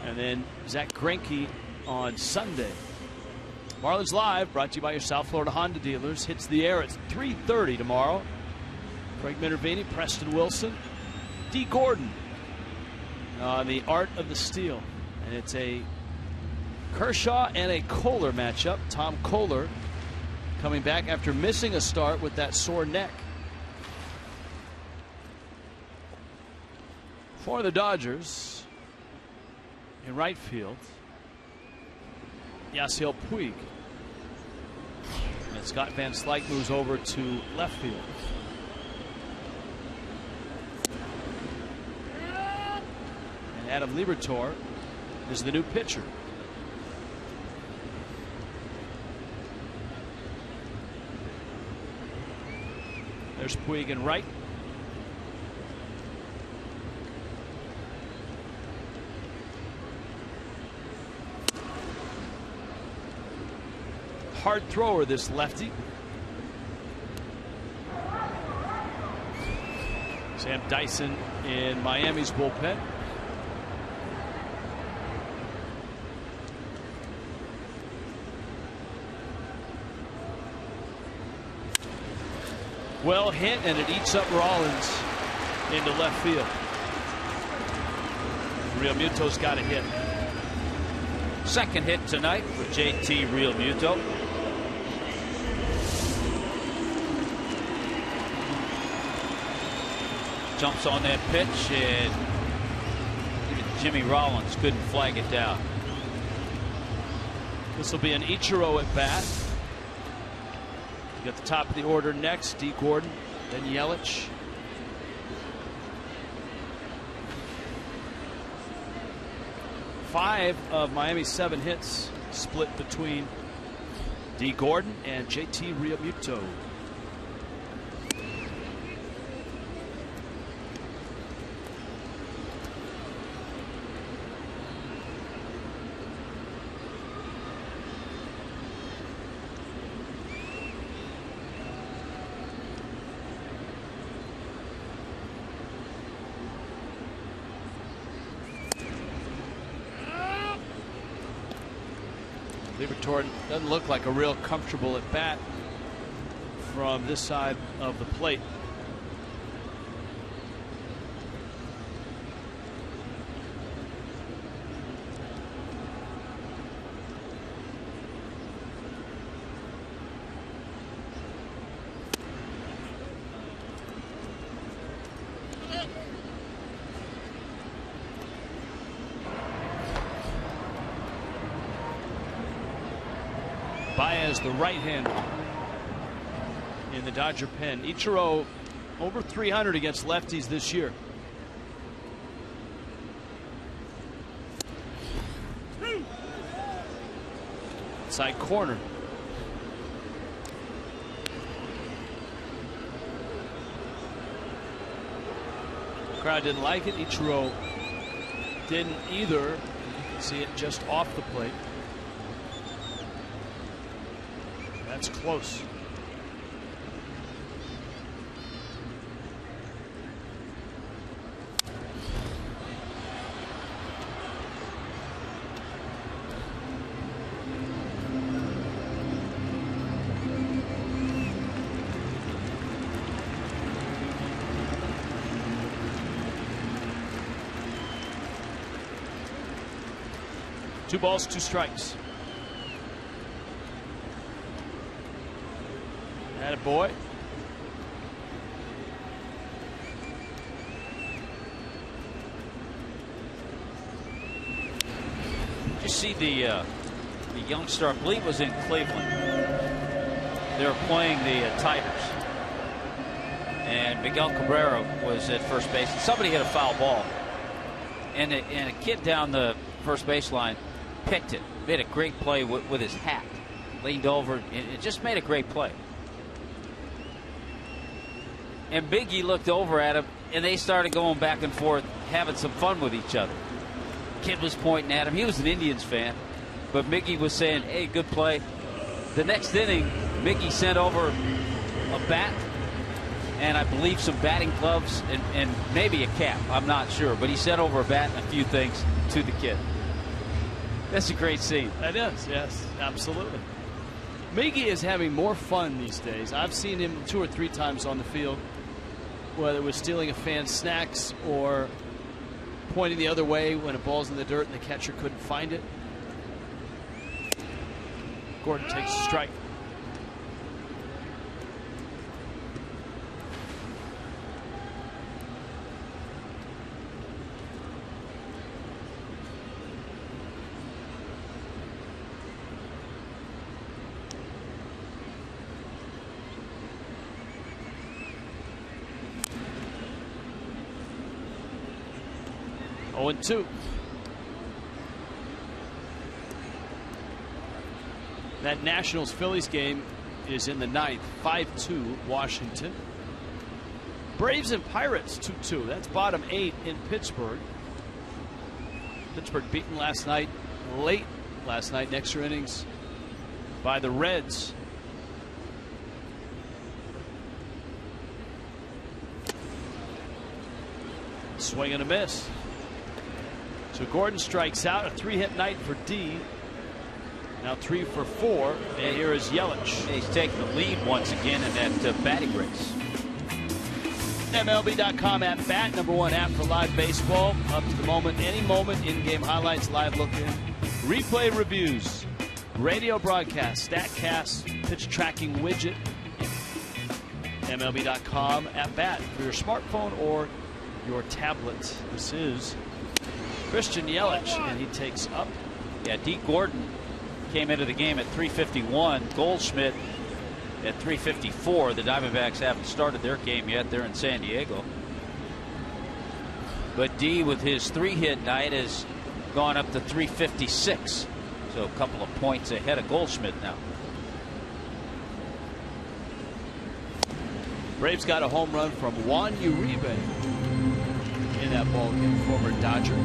and then Zach Greinke on Sunday. Marlins Live, brought to you by your South Florida Honda dealers, hits the air at 3:30 tomorrow. Craig Minervini, Preston Wilson, D. Gordon on the art of the steal. And it's a Kershaw and a Kohler matchup. Tom Kohler coming back after missing a start with that sore neck. For the Dodgers, in right field, Yasiel Puig. And Scott Van Slyke moves over to left field. And Adam Liberatore is the new pitcher. There's Puig in right. Hard thrower, this lefty. Sam Dyson in Miami's bullpen. Well hit, and it eats up Rollins into left field. Realmuto's got a hit. Second hit tonight for JT Realmuto. Jumps on that pitch, and even Jimmy Rollins couldn't flag it down. This will be an Ichiro at bat. You got the top of the order next, D. Gordon, then Yelich. Five of Miami's 7 hits split between D. Gordon and JT Realmuto. Liberatore doesn't look like a real comfortable at bat from this side of the plate. Baez, the right-hander in the Dodger pen. Ichiro over 300 against lefties this year. Inside corner. Crowd didn't like it. Ichiro didn't either. You can see it just off the plate. That's close. Two balls, two strikes. Attaboy. Did you see the youngster, I believe was in Cleveland. They were playing the Tigers. And Miguel Cabrera was at first base. And somebody hit a foul ball. And a kid down the first baseline picked it. Made a great play with his hat. Leaned over and it just made a great play. And Biggie looked over at him, and they started going back and forth, having some fun with each other. Kid was pointing at him. He was an Indians fan, but Miggy was saying, hey, good play. The next inning, Miggy sent over a bat, and I believe some batting gloves, and maybe a cap. I'm not sure, but he sent over a bat and a few things to the kid. That's a great scene. That is, yes, absolutely. Miggy is having more fun these days. I've seen him 2 or 3 times on the field, whether it was stealing a fan's snacks or pointing the other way when a ball's in the dirt and the catcher couldn't find it. Gordon takes a strike. Oh, and 2. That Nationals-Phillies game is in the 9th. 5-2 Washington. Braves and Pirates 2-2. That's bottom 8 in Pittsburgh. Pittsburgh beaten last night, late last night in extra innings by the Reds. Swing and a miss. So Gordon strikes out. A 3-hit night for D. Now 3 for 4. And here is Yelich. He's taking the lead once again in that batting race. MLB.com at bat, #1 app for live baseball. Up to the moment, any moment, in-game highlights, live look-in, replay reviews, radio broadcast, StatCast, pitch tracking widget. MLB.com at bat for your smartphone or your tablet. This is Christian Yelich, and he takes up. Yeah, Dee Gordon came into the game at 351. Goldschmidt at 354. The Diamondbacks haven't started their game yet. They're in San Diego. But D, with his 3-hit night, has gone up to 356. So a couple of points ahead of Goldschmidt now. Braves got a home run from Juan Uribe in that ball game, former Dodger.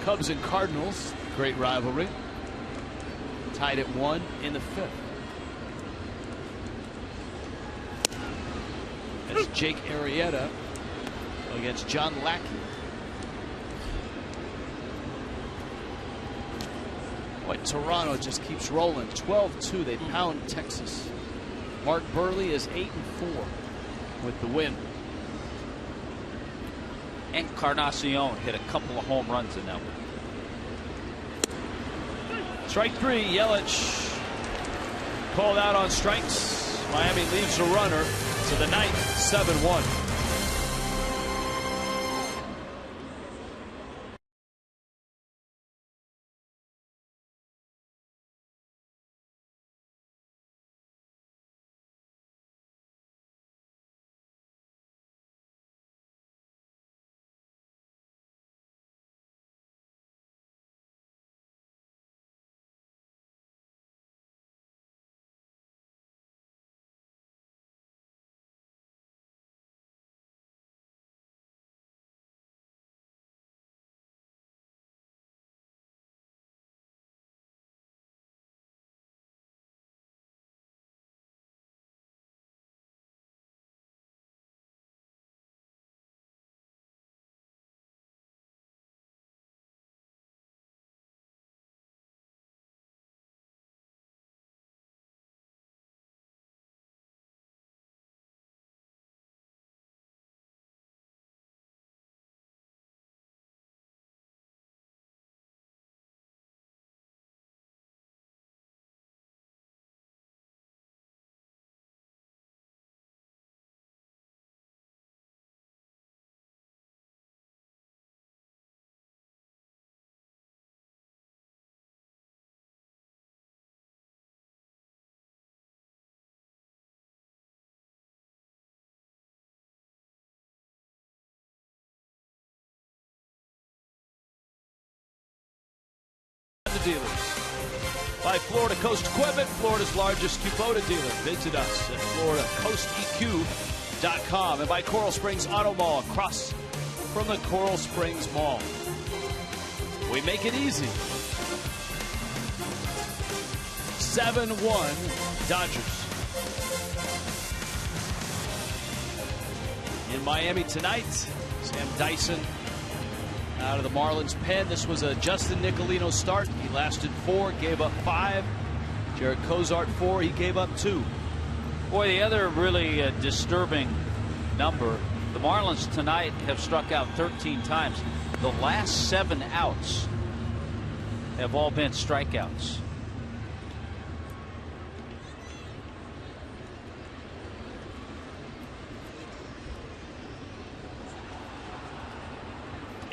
Cubs and Cardinals, great rivalry. Tied at 1 in the 5th. It's Jake Arrieta against John Lackey. Boy, Toronto just keeps rolling. 12-2, they pound Texas. Mark Burley is 8-4 with the win. Encarnacion hit a couple of home runs in that one. Strike 3, Yelich called out on strikes. Miami leaves a runner to the ninth, 7-1. The dealers. By Florida Coast Equipment, Florida's largest Kubota dealer. Visit us at FloridaCoastEQ.com. And by Coral Springs Auto Mall, across from the Coral Springs Mall. We make it easy. 7-1 Dodgers. In Miami tonight, Sam Dyson out of the Marlins pen. This was a Justin Nicolino start. He lasted 4, gave up 5. Jared Cozart 4, he gave up 2. Boy, the other really disturbing number, the Marlins tonight have struck out 13 times. The last 7 outs have all been strikeouts.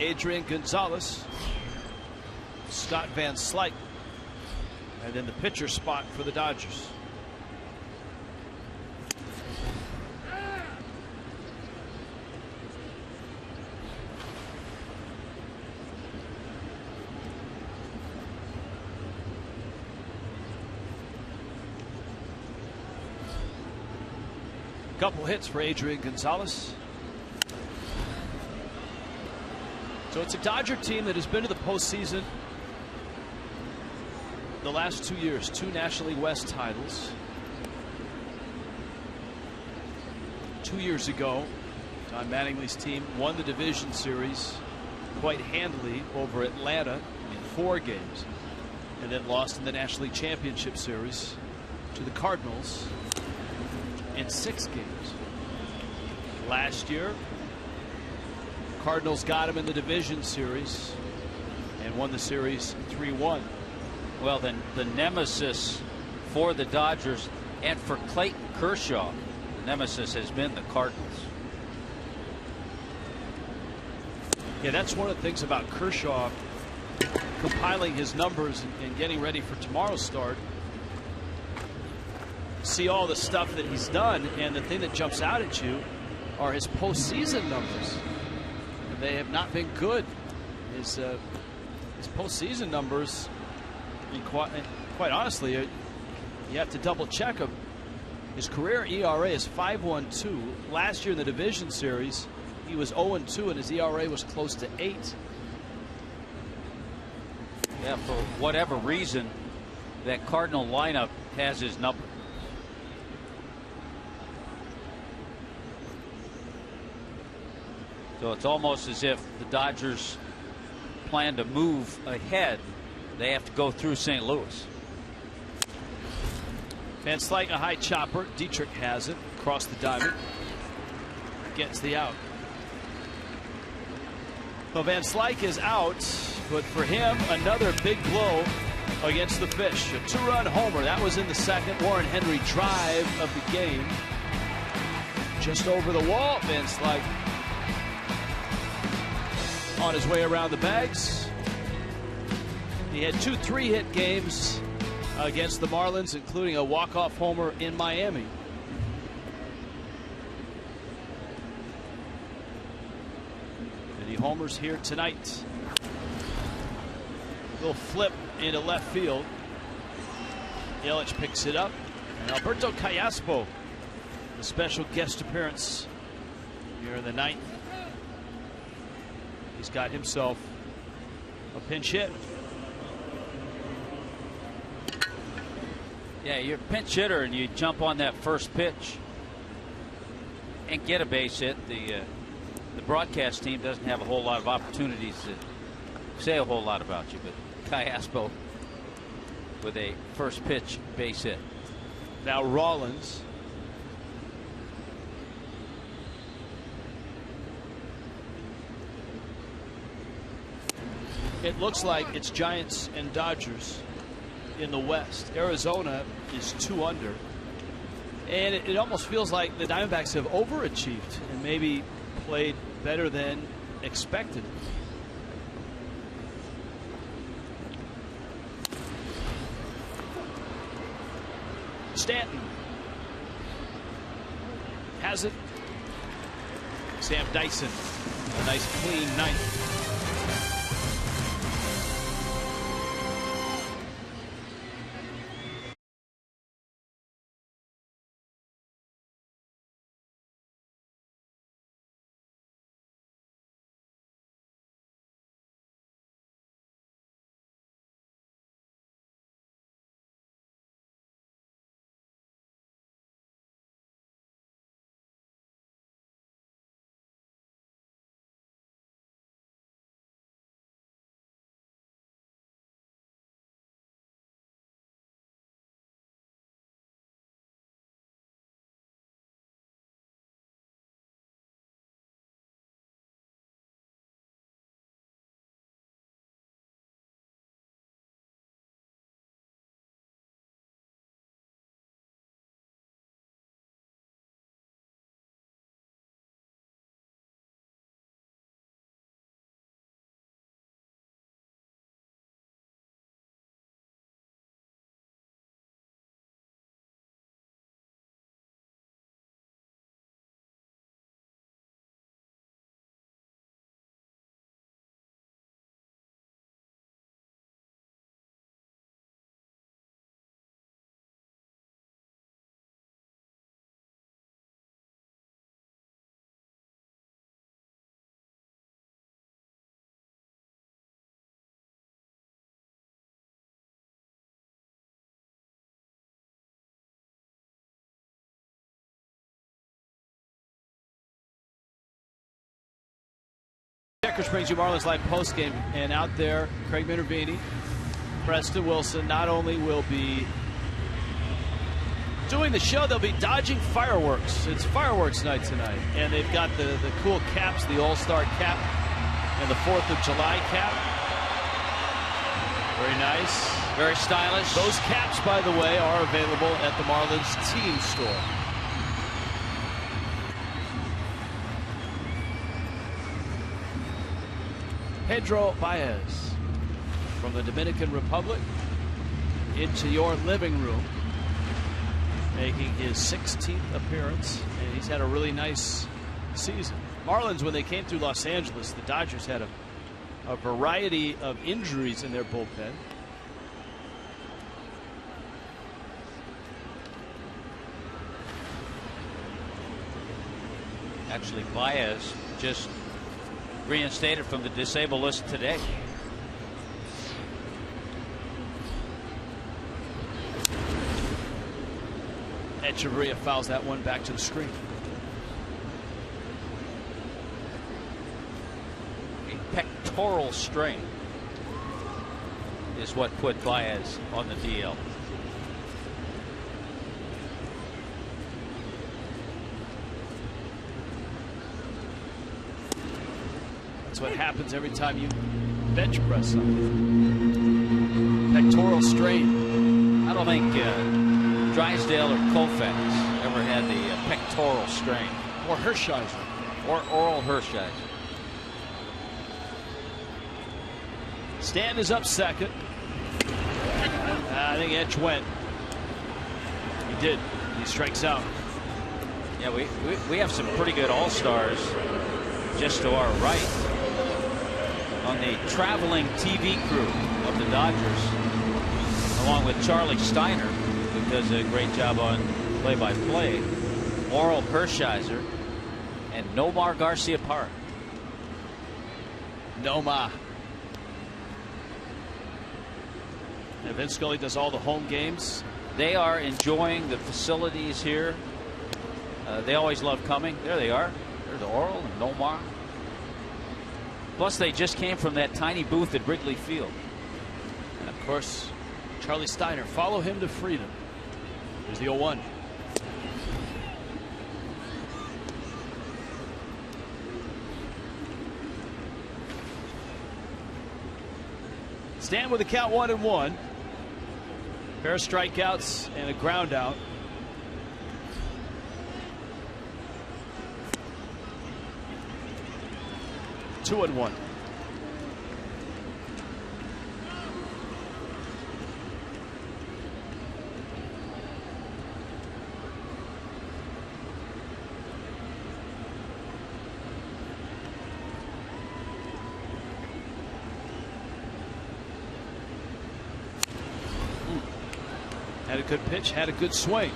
Adrian Gonzalez, Scott Van Slyke, and then the pitcher spot for the Dodgers. Couple hits for Adrian Gonzalez. So it's a Dodger team that has been to the postseason the last 2 years. 2 National League West titles. 2 years ago, Don Mattingly's team won the division series quite handily over Atlanta in 4 games, and then lost in the National League Championship Series to the Cardinals in 6 games. Last year, Cardinals got him in the division series and won the series 3-1. Well, then the nemesis for the Dodgers and for Clayton Kershaw, the nemesis has been the Cardinals. Yeah, that's one of the things about Kershaw compiling his numbers and getting ready for tomorrow's start. See all the stuff that he's done, and the thing that jumps out at you are his postseason numbers. And they have not been good. His postseason numbers, quite honestly, you have to double check them. His career ERA is 5.12. Last year in the division series, he was 0-2, and his ERA was close to 8. Yeah, for whatever reason, that Cardinal lineup has his number. So it's almost as if the Dodgers plan to move ahead. They have to go through St. Louis. Van Slyke, a high chopper. Dietrich has it across the diamond. Gets the out. Well, Van Slyke is out, but for him, another big blow against the Fish. A 2-run homer. That was in the second. Warren Henry drive of the game. Just over the wall, Van Slyke on his way around the bags. He had 2 3-hit games against the Marlins, including a walk-off homer in Miami. And he homers here tonight. Little flip into left field. Yelich picks it up. And Alberto Callaspo, a special guest appearance here in the 9th. He's got himself a pinch hit. Yeah, you're a pinch hitter and you jump on that first pitch and get a base hit. The broadcast team doesn't have a whole lot of opportunities to say a whole lot about you, but Callaspo with a first pitch base hit. Now Rollins. It looks like it's Giants and Dodgers in the West. Arizona is 2 under. And it almost feels like the Diamondbacks have overachieved and maybe played better than expected. Stanton has it. Sam Dyson, a nice clean 9th. Packers brings you Marlins Live postgame, and out there, Craig Minervini, Preston Wilson not only will be doing the show, they'll be dodging fireworks. It's fireworks night tonight, and they've got the cool caps, the All-Star cap and the 4th of July cap. Very nice. Very stylish. Those caps, by the way, are available at the Marlins team store. Pedro Baez from the Dominican Republic into your living room, making his 16th appearance, and he's had a really nice season. Marlins, when they came through Los Angeles, the Dodgers had a variety of injuries in their bullpen. Actually, Baez just reinstated from the disabled list today. Echeverria fouls that one back to the screen. A pectoral strain is what put Baez on the DL. That's what happens every time you bench press something. Pectoral strain. I don't think Drysdale or Koufax ever had the pectoral strain. Or Hershiser. Or Oral Hershiser. Stanton is up second. I think Etch went. He did. He strikes out. Yeah, we have some pretty good all-stars just to our right on the traveling TV crew of the Dodgers, along with Charlie Steiner, who does a great job on play-by-play, Oral Hershiser, and Nomar Garciaparra. Nomar. And Vince Scully does all the home games. They are enjoying the facilities here. They always love coming. There they are. There's Oral and Nomar. Plus, they just came from that tiny booth at Wrigley Field. And, of course, Charlie Steiner. Follow him to freedom. Here's the 0-1. Stanton with a count 1-1. Pair of strikeouts and a ground out. Two and one. Had a good pitch, had a good swing.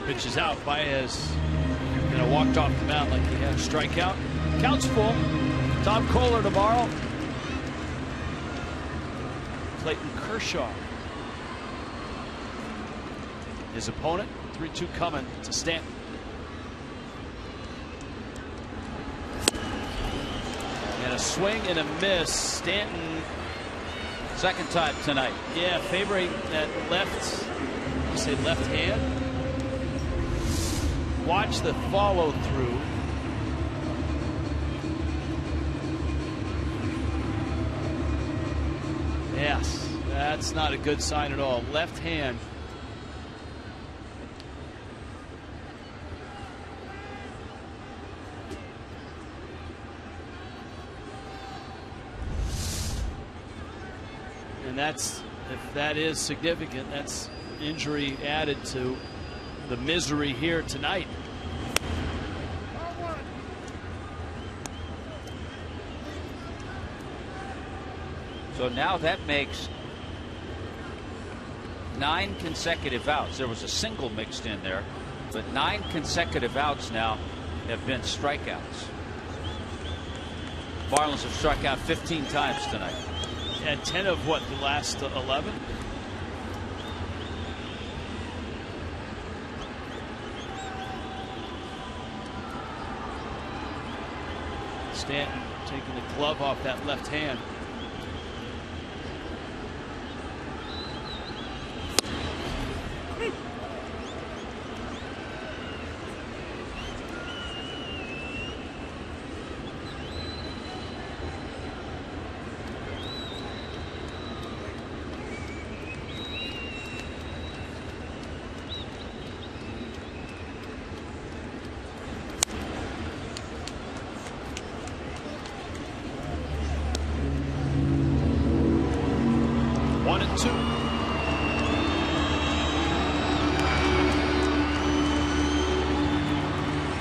Pitch is out. Baez walked off the mound like he had a strikeout. Count's full. Tom Kohler tomorrow. Clayton Kershaw. His opponent. 3-2 coming to Stanton. And a swing and a miss. Stanton. Second time tonight. Yeah, favoring that left. You say left hand. Watch the follow through. Yes, that's not a good sign at all. Left hand. And that's, if that is significant, that's injury added to the misery here tonight. So now that makes 9 consecutive outs. There was a single mixed in there, but 9 consecutive outs now have been strikeouts. Marlins have struck out 15 times tonight. And 10 of what, the last 11? Stanton taking the glove off that left hand.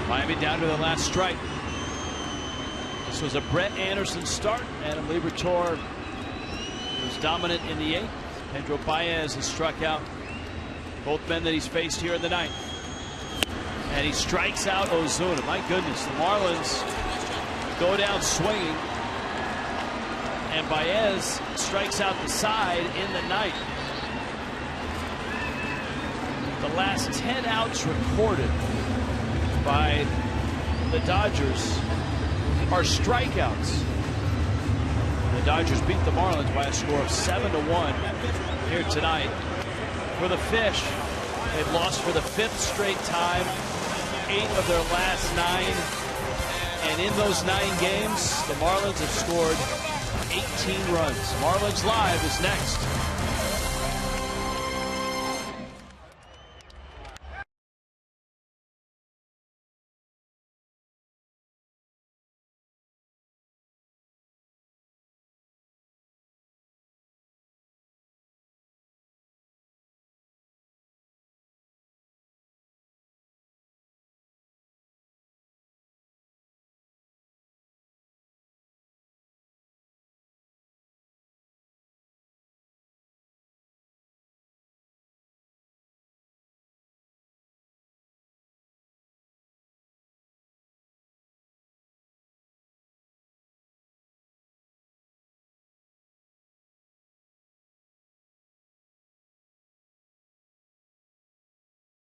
Miami down to the last strike. This was a Brett Anderson start. Adam Liberatore was dominant in the 8th. Pedro Baez has struck out both men that he's faced here in the 9th. And he strikes out Ozuna. My goodness, the Marlins go down swinging. And Baez strikes out the side in the 9th. The last 10 outs recorded by the Dodgers are strikeouts. The Dodgers beat the Marlins by a score of 7-1 here tonight. For the Fish, they've lost for the 5th straight time, 8 of their last 9. And in those 9 games, the Marlins have scored 18 runs. Marlins Live is next.